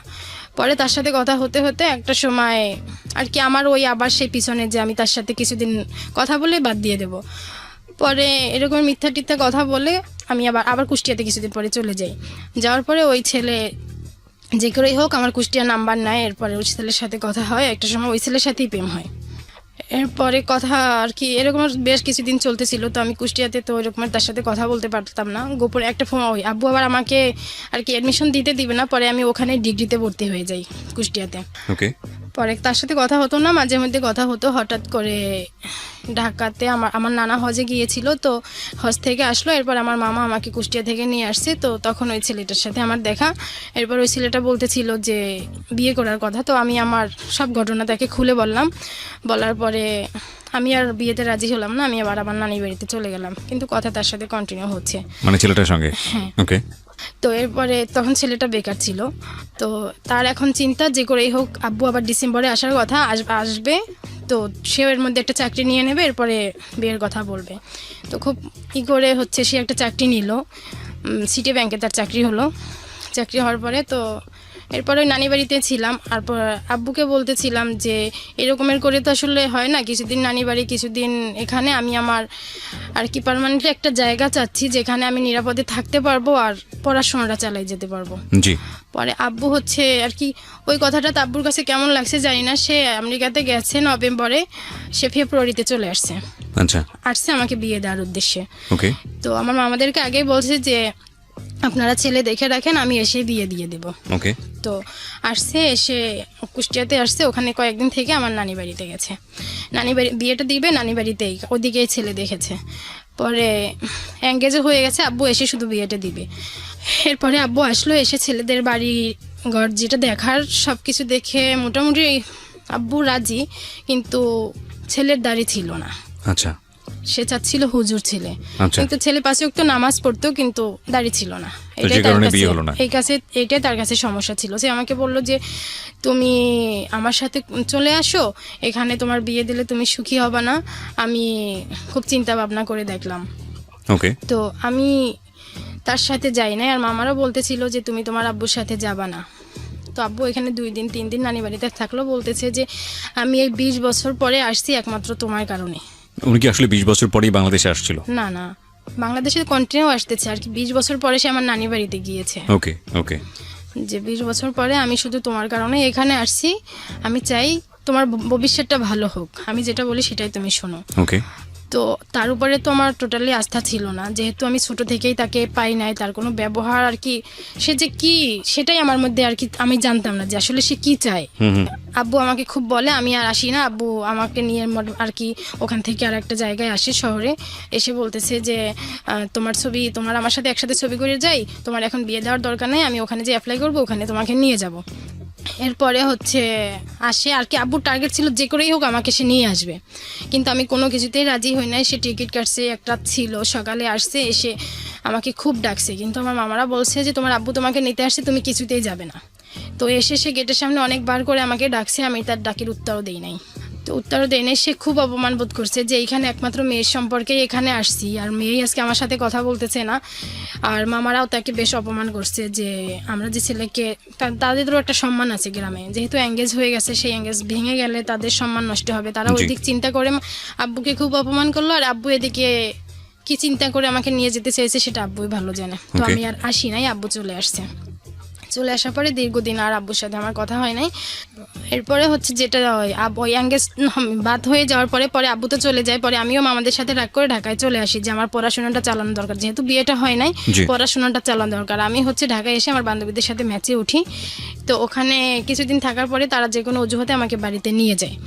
পরে তার সাথে কথা হতে হতে একটা সময় আর কি আমার ওই আবার সেই পিছনে যে আমি তার সাথে কিছুদিন কথা বলে বাদ দিয়ে দেব। পরে এরকম মিথ্যা টিথ্যা কথা বলে আমি আবার কুষ্টিয়াতে কিছুদিন পরে চলে যাই। যাওয়ার পরে ওই ছেলে যে করেই হোক আমার কুষ্টিয়ার নাম্বার নেয়, এরপরে ওই ছেলের সাথে কথা হয়, একটা সময় ওই ছেলের সাথেই প্রেম হয়। এরপরে কথা আর কি এরকম বেশ কিছুদিন চলতেছিল। তো আমি কুষ্টিয়াতে তো ওইরকম তার সাথে কথা বলতে পারতাম না, গোপনে একটা ফোন ওই আব্বু আবার আমাকে আর কি অ্যাডমিশন দিবে না, পরে আমি ওখানে ডিগ্রিতে ভর্তি হয়ে যাই কুষ্টিয়াতে। ওকে। পরে তার সাথে কথা হতো না, মাঝে মধ্যে কথা হতো। হঠাৎ করে ঢাকাতে আমার নানা হজে গিয়েছিল, তো হজ থেকে আসলো, এরপর আমার মামা আমাকে কুষ্টিয়া থেকে নিয়ে আসছে। তো তখন ওই ছেলেটার সাথে আমার দেখা। এরপর ওই ছেলেটা বলতেছিল যে বিয়ে করার কথা। তো আমি আমার সব ঘটনা তাকে খুলে বলার পরে আমি আর বিয়েতে রাজি হলাম না, আমি আবার আমার নানি বাড়িতে চলে গেলাম, কিন্তু কথা তার সাথে কন্টিনিউ হচ্ছে, মানে ছেলেটার সঙ্গে? হ্যাঁ। ওকে। তো এরপরে তখন ছেলেটা বেকার ছিল, তো তার এখন চিন্তা যে করেই হোক আব্বু আবার ডিসেম্বরে আসার কথা, আসবে, তো সে এর মধ্যে একটা চাকরি নিয়ে নেবে, এরপরে বিয়ের কথা বলবে। তো খুব করে হচ্ছে সে একটা চাকরি নিল, সিটি ব্যাংকে তার চাকরি হলো। চাকরি হওয়ার পরে তো এরপরে ওই নানি বাড়িতে ছিলাম। আর আব্বুকে বলতেছিলাম যে এরকমের করে তো আসলে হয় না, কিছুদিন নানি বাড়ি কিছুদিন এখানে, আমি আমার আর কি পার্মানেন্টলি একটা জায়গা চাচ্ছি যেখানে আমি নিরাপদে থাকতে পারবো আর পড়াশোনাটা চালাই যেতে পারবো। জি। পরে আব্বু হচ্ছে আর কি ওই কথাটা তো আব্বুর কাছে কেমন লাগছে জানি না, সে আমেরিকাতে গেছে নভেম্বরে, সে ফেব্রুয়ারিতে চলে আসছে। আচ্ছা। আসছে আমাকে বিয়ে দেওয়ার উদ্দেশ্যে। ওকে। তো আমার মামাদেরকে আগেই বলছে যে আপনারা ছেলে দেখে রাখেন, আমি এসে বিয়ে দিয়ে দেবো। ওকে। তো আসছে, এসে কুষ্টিয়াতে আসছে, ওখানে কয়েকদিন থেকে আমার নানি বাড়িতে গেছে। নানি বাড়ি বিয়েটা দিবে নানি বাড়িতেই, ওদিকেই ছেলে দেখেছে। পরে এঙ্গেজও হয়ে গেছে, আব্বু এসে শুধু বিয়েটা দিবে। এরপরে আব্বু আসলো, এসে ছেলেদের বাড়ি ঘর যেটা দেখার সব কিছু দেখে মোটামুটি আব্বু রাজি, কিন্তু ছেলের দাড়ি ছিল না। আচ্ছা। সে চাচ্ছিল হুজুর ছেলে, আচ্ছা। কিন্তু ছেলে 5 ওয়াক্ত নামাজ পড়তো, কিন্তু দাড়ি ছিল না। যে কারণে বিয়ে হলো না। এইটাই তার কাছে সমস্যা ছিল। সে আমাকে বললো যে তুমি আমার সাথে চলে আসো, এখানে তোমার বিয়ে দিলে তুমি সুখী হবে না। আমি খুব চিন্তা ভাবনা করে দেখলাম। ওকে। তো আমি তার সাথে যাই না, আর মামারও বলতেছিল যে তুমি তোমার আব্বুর সাথে যাবা না। তো আব্বু এখানে 2 দিন 3 দিন নানি বাড়িতে থাকলো, বলতেছে যে আমি এই 20 বছর পরে আসছি একমাত্র তোমার কারণে। উনি কি আসলে 20 বছর পরেই বাংলাদেশে আসছিল? না, বাংলাদেশে কন্টিনিউ আসতেছে আর কি, 20 বছর পরে সে আমার নানি বাড়িতে গিয়েছে। ওকে। ওকে। যে 20 বছর পরে আমি শুধু তোমার কারণে এখানে আসছি, আমি চাই তোমার ভবিষ্যৎটা ভালো হোক, আমি যেটা বলি সেটাই তুমি শোনো। ওকে। তো তার উপরে তো আমার টোটালি আস্থা ছিল না, যেহেতু আমি ছোট থেকেই তাকে পাই নাই, তার কোনো ব্যবহার আর কি, সে যে কি সেটাই আমার মধ্যে আর কি, আমি জানতাম না যে আসলে সে কি চায়। আব্বু আমাকে খুব বলে, আমি আর আসি না, আব্বু আমাকে নিয়ে আর কি ওখান থেকে আর একটা জায়গায় আসে শহরে, এসে বলতেছে যে তোমার আমার সাথে একসাথে ছবি করে যাই, তোমার এখন বিয়ে দেওয়ার দরকার নেই, আমি ওখানে যে অ্যাপ্লাই করবো ওখানে তোমাকে নিয়ে যাব। এরপরে হচ্ছে আসে আর কি, আব্বুর টার্গেট ছিল যে করেই হোক আমাকে সে নিয়ে আসবে, কিন্তু আমি কোনো কিছুতেই রাজি হই নাই। সে টিকিট কাটছে, একটা ছিল, সকালে আসছে, এসে আমাকে খুব ডাকছে, কিন্তু আমার মামারা বলছে যে তোমার আব্বু তোমাকে নিতে আসছে, তুমি কিছুতেই যাবে না। তো এসে সে গেটের সামনে অনেকবার করে আমাকে ডাকছে, আমি তার ডাকের উত্তরও দেই নাই। তো উত্তরও দেয় নাই, সে খুব অপমান বোধ করছে যে এইখানে একমাত্র মেয়ের সম্পর্কেই এখানে আসছি, আর মেয়েই আজকে আমার সাথে কথা বলতেছে না। আর মামারাও তাকে বেশ অপমান করছে যে আমরা যে ছেলেকে, তাদেরও একটা সম্মান আছে গ্রামে, যেহেতু এঙ্গেজ হয়ে গেছে, সেই এঙ্গেজ ভেঙে গেলে তাদের সম্মান নষ্ট হবে, তারা ওই দিক চিন্তা করে আব্বুকে খুব অপমান করলো। আর আব্বু এদিকে কি চিন্তা করে আমাকে নিয়ে যেতে চেয়েছে সেটা আব্বুই ভালো জানে। তো Okay. আমি আর আসি নাই, আব্বু চলে আসছে। চলে আসার পরে দীর্ঘদিন আর আব্বুর সাথে আমার কথা হয় নাই। এরপরে হচ্ছে যেটা হয়, ওই বাদ হয়ে যাওয়ার পরে পরে আব্বু তো চলে যায়, পরে আমিও মামাদের সাথে রাগ করে ঢাকায় চলে আসি যে আমার পড়াশোনাটা চালানো দরকার, যেহেতু বিয়েটা হয় নাই জি। পড়াশোনাটা চালানো দরকার। আমি হচ্ছে ঢাকায় এসে আমার বান্ধবীদের সাথে ম্যাচে উঠি। তো ওখানে কিছুদিন থাকার পরে তারা যে কোনো অজুহাতে আমাকে বাড়িতে নিয়ে যায়।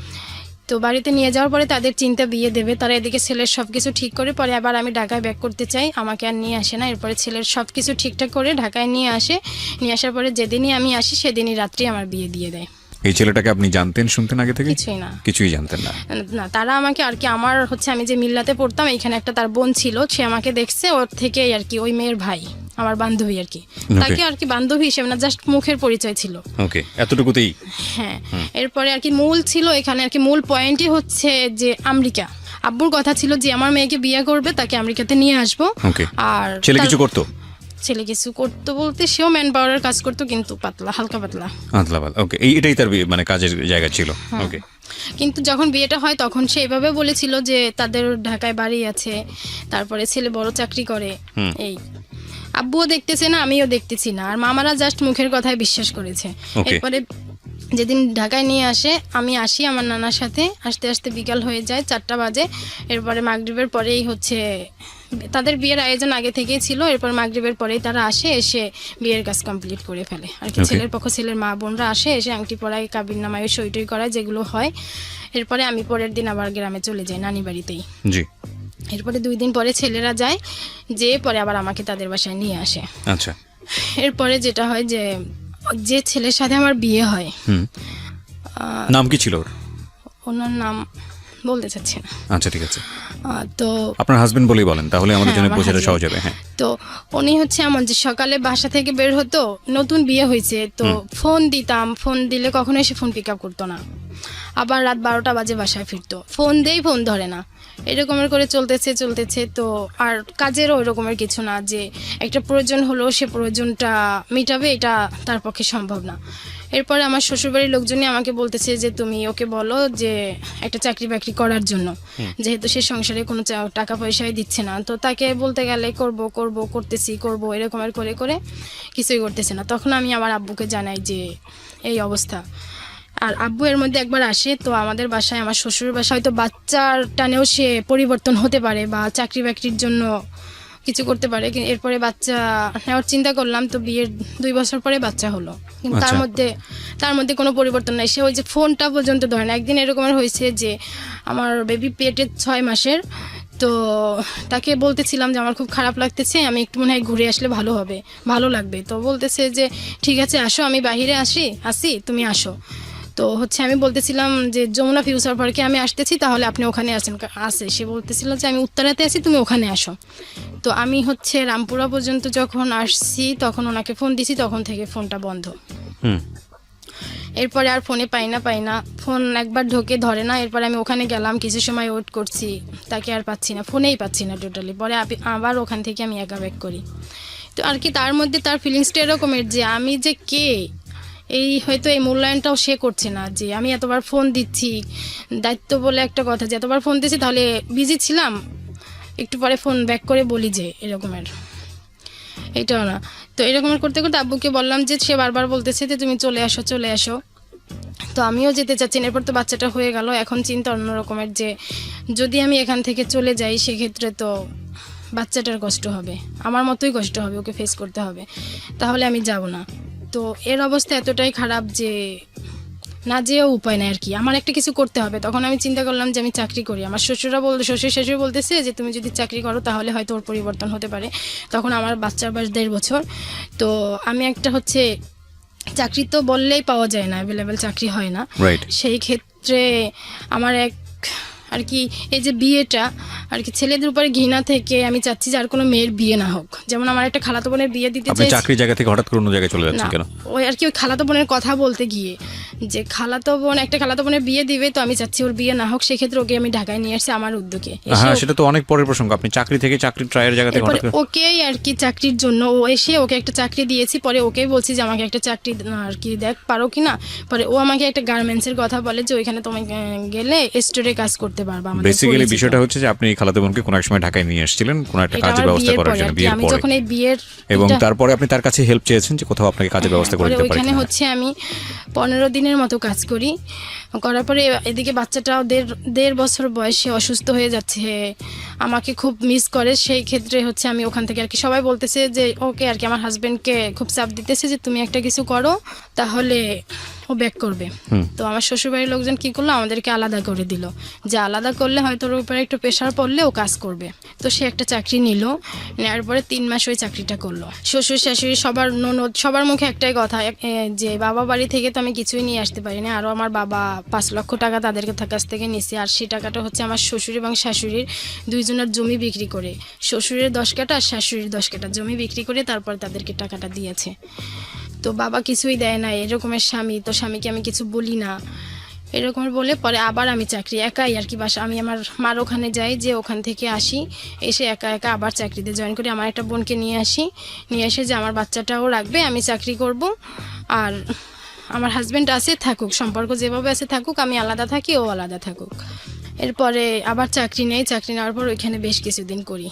তো বাড়িতে নিয়ে যাওয়ার পরে তাদের চিন্তা বিয়ে দেবে, তারা এদিকে ছেলের সব কিছু ঠিক করে, পরে আবার আমি ঢাকায় ব্যাক করতে চাই, আমাকে আর নিয়ে আসে না। এরপরে ছেলের সব কিছু ঠিকঠাক করে ঢাকায় নিয়ে আসে, নিয়ে আসার পরে যেদিনই আমি আসি সেদিনই রাত্রি আমার বিয়ে দিয়ে দেয়। এই ছেলেটাকে আপনি জানতেন, শুনতেন আগে থেকে? কিছুই না, কিছুই জানতেন না? না তারা আমাকে আর কি, আমার হচ্ছে আমি যে মিল্লাতে পড়তাম এখানে একটা তার বোন ছিল, সে আমাকে দেখছে, ওর থেকে আর কি ওই মেয়ের ভাই আমার বান্ধবী আর কি, তাকে আর কি বান্ধবী হিসেবে না, জাস্ট মুখের পরিচয় ছিল। ওকে, এতটুকুতেই? হ্যাঁ। এরপরে আর কি মূল ছিল এখানে আর কি, মূল পয়েন্টই হচ্ছে যে আমেরিকা। আব্বুর কথা ছিল যে আমার মেয়েকে বিয়ে করবে, তাকে আমেরিকাতে নিয়ে আসবো। ওকে। আর ছেলে কিছু করতো? ছেলে কিছু করতো বলতে সেও ম্যান পাওয়ারের কাজ করতো, কিন্তু পাতলা, হালকা পাতলা। ওকে, এটাই তার মানে কাজের জায়গা ছিল। ওকে। কিন্তু যখন বিয়েটা হয় তখন সে এভাবে বলেছিল যে তাদের ঢাকায় বাড়ি আছে, তারপরে ছেলে বড় চাকরি করে। এই আব্বুও দেখতেছে না, আমিও দেখতেছি না, আর মামারা জাস্ট মুখের কথায় বিশ্বাস করেছে। Okay. এরপরে যেদিন ঢাকায় নিয়ে আসে, আমি আসি আমার নানার সাথে, আসতে আসতে বিকাল হয়ে যায়, 4টা বাজে। এরপরে মাগরিবের পরেই হচ্ছে তাদের বিয়ের আয়োজন আগে থেকেই ছিল, এরপর মাগরিবের পরেই তারা আসে, এসে বিয়ের কাজ কমপ্লিট করে ফেলে আর কি। Okay. ছেলের পক্ষ ছেলের মা বোনরা আসে, এসে আংটি পরায়, কাবিননামায় সই টই করায়, যেগুলো হয়। এরপরে আমি পরের দিন আবার গ্রামে চলে যাই নানি বাড়িতেই। জি। এরপরে 2 দিন পরে ছেলেরা যায়, যে পরে আবার আমাকে তাদের বাসায় নিয়ে আসে। আচ্ছা। এরপরে যেটা হয় যে যে ছেলের সাথে আমার বিয়ে হয়, নাম কি ছিল ওর? ওনার নাম বলতে চাচ্ছি না। আচ্ছা, ঠিক আছে। তো আপনার হাজবেন্ড বলেই বলেন, তাহলে আমাদের হ্যাঁ, জন্য আমার বোঝাটা husband। সহজ হবে। হ্যাঁ। তো উনি হচ্ছে এমন যে সকালে বাসা থেকে বের হতো, নতুন বিয়ে হয়েছে তো ফোন দিতাম, ফোন দিলে কখনো এসে ফোন পিক আপ করতো না, আবার রাত 12টা বাজে বাসায় ফিরতো, ফোন দেই ফোন ধরে না, এরকমের করে চলতেছে। তো আর কাজেরও ওইরকমের কিছু না যে একটা প্রয়োজন হলো সে প্রয়োজনটা মিটাবে, এটা তার পক্ষে সম্ভব না। এরপরে আমার শ্বশুরবাড়ির লোকজনই আমাকে বলতেছে যে তুমি ওকে বলো যে একটা চাকরি বাকরি করার জন্য, যেহেতু সে সংসারে কোনো টাকা পয়সাই দিচ্ছে না। তো তাকে বলতে গেলে করব এরকমের করে করে কিছুই করতেছে না। তখন আমি আমার আব্বুকে জানাই যে এই অবস্থা। আর আব্বু এর মধ্যে একবার আসে, তো আমাদের বাসায়, আমার শ্বশুর বাসায় হয়তো বাচ্চার টানেও সে পরিবর্তন হতে পারে বা চাকরি বাকরির জন্য কিছু করতে পারে। এরপরে বাচ্চা নেওয়ার চিন্তা করলাম, তো বিয়ের 2 বছর পরে বাচ্চা হলো, কিন্তু তার মধ্যে কোনো পরিবর্তন নাই। সে ওই যে ফোনটা পর্যন্ত ধরে না। একদিন এরকমের হয়েছে যে আমার বেবি পেটে 6 মাসের, তো তাকে বলতেছিলাম যে আমার খুব খারাপ লাগতেছে, আমি একটু মনে হয় ঘুরে আসলে ভালো লাগবে। তো বলতেছে যে ঠিক আছে আসো, আমি বাহিরে আসি তুমি আসো। তো হচ্ছে আমি বলতেছিলাম যে যমুনা ফিউচার পার্কে আমি আসতেছি, তাহলে আপনি ওখানে আসে। সে বলতেছিল যে আমি উত্তরাতে আছি, তুমি ওখানে আসো। তো আমি হচ্ছে রামপুরা পর্যন্ত যখন আসছি তখন ওনাকে ফোন দিছি, তখন থেকে ফোনটা বন্ধ। এরপরে আর ফোনে পাই না, ফোন একবার ঢোকে ধরে না। এরপরে আমি ওখানে গেলাম, কিছু সময় ওয়েট করছি, তাকে আর পাচ্ছি না, ফোনেই পাচ্ছি না টোটালি। পরে আবার ওখান থেকে আমি একা ব্যাক করি। তো আর কি তার মধ্যে তার ফিলিংসটা এরকমের যে আমি যে কে, হয়তো এই মূল্যায়নটাও সে করছে না যে আমি এতবার ফোন দিচ্ছি, দায়িত্ব বলে একটা কথা, যে এতবার ফোন দিচ্ছি তাহলে বিজি ছিলাম, একটু পরে ফোন ব্যাক করে বলি যে এরকমের, এটাও না। তো এরকমের করতে করতে আব্বুকে বললাম যে সে বারবার বলতেছে যে তুমি চলে আসো। তো আমিও যেতে চাচ্ছি না। এরপর তো বাচ্চাটা হয়ে গেল, এখন চিন্তা অন্য রকমের যে যদি আমি এখান থেকে চলে যাই সেক্ষেত্রে তো বাচ্চাটার কষ্ট হবে, আমার মতোই কষ্ট হবে, ওকে ফেস করতে হবে, তাহলে আমি যাব না। তো এর অবস্থা এতটাই খারাপ যে না যেও উপায় নাই আর কি, আমার একটা কিছু করতে হবে। তখন আমি চিন্তা করলাম যে আমি চাকরি করি। আমার শ্বশুর শাশুড়ি বলতেছে যে তুমি যদি চাকরি করো তাহলে হয়তো ওর পরিবর্তন হতে পারে। তখন আমার বাচ্চার বয়স 1.5 বছর। তো আমি একটা হচ্ছে চাকরি তো বললেই পাওয়া যায় না, অ্যাভেলেবেল চাকরি হয় না। সেই ক্ষেত্রে আমার আর কি এই যে বিয়েটা আর কি ছেলেদের উপরে ঘৃণা থেকে আমি চাচ্ছি যে আর কোনো মেয়ের বিয়ে না হোক। যেমন আমার একটা খালাতো বোনের বিয়ে দিতে আপনি চাকরি জায়গা থেকে হঠাৎ করে অন্য জায়গায় চলে যাচ্ছেন কেন? ওই আর কি ওই খালাতো বোনের কথা বলতে গিয়ে যে একটা খালাতো বোনের বিয়ে দিবে, তো আমি চাচ্ছি ওর বিয়ে না হোক, সেক্ষেত্রে ওকে আমি ঢাকায় নিয়ে আসছি আমার উদ্যোগে। হ্যাঁ, সেটা তো অনেক পরের প্রসঙ্গ। আপনি চাকরি থেকে ট্রায়ের জায়গা থেকে হঠাৎ করে ওকেই আর কি চাকরির জন্য ও এসে ওকে একটা চাকরি দিয়েছি, পরে ওকেই বলছি যে আমাকে একটা চাকরি আর কি দেখ পারো কিনা। পরে ও আমাকে একটা গার্মেন্টসের কথা বলে যে ওইখানে তোমাকে গেলে স্টোরে কাজ করতে করতে পারবা আমাদের বেসিক্যালি পরিচিত। বিষয়টা হচ্ছে যে আপনি খালাতো বোনকে কোনো এক সময় ঢাকায় নিয়ে এসেছিলেন কোনো একটা এটা কাজের আমার ব্যবস্থা বিয়ের করার পরে জন্য, আর কি। বিয়ের আমি পরে, যখন এই বিয়ের এবং এটা- তারপরে আপনি তার কাছে হেল্প চেয়েছেন যে কোথাও আপনাকে কাজের ব্যবস্থা করে পরে দিতে পারি ওইখানে কিনা। হচ্ছে আমি 15 দিনের মতো কাজ করি, করার পরে এদিকে বাচ্চাটাও দেড় বছর বয়সে অসুস্থ হয়ে যাচ্ছে, আমাকে খুব মিস করে। সেই ক্ষেত্রে হচ্ছে আমি ওখান থেকে আর কি সবাই বলতেছে যে ওকে আর কি, আমার হাজবেন্ডকে খুব চাপ দিতেছে যে তুমি একটা কিছু করো তাহলে ও ব্যাক করবে। তো আমার শ্বশুরবাড়ির লোকজন কি করলো, আমাদেরকে আলাদা করে দিল, যে আলাদা করলে হয়তো ওর উপরে একটু প্রেশার পড়লে ও কাজ করবে। তো সে একটা চাকরি নিল, নেওয়ার পরে 3 মাস ওই চাকরিটা করলো। শ্বশুর শাশুড়ি সবার ননদ সবার মুখে একটাই কথা, যে বাবা বাড়ি থেকে তো আমি কিছুই নিয়ে আসতে পারি না, আরও আমার বাবা 5 লক্ষ টাকা তাদের কাছ থেকে নিছে, আর সেই টাকাটা হচ্ছে আমার শ্বশুর এবং শাশুড়ির দুইজনের জমি বিক্রি করে, শ্বশুরের 10 কাঠা আর শাশুড়ির 10 কাঠা জমি বিক্রি করে তারপর তাদেরকে টাকাটা দিয়েছে। তো বাবা কিছুই দেয় না, এরকমের স্বামী, তো স্বামীকে আমি কিছু বলি না, এরকমের বলে পরে আবার আমি চাকরি একাই আর কি বাসা, আমি আমার মার ওখানে যাই, যে ওখান থেকে আসি, এসে একা একা আবার চাকরিতে জয়েন করি। আমার একটা বোনকে নিয়ে আসি, নিয়ে এসে যে আমার বাচ্চাটাও রাখবে, আমি চাকরি করব, আর আমার হাজব্যান্ড আছে থাকুক, সম্পর্ক যেভাবে আছে থাকুক, আমি আলাদা থাকি ও আলাদা থাকুক। এরপরে আবার চাকরি নেই, চাকরি নেওয়ার পর ওইখানে বেশ কিছুদিন করি।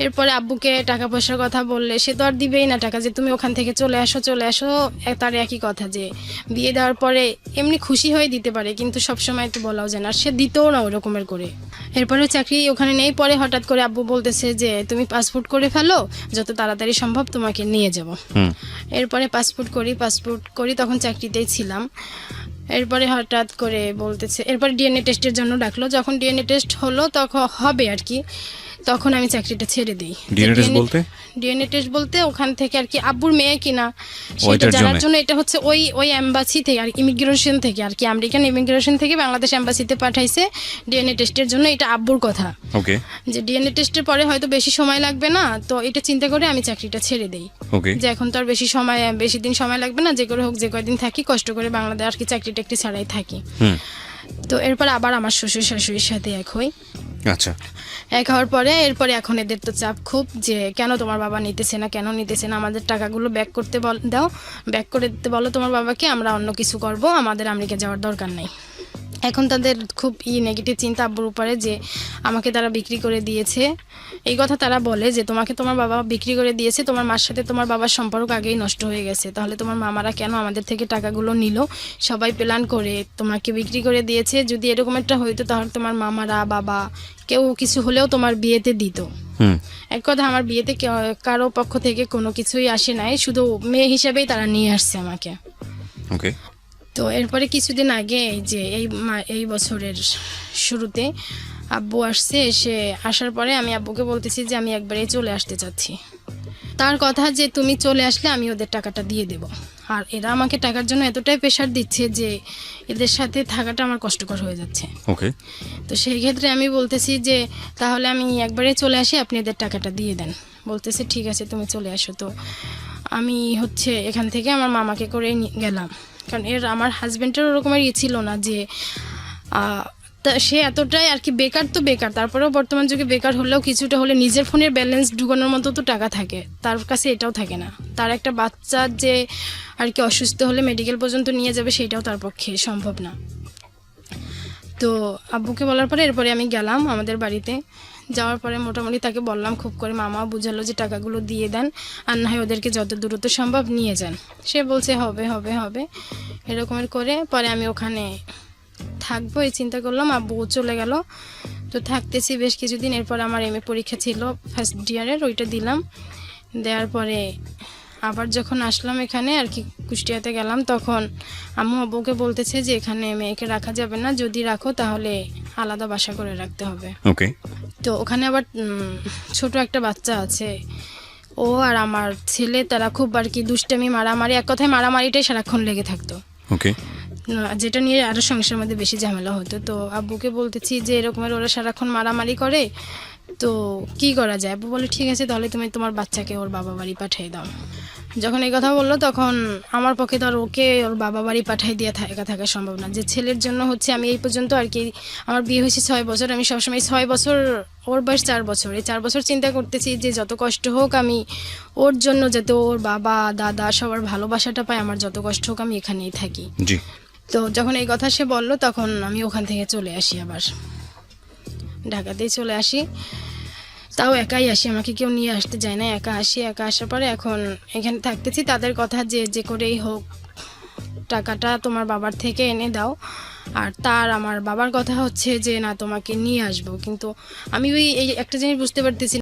এরপরে আব্বুকে টাকা পয়সার কথা বললে সে তো আর দিবেই না টাকা, যে তুমি ওখান থেকে চলে আসো। তার একই কথা যে বিয়ে দেওয়ার পরে এমনি খুশি হয়ে দিতে পারে, কিন্তু সবসময় তো বলাও যায় না, আর সে দিতেও না ওই রকমের করে। এরপরে চাকরি ওখানে নেই, পরে হঠাৎ করে আব্বু বলতেছে যে তুমি পাসপোর্ট করে ফেলো, যত তাড়াতাড়ি সম্ভব তোমাকে নিয়ে যাব। এরপরে পাসপোর্ট করি, তখন চাকরিতেই ছিলাম। এরপরে হঠাৎ করে বলতেছে, এরপরে ডিএনএ টেস্টের জন্য ডাকলো, যখন ডিএনএ টেস্ট হলো তখন হবে আর কি, তখন আমি চাকরিটা ছেড়ে দিই। ডিএনএ টেস্ট বলতে? ডিএনএ টেস্ট বলতে ওখান থেকে আর কি আব্বুর মেয়ে কিনা সেটা ওইটার জানার জন্য? জন্য, এটা হচ্ছে ওই এম্বাসি থেকে আর ইমিগ্রেশন থেকে আর কি, আমেরিকান ইমিগ্রেশন থেকে বাংলাদেশ এম্বাসিতে পাঠাইছে ডিএনএ টেস্টের জন্য। এটা আব্বুর কথা, ওকে যে ডিএনএ টেস্টের পরে হয়তো বেশি সময় লাগবে না, তো এটা চিন্তা করে আমি চাকরিটা ছেড়ে দেই, ওকে যে এখন তো আর বেশি দিন সময় লাগবে না, যে করে হোক যে কয়দিন থাকি কষ্ট করে বাংলাদেশ আর কি চাকরিটা একটি ছাড়াই থাকি। তো এরপর আবার আমার শ্বশুর শাশুড়ির সাথে এক হই। আচ্ছা, এক হওয়ার পরে এরপরে এখন এদের তো চাপ খুব, যে কেন তোমার বাবা নিতেছে না, কেন নিতেছে না, আমাদের টাকাগুলো ব্যাক করতে দাও, ব্যাক করে দিতে বলো তোমার বাবাকে, আমরা অন্য কিছু করব, আমাদের আমেরিকা যাওয়ার দরকার নেই। এখন তাদের খুব নেগেটিভ চিন্তা আব্বুর উপরে, যে আমাকে তারা বিক্রি করে দিয়েছে। এই কথা তারা বলে যে তোমাকে তোমার বাবা বিক্রি করে দিয়েছে, তোমার মার সাথে তোমার বাবার সম্পর্ক আগেই নষ্ট হয়ে গেছে, তাহলে তোমার মামারা কেন আমাদের থেকে টাকাগুলো নিল, সবাই প্ল্যান করে তোমাকে বিক্রি করে দিয়েছে। যদি এরকম একটা হইতো তাহলে তোমার মামারা বাবা কেউ কিছু হলেও তোমার বিয়েতে দিত। এক কথা আমার বিয়েতে কারো পক্ষ থেকে কোনো কিছুই আসে নাই, শুধু মেয়ে হিসেবেই তারা নিয়ে আসছে আমাকে। ওকে। তো এরপরে কিছুদিন আগে যে এই বছরের শুরুতে আব্বু আসছে, এসে আসার পরে আমি আব্বুকে বলতেছি যে আমি একবারেই চলে আসতে চাচ্ছি। তার কথা যে তুমি চলে আসলে আমি ওদের টাকাটা দিয়ে দেব, আর এরা আমাকে টাকার জন্য এতটাই প্রেশার দিচ্ছে যে এদের সাথে থাকাটা আমার কষ্টকর হয়ে যাচ্ছে। ওকে। তো সেই ক্ষেত্রে আমি বলতেছি যে তাহলে আমি একবারেই চলে আসি, আপনি এদের টাকাটা দিয়ে দেন। বলতেছে ঠিক আছে তুমি চলে আসো। তো আমি হচ্ছে এখান থেকে আমার মামাকে করে গেলাম, কারণ আমার হাজব্যান্ডের ওরকমের ছিল না যে সে এতটাই আর কি বেকার, তো বেকার, তারপরেও বর্তমান যুগে বেকার হলেও কিছুটা হলে নিজের ফোনের ব্যালেন্স ঢুকানোর মতো তো টাকা থাকে, তার কাছে এটাও থাকে না। তার একটা বাচ্চা যে আর কি অসুস্থ হলে মেডিকেল পর্যন্ত নিয়ে যাবে সেটাও তার পক্ষে সম্ভব না। তো আব্বুকে বলার পরে এরপরে আমি গেলাম আমাদের বাড়িতে। যাওয়ার পরে মোটামুটি তাকে বললাম খুব করে, মামাও বুঝালো যে টাকাগুলো দিয়ে দেন, আর না হয় ওদেরকে যত দ্রুত সম্ভব নিয়ে যান। সে বলছে হবে হবে হবে এরকমের করে। পরে আমি ওখানে থাকবো এই চিন্তা করলাম, আব্বু চলে গেল। তো থাকতেছি বেশ কিছুদিন। এরপর আমার এমএ পরীক্ষা ছিল ফার্স্ট ইয়ারের, ওইটা দিলাম। দেওয়ার পরে আবার যখন আসলাম এখানে আর কি কুষ্টিয়াতে গেলাম, তখন আম্মু আব্বুকে বলতেছে যে এখানে মেয়েকে রাখা যাবে না, যদি রাখো তাহলে আলাদা বাসা করে রাখতে হবে। ওকে। তো ওখানে আবার ছোট একটা বাচ্চা আছে, ও আর আমার ছেলে, তারা খুব আর কি দুষ্টামি মারামারি, এক কথায় মারামারিটাই সারাক্ষণ লেগে থাকতো। ওকে। যেটা নিয়ে আরো সংসারের মধ্যে বেশি ঝামেলা হতো। তো আব্বুকে বলতেছি যে এরকমের ওরা সারাক্ষণ মারামারি করে, তো কি করা যায়? আব্বু বলে ঠিক আছে তাহলে তুমি তোমার বাচ্চাকে ওর বাবা বাড়ি পাঠিয়ে দাও। যখন এই কথা বললো তখন আমার পক্ষে তো আর ওকে ওর বাবা বাড়ি পাঠিয়ে দিয়ে থাকা সম্ভব না। যে ছেলের জন্য হচ্ছে আমি এই পর্যন্ত আর কি, আমার বিয়ে হয়েছে 6 বছর, আমি সবসময় 6 বছর, ওর বয়স 4 বছর, এই 4 বছর চিন্তা করতেছি যে যত কষ্ট হোক আমি ওর জন্য, যাতে ওর বাবা দাদা সবার ভালোবাসাটা পায়, আমার যত কষ্ট হোক আমি এখানেই থাকি। জি। তো যখন এই কথা সে বললো তখন আমি ওখান থেকে চলে আসি আবার। ঢাকাতেই চলে আসি, তাও একাই আসি, আমাকে কেউ নিয়ে আসতে যায় না, একা আসি। একা আসার পরে এখন এখানে থাকতেছি। তাদের কথা যে করেই হোক টাকাটা তোমার বাবার থেকে এনে দাও, আর আমার বাবার কথা হচ্ছে যে না তোমাকে নিয়ে আসবো। কিন্তু আমি এই একটা জিনিস বুঝতে পারতেছি